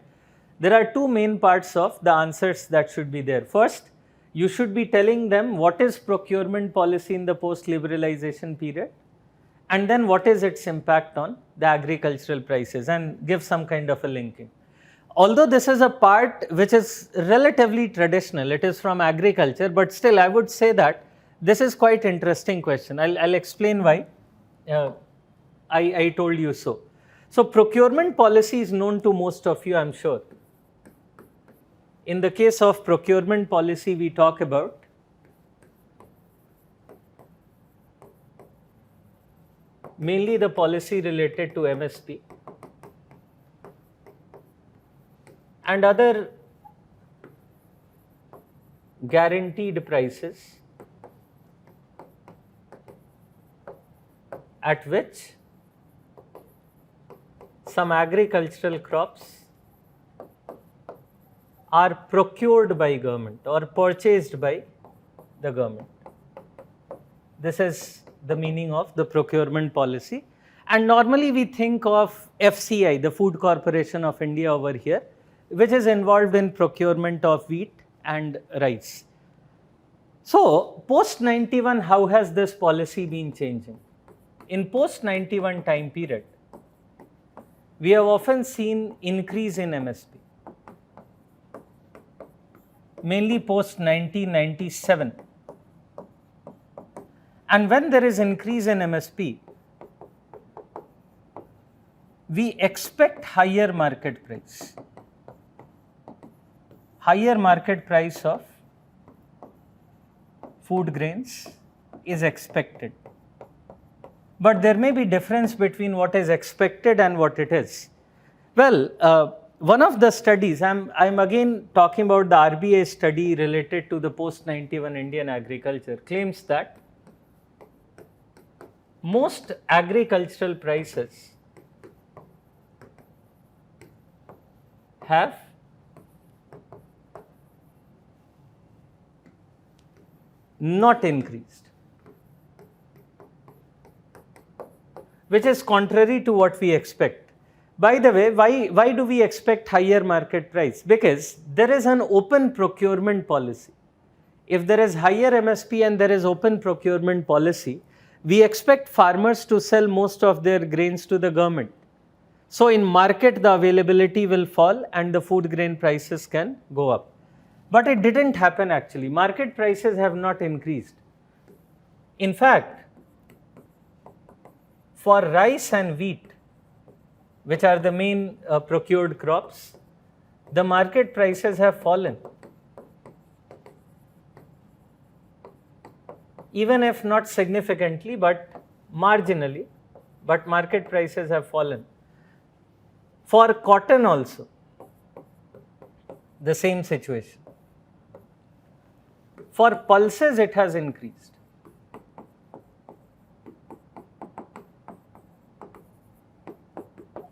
There are two main parts of the answers that should be there. First, you should be telling them what is procurement policy in the post-liberalization period, and then what is its impact on the agricultural prices, and give some kind of a linking. Although this is a part which is relatively traditional, it is from agriculture, but still I would say that this is quite interesting question. I'll explain why I told you so. So procurement policy is known to most of you, I'm sure. In the case of procurement policy, we talk about mainly the policy related to MSP and other guaranteed prices at which some agricultural crops are procured by government or purchased by the government. This is the meaning of the procurement policy. And normally we think of FCI, the Food Corporation of India over here, which is involved in procurement of wheat and rice. So post 91, how has this policy been changing? In post 91 time period, we have often seen increase in MSP. Mainly post 1997. And when there is increase in MSP, we expect higher market price. Higher market price of food grains is expected. But there may be difference between what is expected and what it is. Well, one of the studies, I'm again talking about the RBI study related to the post-91 Indian agriculture, claims that most agricultural prices have not increased, which is contrary to what we expect. By the way, why do we expect higher market price? Because there is an open procurement policy. If there is higher MSP and there is open procurement policy, we expect farmers to sell most of their grains to the government. So in market, the availability will fall and the food grain prices can go up. But it didn't happen actually. Market prices have not increased. In fact, for rice and wheat, which are the main procured crops, the market prices have fallen. Even if not significantly, but marginally, but market prices have fallen. For cotton also, the same situation. For pulses, it has increased.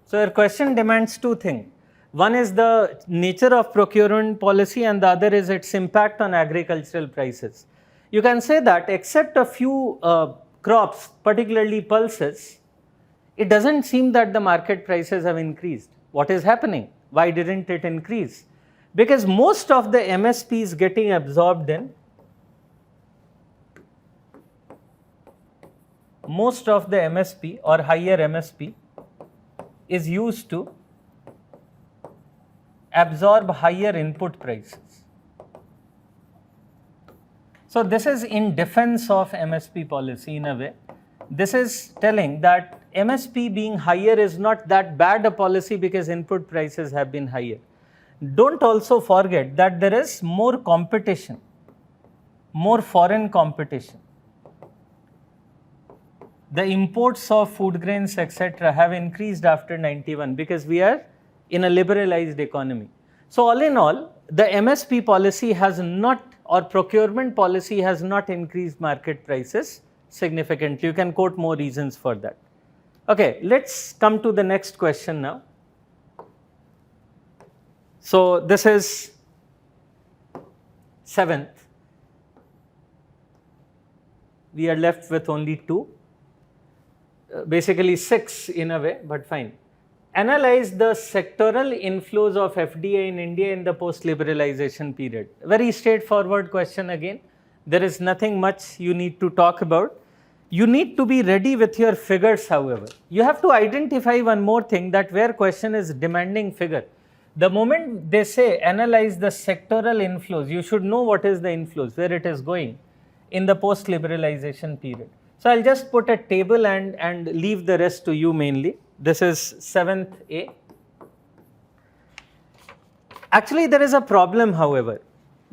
So your question demands two things. One is the nature of procurement policy and the other is its impact on agricultural prices. You can say that except a few crops, particularly pulses, it doesn't seem that the market prices have increased. What is happening? Why didn't it increase? Because most of the MSP is getting absorbed in most of the MSP or higher MSP is used to absorb higher input prices. So this is in defense of MSP policy in a way. This is telling that MSP being higher is not that bad a policy because input prices have been higher. Don't also forget that there is more competition, more foreign competition. the imports of food grains, etc., have increased after 91 because we are in a liberalized economy. So, all in all, the MSP policy has not, or procurement policy has not increased market prices significantly. You can quote more reasons for that. Okay, let's come to the next question now. So, this is 7th. We are left with only 2, basically 6 in a way, but fine. Analyze the sectoral inflows of FDI in India in the post-liberalization period. Very straightforward question again. There is nothing much you need to talk about. You need to be ready with your figures, however. You have to identify one more thing, that where question is demanding figure. The moment they say analyze the sectoral inflows, you should know what is the inflows, where it is going in the post-liberalization period. So, I will just put a table and leave the rest to you mainly. This is 7th A. Actually, there is a problem, however,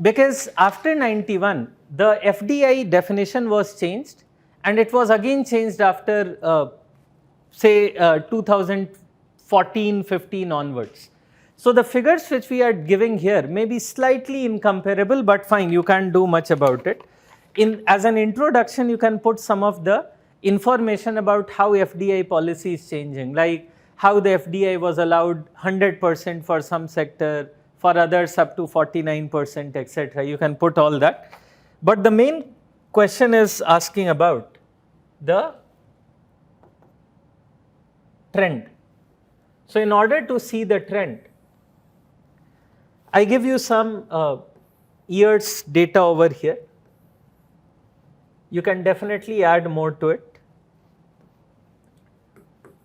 because after 91, the FDI definition was changed, and it was again changed after say 2014-15 onwards. So, the figures which we are giving here may be slightly incomparable, but fine, you can't do much about it. As an introduction, you can put some of the information about how FDI policy is changing, like how the FDI was allowed 100% for some sector, for others up to 49%, etc. You can put all that. But the main question is asking about the trend. So, in order to see the trend, I give you some years data over here. You can definitely add more to it.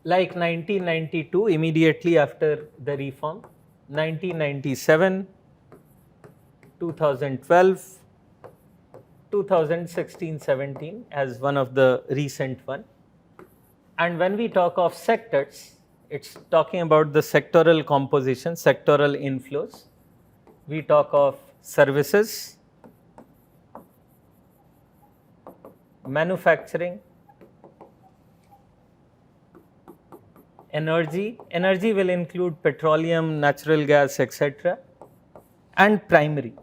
Like 1992, immediately after the reform, 1997, 2012, 2016-17 as one of the recent one. And when we talk of sectors, it's talking about the sectoral composition, sectoral inflows. We talk of services, manufacturing, energy. Energy will include petroleum, natural gas, etc. and primary.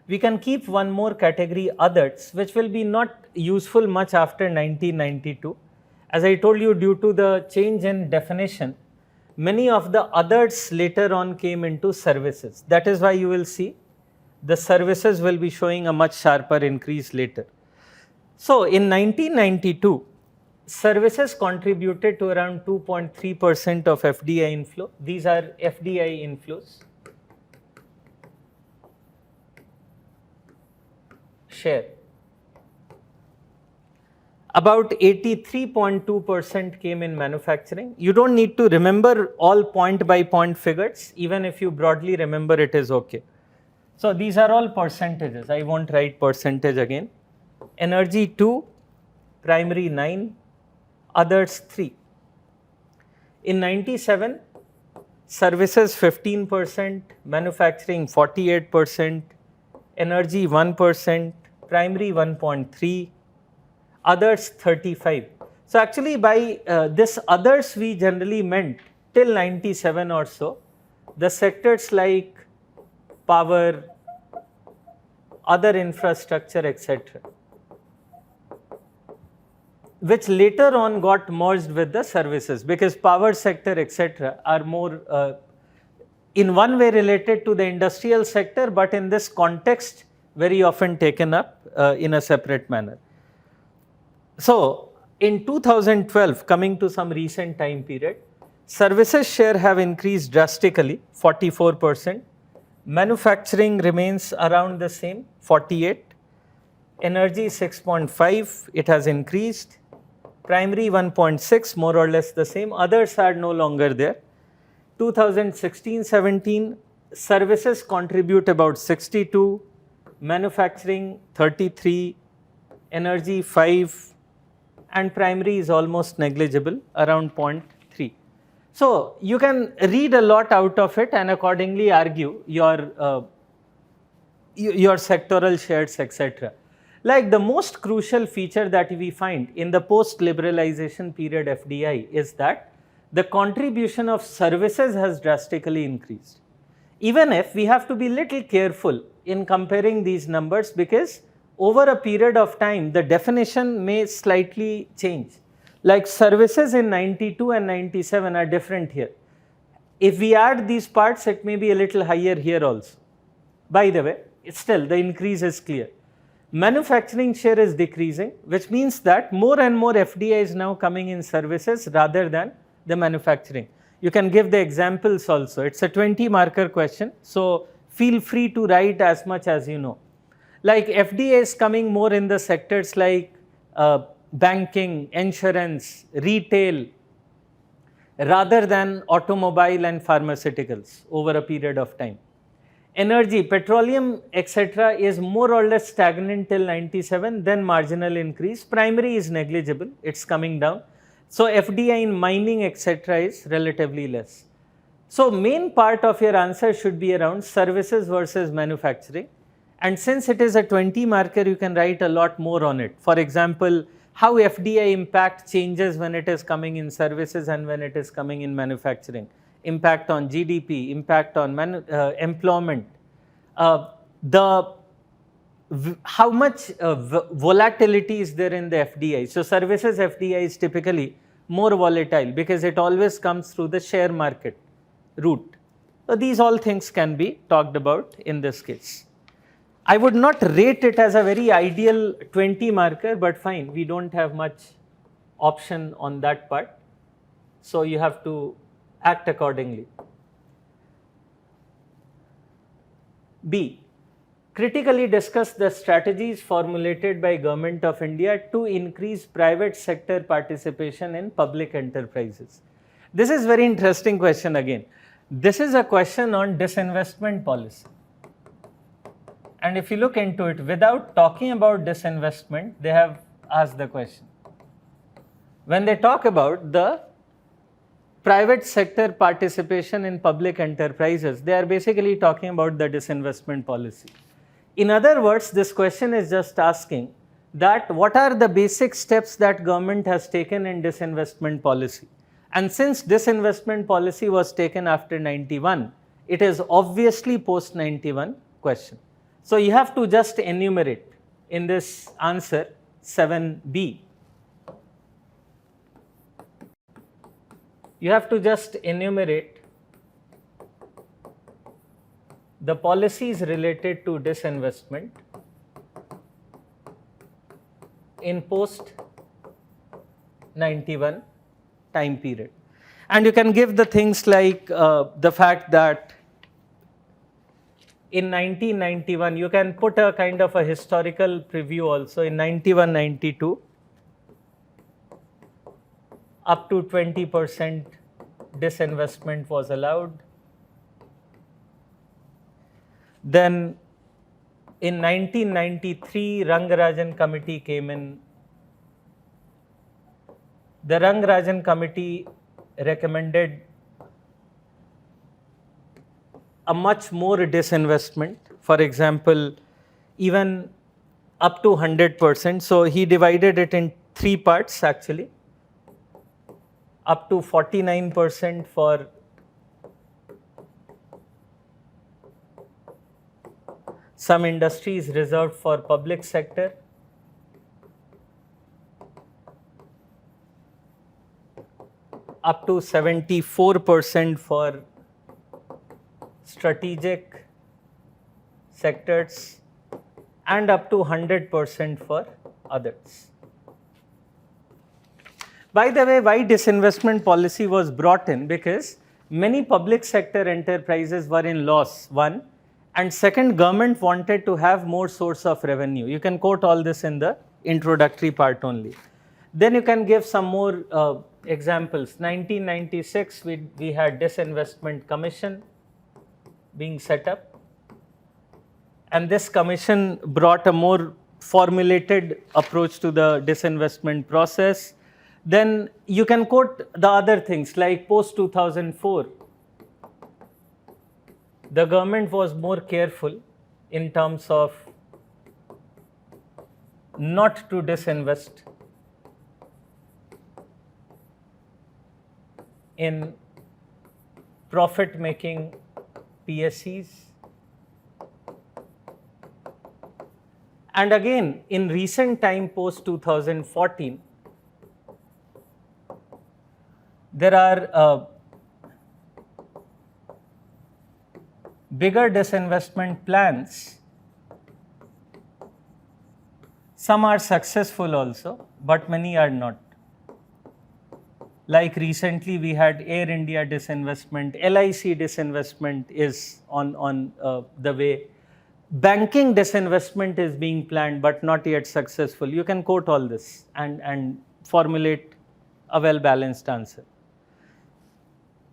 We can keep one more category, others, which will be not useful much after 1992. As I told you, due to the change in definition, many of the others later on came into services. That is why you will see the services will be showing a much sharper increase later. So, in 1992, services contributed to around 2.3% of FDI inflow. These are FDI inflows. Share. About 83.2% came in manufacturing. You don't need to remember all point by point figures. Even if you broadly remember, it is okay. So, these are all percentages. I won't write percentage again. Energy 2, primary 9, others 3. In 97, services 15%, manufacturing 48%, energy 1%, primary 1.3, others 35. So, actually by this others we generally meant till 97 or so, the sectors like power, other infrastructure, etc., which later on got merged with the services, because power sector, etc., are more in one way related to the industrial sector, but in this context very often taken up in a separate manner. So, in 2012, coming to some recent time period, services share have increased drastically, 44%. Manufacturing remains around the same, 48. Energy 6.5, it has increased. Primary 1.6, more or less the same. Others are no longer there. 2016-17, services contribute about 62, manufacturing 33, energy 5, and primary is almost negligible, around 0.3. So, you can read a lot out of it and accordingly argue your sectoral shares, etc. Like the most crucial feature that we find in the post-liberalization period FDI is that the contribution of services has drastically increased. Even if we have to be little careful in comparing these numbers, because over a period of time the definition may slightly change. Like services in 92 and 97 are different here. If we add these parts, it may be a little higher here also. By the way, still the increase is clear. Manufacturing share is decreasing, which means that more and more FDI is now coming in services rather than the manufacturing. You can give the examples also. It's a 20 marker question, so feel free to write as much as you know. Like FDI is coming more in the sectors like banking, insurance, retail, rather than automobile and pharmaceuticals over a period of time. Energy, petroleum, etc. is more or less stagnant till 97, then marginal increase. Primary is negligible, it's coming down. So FDI in mining, etc. is relatively less. So main part of your answer should be around services versus manufacturing. And since it is a 20 marker, you can write a lot more on it. For example, how FDI impact changes when it is coming in services and when it is coming in manufacturing. Impact on GDP, impact on employment, how much volatility is there in the FDI. So services FDI is typically more volatile because it always comes through the share market route. So these all things can be talked about in this case. I would not rate it as a very ideal 20 marker, but fine, we don't have much option on that part. So you have to act accordingly. B. Critically discuss the strategies formulated by Government of India to increase private sector participation in public enterprises. This is very interesting question again. This is a question on disinvestment policy. And if you look into it, without talking about disinvestment, they have asked the question. When they talk about the private sector participation in public enterprises, they are basically talking about the disinvestment policy. In other words, this question is just asking that what are the basic steps that government has taken in disinvestment policy. And since disinvestment policy was taken after 91, it is obviously post 91 question. So you have to just enumerate in this answer 7B. You have to just enumerate the policies related to disinvestment in post 91 time period. And you can give the things like the fact that in 1991, you can put a kind of a historical preview also. In 91, 92, up to 20% disinvestment was allowed. Then in 1993, Rangarajan Committee came in. The Rangarajan Committee recommended a much more disinvestment, for example, even up to 100%. So he divided it in 3 parts actually. Up to 49% for some industries reserved for public sector, up to 74% for strategic sectors, and up to 100% for others. By the way, why disinvestment policy was brought in? Because many public sector enterprises were in loss, one, and second, government wanted to have more source of revenue. You can quote all this in the introductory part only. Then you can give some more examples. 1996, we had Disinvestment Commission being set up, and this commission brought a more formulated approach to the disinvestment process. Then you can quote the other things like post 2004, the government was more careful in terms of not to disinvest in profit-making PSCs. And again, in recent time post 2014, there are bigger disinvestment plans. Some are successful also, but many are not. Like recently we had Air India disinvestment, LIC disinvestment is on the way. Banking disinvestment is being planned but not yet successful. You can quote all this and formulate a well-balanced answer.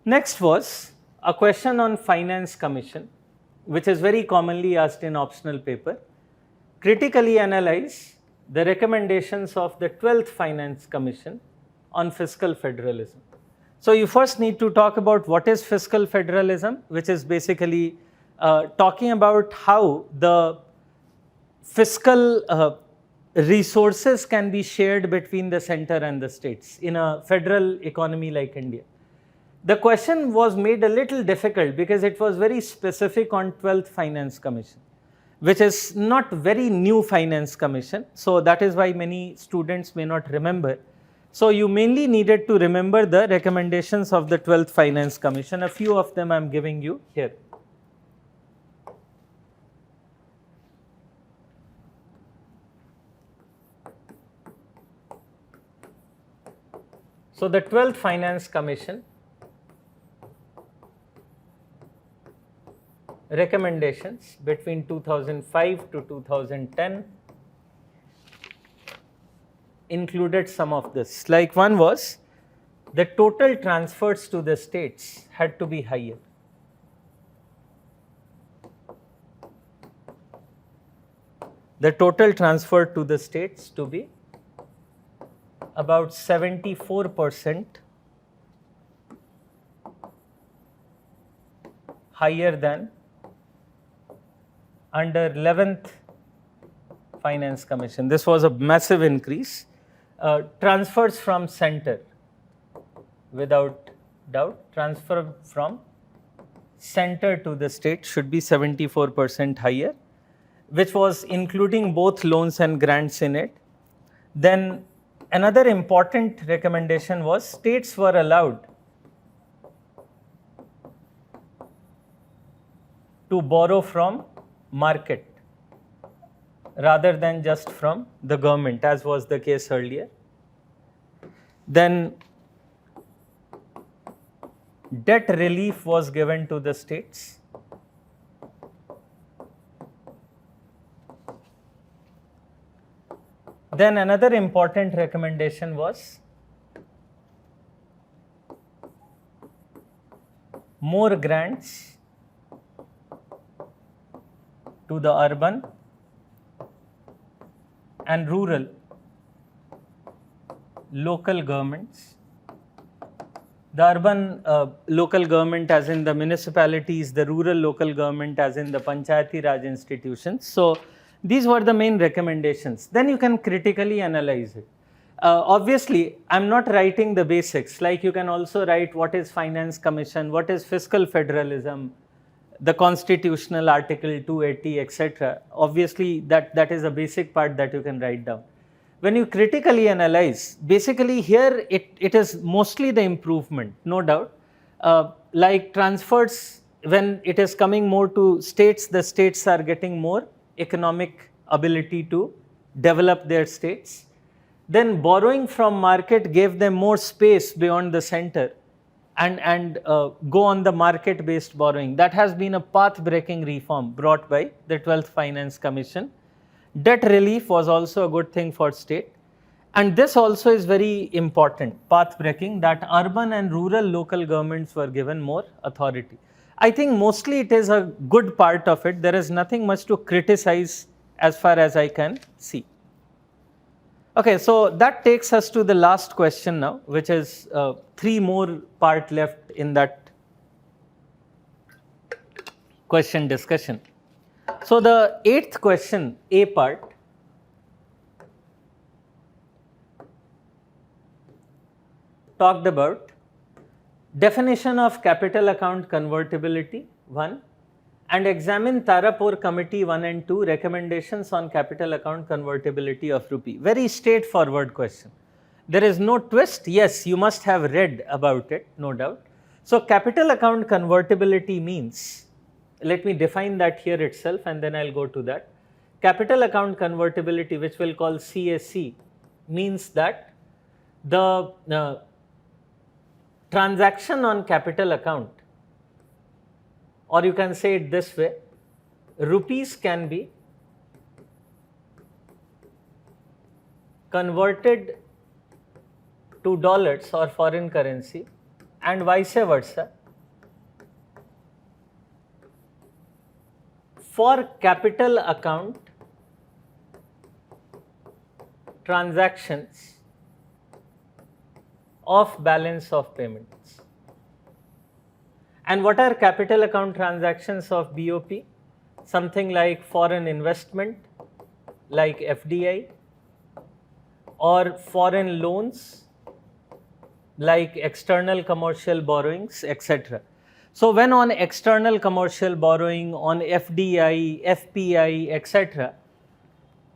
Next was a question on Finance Commission, which is very commonly asked in optional paper. Critically analyze the recommendations of the 12th Finance Commission on fiscal federalism. So you first need to talk about what is fiscal federalism, which is basically talking about how the fiscal resources can be shared between the center and the states in a federal economy like India. The question was made a little difficult because it was very specific on 12th Finance Commission, which is not very new Finance Commission. So that is why many students may not remember. So you mainly needed to remember the recommendations of the 12th Finance Commission. A few of them I am giving you here. So the 12th Finance Commission recommendations between 2005 to 2010 included some of this. Like one was the total transfers to the states had to be higher. The total transfer to the states to be about 74% higher than under 11th Finance Commission. This was a massive increase. Transfers from center, without doubt, transfer from center to the state should be 74% higher, which was including both loans and grants in it. Then another important recommendation was states were allowed to borrow from market rather than just from the government, as was the case earlier. Then debt relief was given to the states. Then another important recommendation was more grants to the urban and rural local governments. The urban local government as in the municipalities, the rural local government as in the Panchayati Raj institutions. So these were the main recommendations. Then you can critically analyze it. Obviously, I'm not writing the basics, like you can also write what is Finance Commission, what is fiscal federalism, the constitutional article 280, etc. Obviously, that is a basic part that you can write down. When you critically analyze, basically here it is mostly the improvement, no doubt. Like transfers, when it is coming more to states, the states are getting more economic ability to develop their states. Then borrowing from market gave them more space beyond the center and go on the market based borrowing. That has been a path breaking reform brought by the 12th Finance Commission. Debt relief was also a good thing for state, and this also is very important, path breaking, that urban and rural local governments were given more authority. I think mostly it is a good part of it. There is nothing much to criticize as far as I can see. Okay, so that takes us to the last question now, which is 3 more part left in that question discussion. So the 8th question, A part, talked about definition of capital account convertibility 1 and examine Tarapur Committee 1 and 2 recommendations on capital account convertibility of rupee. Very straightforward question. There is no twist. Yes, you must have read about it, no doubt. So, capital account convertibility means, let me define that here itself and then I will go to that. Capital account convertibility, which we will call CSE, means that the transaction on capital account, or you can say it this way, rupees can be converted to dollars or foreign currency and vice versa for capital account transactions of balance of payments. And what are capital account transactions of BOP? Something like foreign investment, like FDI, or foreign loans, like external commercial borrowings, etc. So, when on external commercial borrowing, on FDI, FPI, etc.,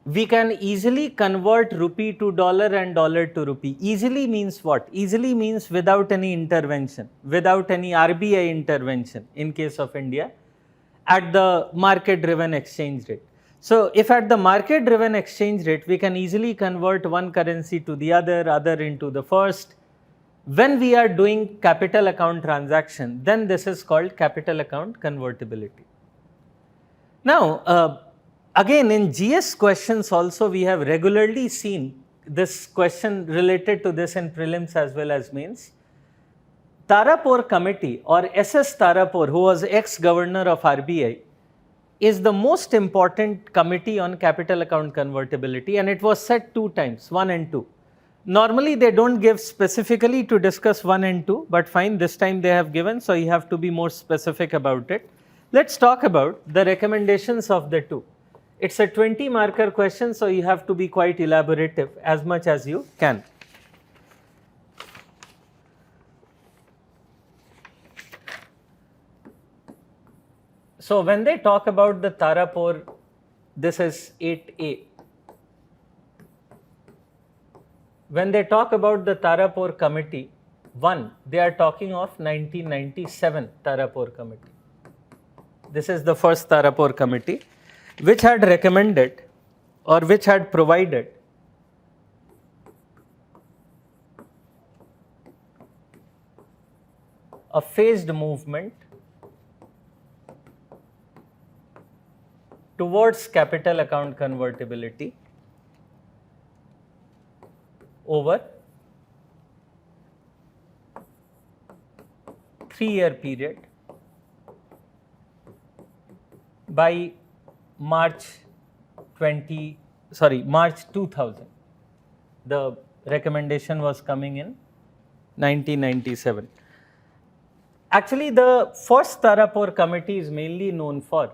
we can easily convert rupee to dollar and dollar to rupee. Easily means what? Easily means without any intervention, without any RBI intervention in case of India, at the market driven exchange rate. So, if at the market driven exchange rate, we can easily convert one currency to the other into the first. When we are doing capital account transaction, then this is called capital account convertibility. Now, again in GS questions also we have regularly seen this question related to this in prelims as well as mains. Tarapur Committee or SS Tarapur, who was ex-governor of RBI, is the most important committee on capital account convertibility, and it was set 2 times, 1 and 2. Normally they don't give specifically to discuss 1 and 2, but fine, this time they have given, so you have to be more specific about it. Let's talk about the recommendations of the 2. It's a 20 marker question, so you have to be quite elaborative as much as you can. So, when they talk about the Tarapur, this is 8A. When they talk about the Tarapur Committee 1, they are talking of 1997 Tarapur Committee. This is the first Tarapur Committee, which had recommended or which had provided a phased movement towards capital account convertibility over 3-year period by March 2000. The recommendation was coming in 1997. Actually, the first Tarapur Committee is mainly known for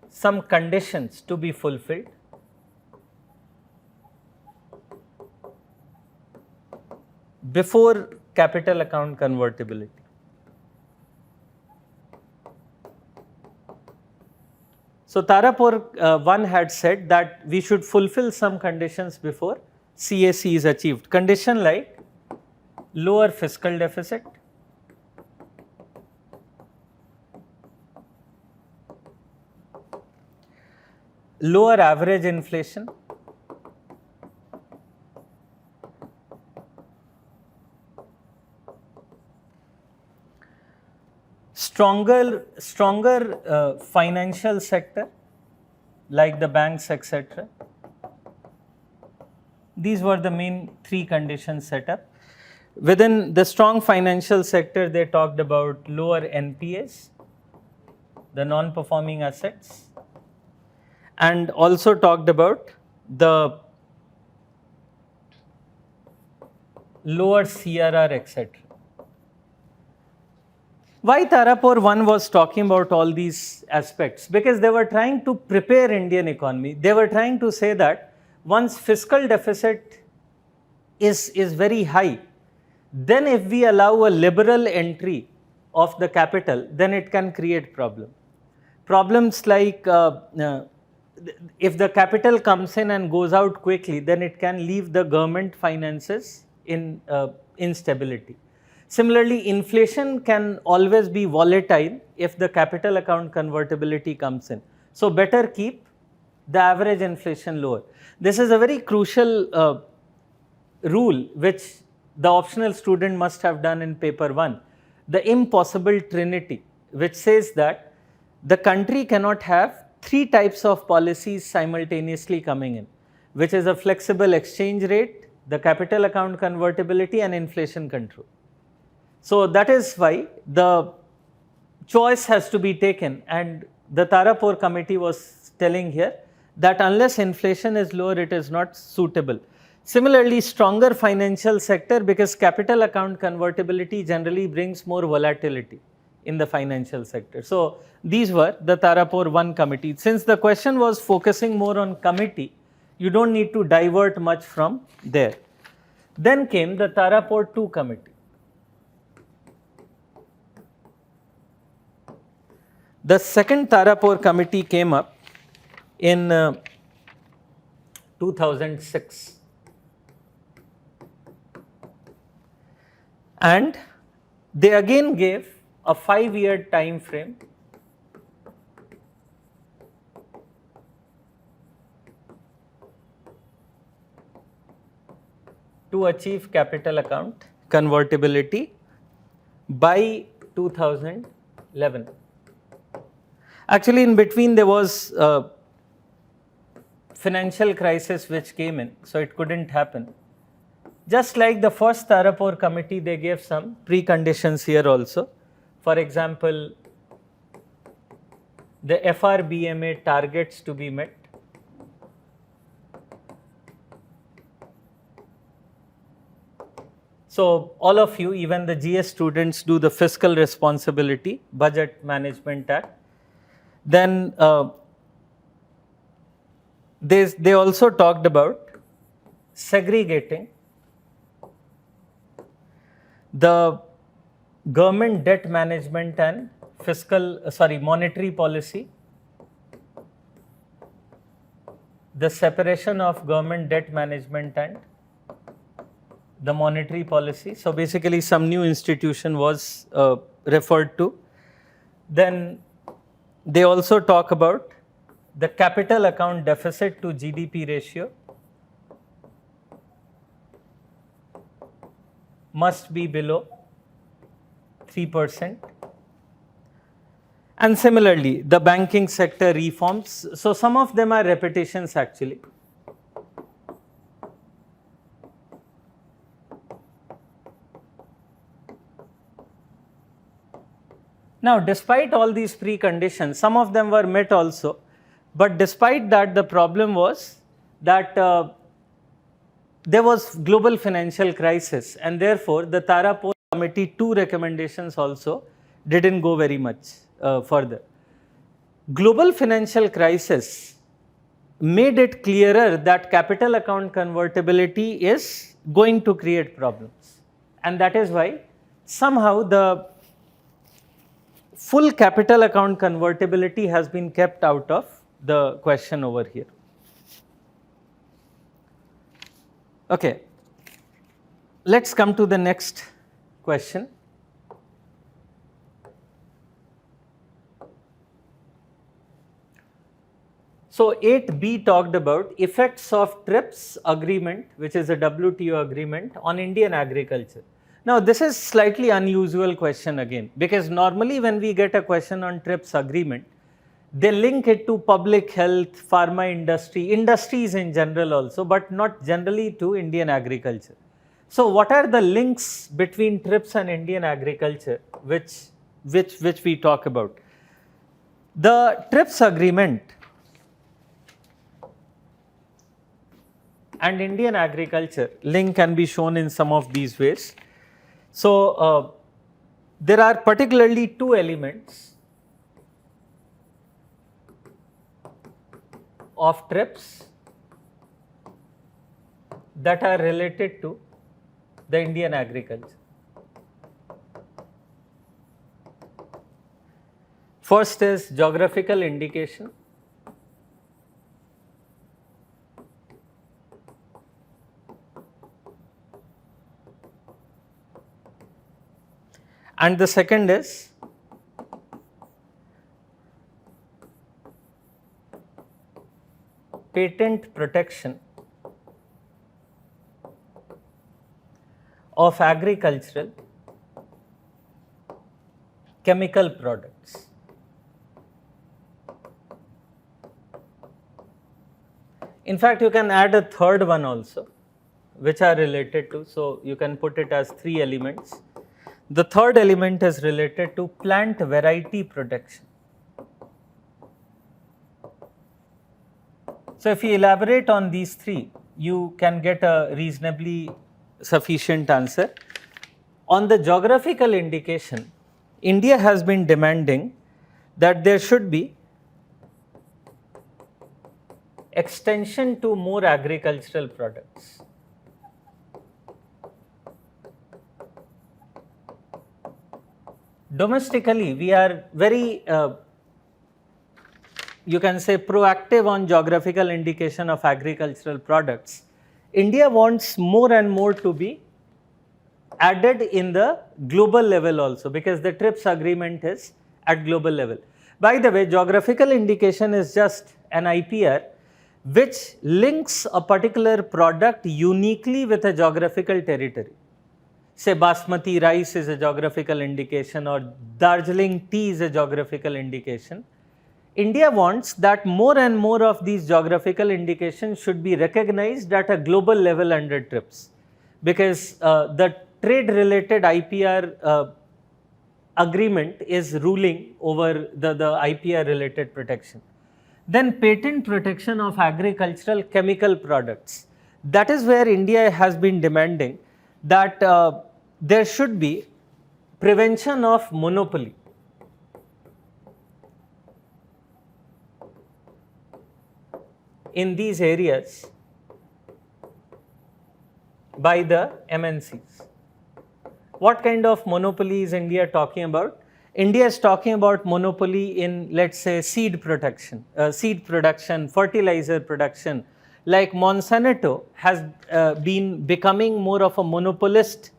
some conditions to be fulfilled before capital account convertibility. So, Tarapur 1 had said that we should fulfill some conditions before CSE is achieved. Condition like lower fiscal deficit, lower average inflation, stronger financial sector like the banks, etc. These were the main 3 conditions set up. Within the strong financial sector, they talked about lower NPAs, the non-performing assets, and also talked about the lower CRR, etc. Why Tarapur 1 was talking about all these aspects? Because they were trying to prepare Indian economy. They were trying to say that once fiscal deficit is very high, then if we allow a liberal entry of the capital, then it can create problems like if the capital comes in and goes out quickly, then it can leave the government finances in instability. Similarly, inflation can always be volatile if the capital account convertibility comes in. So better keep the average inflation lower. This is a very crucial rule which the optional student must have done in paper 1, the impossible trinity, which says that the country cannot have 3 types of policies simultaneously coming in, which is a flexible exchange rate, the capital account convertibility, and inflation control. So that is why the choice has to be taken, and the Tarapur Committee was telling here that unless inflation is lower, it is not suitable. Similarly, stronger financial sector, because capital account convertibility generally brings more volatility in the financial sector. So these were the Tarapur 1 committee. Since the question was focusing more on committee, you don't need to divert much from there. Then came the Tarapur 2 committee. The second Tarapur committee came up in 2006. And they again gave a 5-year time frame to achieve capital account convertibility by 2011. Actually, in between there was a financial crisis which came in, so it couldn't happen. Just like the first Tarapur committee, they gave some preconditions here also. For example, the FRBMA targets to be met. So all of you, even the GS students, do the Fiscal Responsibility Budget Management Act. Then they also talked about segregating the government debt management and monetary policy, the separation of government debt management and the monetary policy. So basically some new institution was referred to. Then they also talk about the capital account deficit to GDP ratio must be below 3%. And similarly, the banking sector reforms. So some of them are repetitions actually. Now, despite all these preconditions, some of them were met also, but despite that, the problem was that there was global financial crisis, and therefore the Tarapur Committee 2 recommendations also didn't go very much further. Global financial crisis made it clearer that capital account convertibility is going to create problems, and that is why somehow the full capital account convertibility has been kept out of the question over here. Okay, let's come to the next question. So 8B talked about effects of TRIPS agreement, which is a WTO agreement, on Indian agriculture. Now this is slightly unusual question again, because normally when we get a question on TRIPS agreement, they link it to public health, pharma industry, industries in general also, but not generally to Indian agriculture. So what are the links between TRIPS and Indian agriculture which we talk about? The TRIPS agreement and Indian agriculture link can be shown in some of these ways. So there are particularly 2 elements of TRIPS that are related to the Indian agriculture. First is geographical indication. And the second is patent protection of agricultural chemical products. In fact, you can add a third one also, which are related to, so you can put it as 3 elements. The third element is related to plant variety protection. So if you elaborate on these 3, you can get a reasonably sufficient answer. On the geographical indication, India has been demanding that there should be extension to more agricultural products. Domestically, we are very, you can say, proactive on geographical indication of agricultural products. India wants more and more to be added in the global level also, because the TRIPS agreement is at global level. By the way, geographical indication is just an IPR which links a particular product uniquely with a geographical territory. Say basmati rice is a geographical indication, or Darjeeling tea is a geographical indication. India wants that more and more of these geographical indications should be recognized at a global level under TRIPS, because the trade related IPR agreement is ruling over the IPR related protection. Then patent protection of agricultural chemical products. That is where India has been demanding that there should be prevention of monopoly. In these areas by the MNCs. What kind of monopoly is India talking about? India is talking about monopoly in, let's say, seed production, fertilizer production. Like Monsanto has been becoming more of a monopolist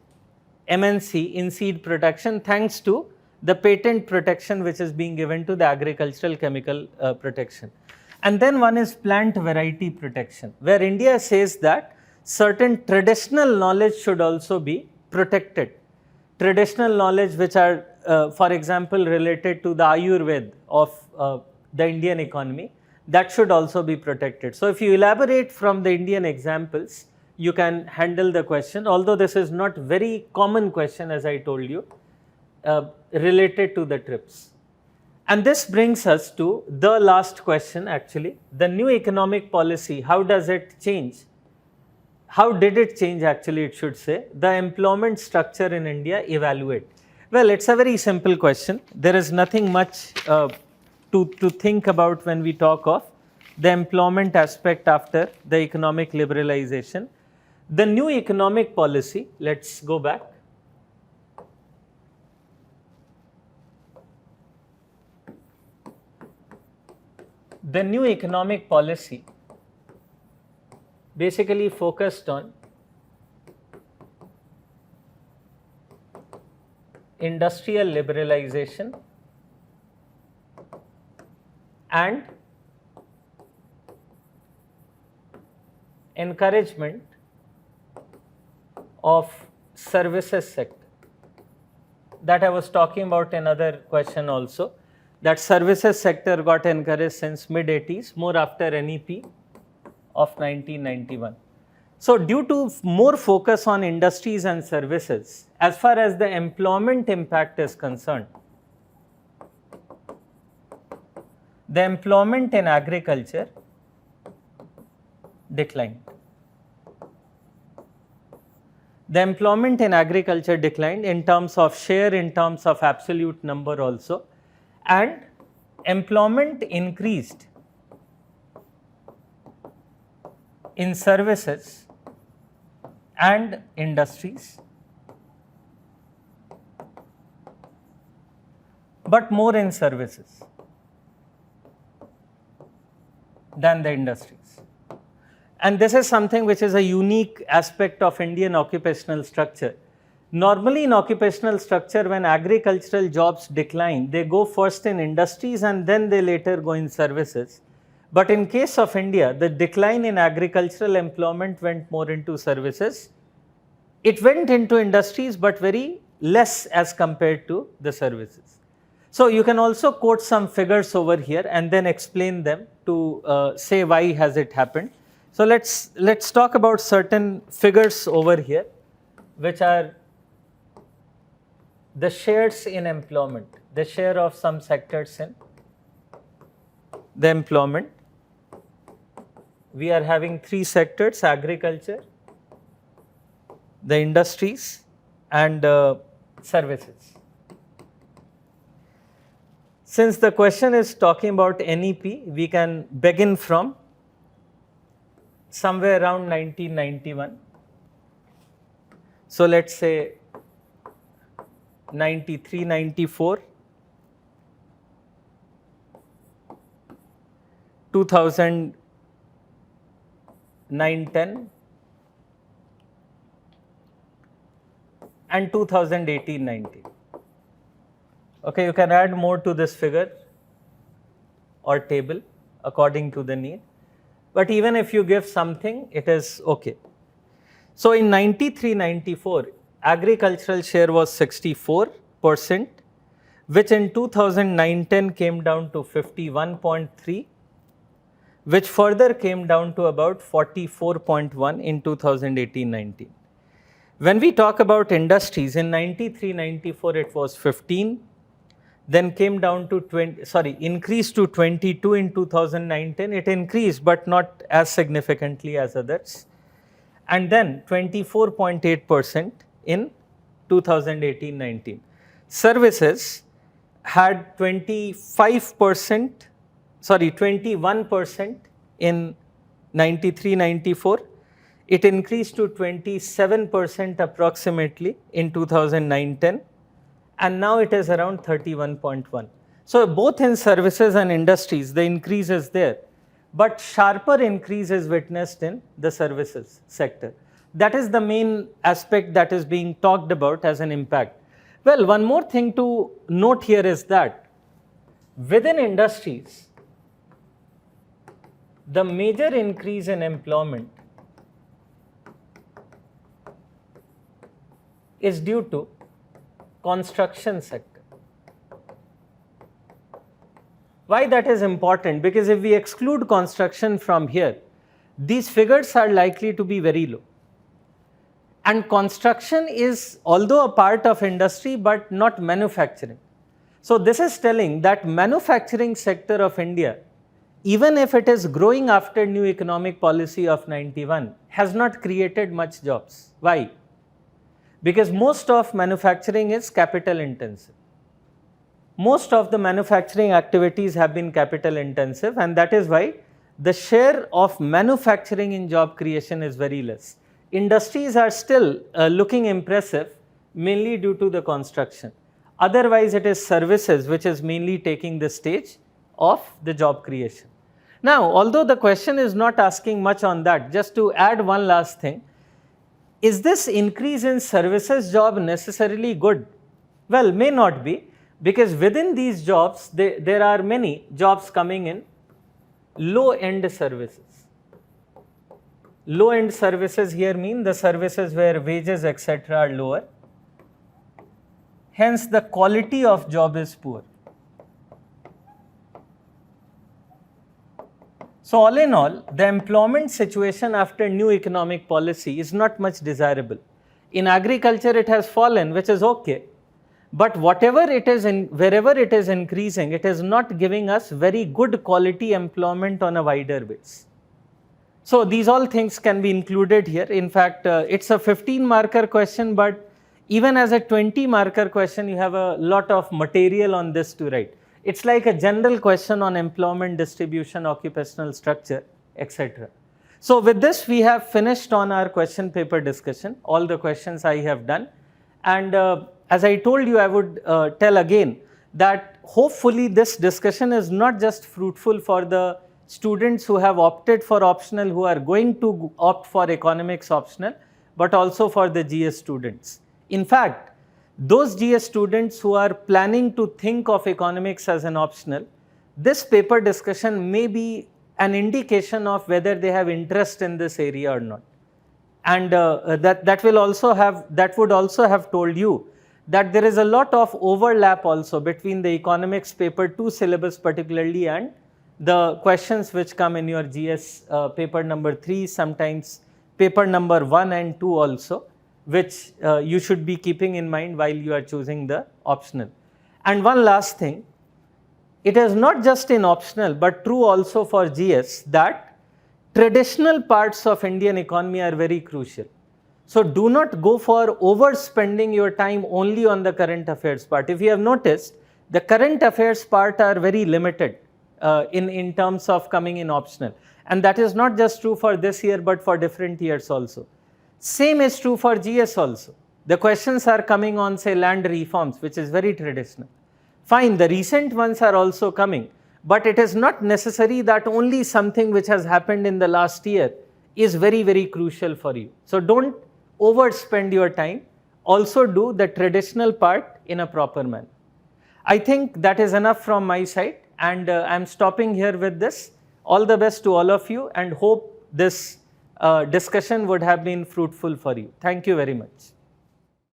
MNC in seed production thanks to the patent protection which is being given to the agricultural chemical protection. And then one is plant variety protection, where India says that certain traditional knowledge should also be protected. Traditional knowledge which are, for example, related to the Ayurveda of the Indian economy, that should also be protected. So if you elaborate from the Indian examples, you can handle the question, although this is not very common question, as I told you, related to the TRIPS. And this brings us to the last question actually, the new economic policy, how does it change? How did it change actually, it should say, the employment structure in India evaluate? Well, it's a very simple question. There is nothing much to think about when we talk of the employment aspect after the economic liberalization. The new economic policy, let's go back. The new economic policy basically focused on industrial liberalization and encouragement of services sector. That I was talking about another question also, that services sector got encouraged since mid-80s, more after NEP of 1991. So due to more focus on industries and services, as far as the employment impact is concerned, the employment in agriculture declined. The employment in agriculture declined in terms of share, in terms of absolute number also, and employment increased in services and industries, but more in services than the industries. And this is something which is a unique aspect of Indian occupational structure. Normally in occupational structure, when agricultural jobs decline, they go first in industries and then they later go in services. But in case of India, the decline in agricultural employment went more into services. It went into industries, but very less as compared to the services. So you can also quote some figures over here and then explain them to say why has it happened. So let's talk about certain figures over here, which are the shares in employment, the share of some sectors in the employment. We are having three sectors: agriculture, the industries, and services. Since the question is talking about NEP, we can begin from somewhere around 1991. So let's say 93, 94, 2009, 10, and 2018, 19. Okay, you can add more to this figure or table according to the need. But even if you give something, it is okay. So in 93, 94, agricultural share was 64%, which in 2009, 10 came down to 51.3, which further came down to about 44.1 in 2018, 19. When we talk about industries, in 93, 94 it was 15, then came down to increased to 22 in 2009, 10. It increased, but not as significantly as others. And then 24.8% in 2018, 19. Services had 21% in 93, 94. It increased to 27% approximately in 2009, 10. And now it is around 31.1. So both in services and industries, the increase is there, but sharper increase is witnessed in the services sector. That is the main aspect that is being talked about as an impact. Well, one more thing to note here is that within industries, the major increase in employment is due to construction sector. Why that is important? Because if we exclude construction from here, these figures are likely to be very low. And construction is, although a part of industry, but not manufacturing. So this is telling that manufacturing sector of India, even if it is growing after new economic policy of 91, has not created much jobs. Why? Because most of manufacturing is capital intensive. Most of the manufacturing activities have been capital intensive, and that is why the share of manufacturing in job creation is very less. Industries are still looking impressive, mainly due to the construction. Otherwise, it is services which is mainly taking the stage of the job creation. Now, although the question is not asking much on that, just to add one last thing, is this increase in services job necessarily good? Well, may not be, because within these jobs, there are many jobs coming in low-end services. Low-end services here mean the services where wages etc. are lower. Hence, the quality of job is poor. So all in all, the employment situation after new economic policy is not much desirable. In agriculture, it has fallen, which is okay. But whatever it is, wherever it is increasing, it is not giving us very good quality employment on a wider base. So these all things can be included here. In fact, it's a 15-marker question, but even as a 20-marker question, you have a lot of material on this to write. It's like a general question on employment distribution, occupational structure, etc. So with this, we have finished on our question paper discussion. All the questions I have done. And as I told you, I would tell again that hopefully this discussion is not just fruitful for the students who have opted for optional, who are going to opt for economics optional, but also for the GS students. In fact, those GS students who are planning to think of economics as an optional, this paper discussion may be an indication of whether they have interest in this area or not. And that would also have told you that there is a lot of overlap also between the economics paper 2 syllabus particularly and the questions which come in your GS paper number 3, sometimes paper number 1 and 2 also, which you should be keeping in mind while you are choosing the optional. And one last thing, it is not just in optional but true also for GS that traditional parts of Indian economy are very crucial. So do not go for overspending your time only on the current affairs part. If you have noticed, the current affairs part are very limited in terms of coming in optional. And that is not just true for this year but for different years also. Same is true for GS also. The questions are coming on, say, land reforms, which is very traditional. Fine, the recent ones are also coming, but it is not necessary that only something which has happened in the last year is very, very crucial for you. So don't overspend your time. Also do the traditional part in a proper manner. I think that is enough from my side, and I am stopping here with this. All the best to all of you, and hope this discussion would have been fruitful for you. Thank you very much.